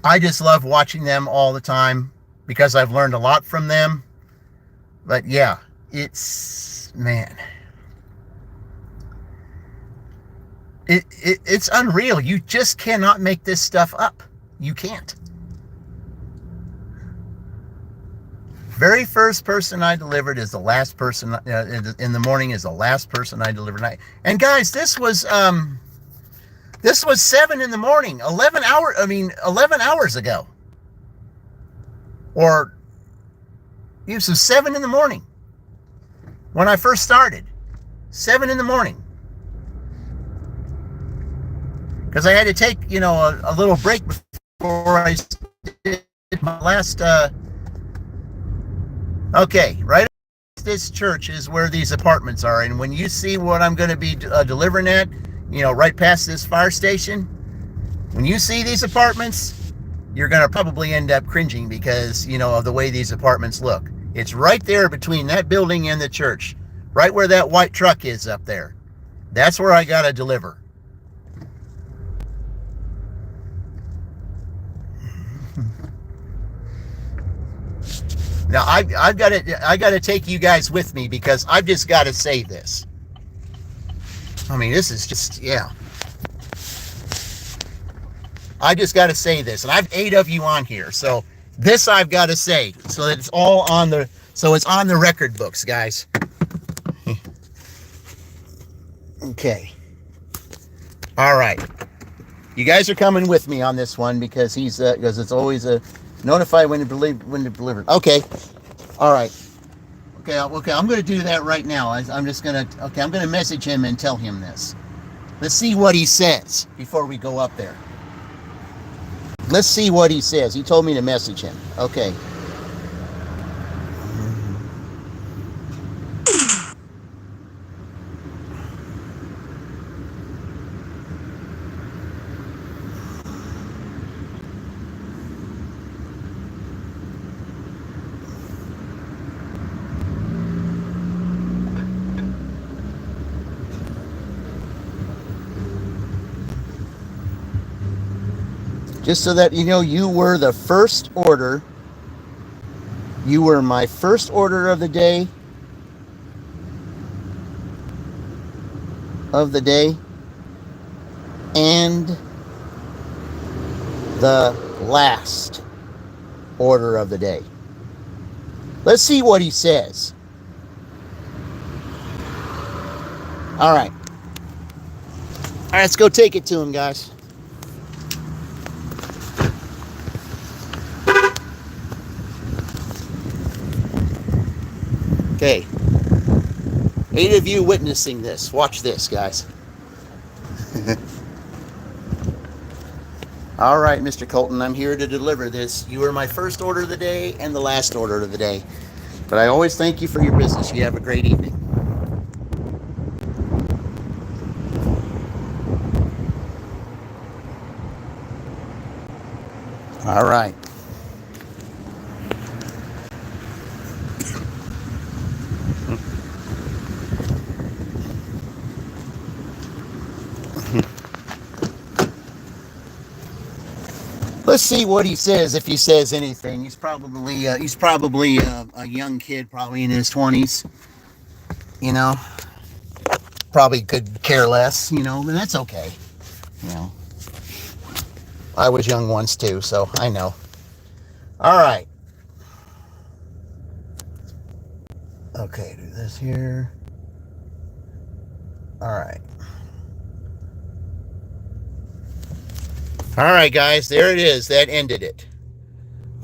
I just love watching them all the time because I've learned a lot from them. But yeah, it's unreal. You just cannot make this stuff up. You can't. Very first person I delivered is the last person in the morning is the last person I delivered. And guys, this was 7 in the morning, 11 hours ago. Or it was 7 in the morning when I first started. 7 in the morning. Because I had to take, a little break before I did my last okay, right this church is where these apartments are, and when you see what I'm going to be delivering at, right past this fire station, when you see these apartments, you're going to probably end up cringing because, of the way these apartments look. It's right there between that building and the church, right where that white truck is up there. That's where I got to deliver. Now I got to take you guys with me because I've just got to say this. I mean, this is just, yeah. I just got to say this, and I've 8 of you on here, so this I've got to say, so that it's all on it's on the record books, guys. Okay. All right. You guys are coming with me on this one because because it's always notify when to deliver. Okay. All right. Okay. I'm going to do that right now. I'm going to message him and tell him this. Let's see what he says before we go up there. Let's see what he says. He told me to message him. Okay. Just so that you know, you were the first order. You were my first order of the day. And the last order of the day. Let's see what he says. All right. All right, let's go take it to him, guys. Okay, 8 of you witnessing this. Watch this, guys. All right, Mr. Colton, I'm here to deliver this. You are my first order of the day and the last order of the day. But I always thank you for your business. You have a great evening. All right. Let's see what he says, if he says anything. He's probably a young kid, probably in his 20s. probably could care less, but that's okay. I was young once too, so I know. All right. Okay, do this here. All right. All right, guys, there it is. That ended it.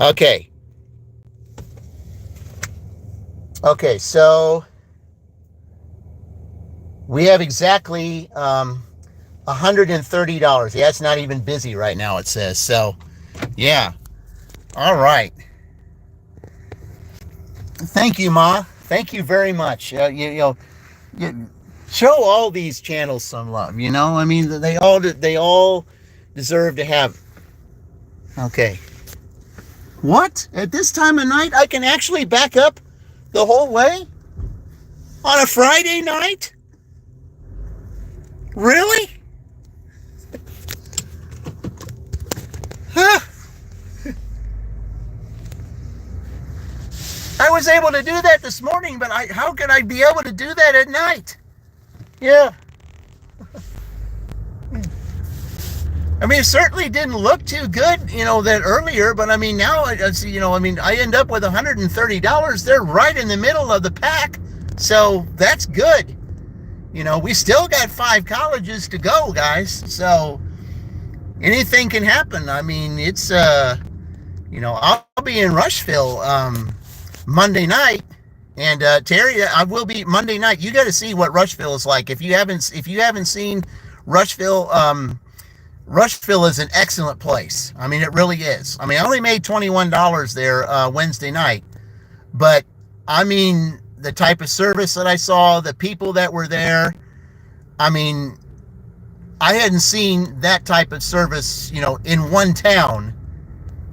Okay. Okay, so we have exactly $130. Yeah, it's not even busy right now, it says. So, yeah. All right. Thank you, Ma. Thank you very much. You show all these channels some love. I mean, they all deserve to have. Okay. What? At this time of night, I can actually back up the whole way on a Friday night? Really? Huh. I was able to do that this morning, but how could I be able to do that at night? Yeah. I mean, it certainly didn't look too good, that earlier, but I mean, now, I end up with $130. They're right in the middle of the pack, so that's good. We still got 5 colleges to go, guys, so anything can happen. I mean, it's, I'll be in Rushville Monday night, and Terry, I will be Monday night. You got to see what Rushville is like. If you haven't seen Rushville, Rushville is an excellent place. I mean, it really is. I mean, I only made $21 there Wednesday night, but I mean, the type of service that I saw, the people that were there, I mean, I hadn't seen that type of service, in one town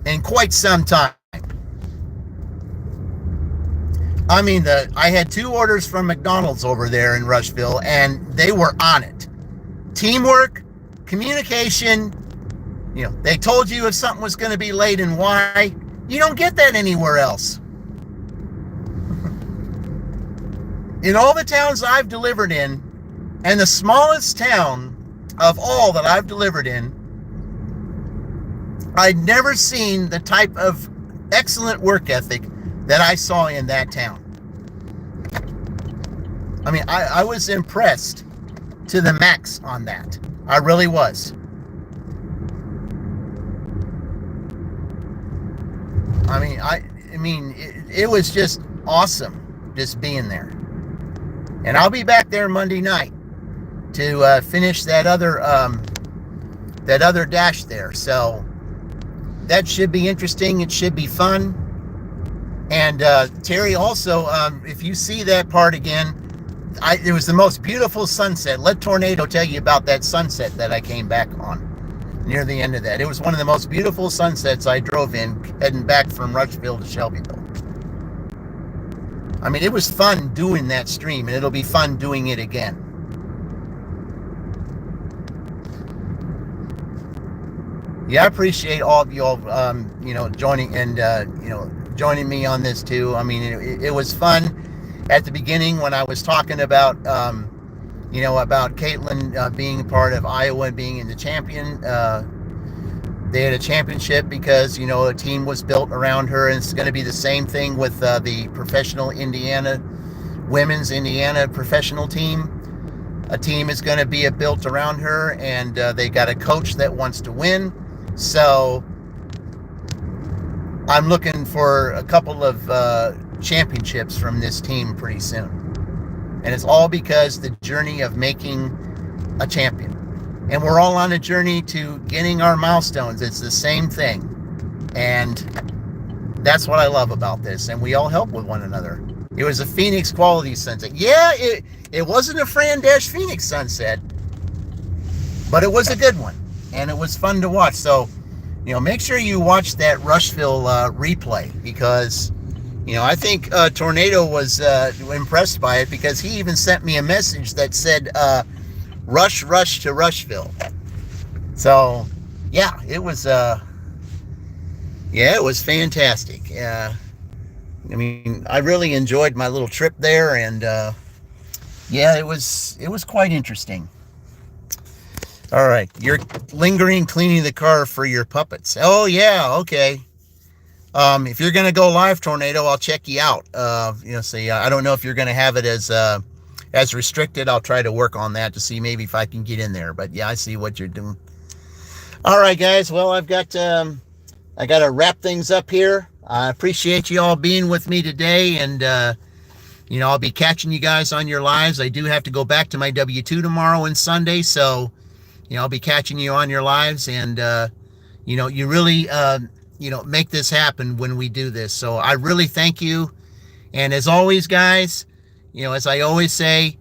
in quite some time. I mean, I had 2 orders from McDonald's over there in Rushville, and they were on it. Teamwork, communication, they told you if something was going to be late and why. You don't get that anywhere else. In all the towns I've delivered in, and the smallest town of all that I've delivered in, I'd never seen the type of excellent work ethic that I saw in that town. I mean, I was impressed to the max on that. I really was. It was just awesome just being there. And I'll be back there Monday night to finish that other dash there. So that should be interesting. It should be fun. And Terry, also, if you see that part again, it was the most beautiful sunset. Let Tornado tell you about that sunset that I came back on near the end of that. It was one of the most beautiful sunsets I drove in heading back from Rushville to Shelbyville. I mean, it was fun doing that stream, and it'll be fun doing it again. Yeah, I appreciate all of y'all, joining and, joining me on this too. I mean, it was fun at the beginning when I was talking about, about Caitlin being part of Iowa and being in the champion. They had a championship because, a team was built around her, and it's going to be the same thing with the professional women's Indiana professional team. A team is going to be built around her, and they got a coach that wants to win. So I'm looking for a couple of championships from this team pretty soon. And it's all because the journey of making a champion. And we're all on a journey to getting our milestones. It's the same thing. And that's what I love about this. And we all help with one another. It was a Phoenix quality sunset. Yeah, it wasn't a Fran Dash Phoenix sunset, but it was a good one. And it was fun to watch. So, make sure you watch that Rushville replay, because, I think Tornado was impressed by it, because he even sent me a message that said, rush to Rushville. So, yeah, it was fantastic. I really enjoyed my little trip there, and Yeah, it was quite interesting. All right, you're lingering cleaning the car for your puppets. Oh yeah, okay. If you're gonna go live, Tornado, I'll check you out. See, I don't know if you're gonna have it as restricted. I'll try to work on that to see maybe if I can get in there. But yeah, I see what you're doing. All right, guys. Well, I got to wrap things up here. I appreciate you all being with me today, and I'll be catching you guys on your lives. I do have to go back to my W-2 tomorrow and Sunday, so I'll be catching you on your lives, and you really make this happen when we do this. So I really thank you, and as always, guys, as I always say,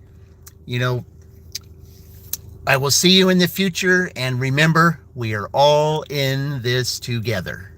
I will see you in the future, and remember, we are all in this together.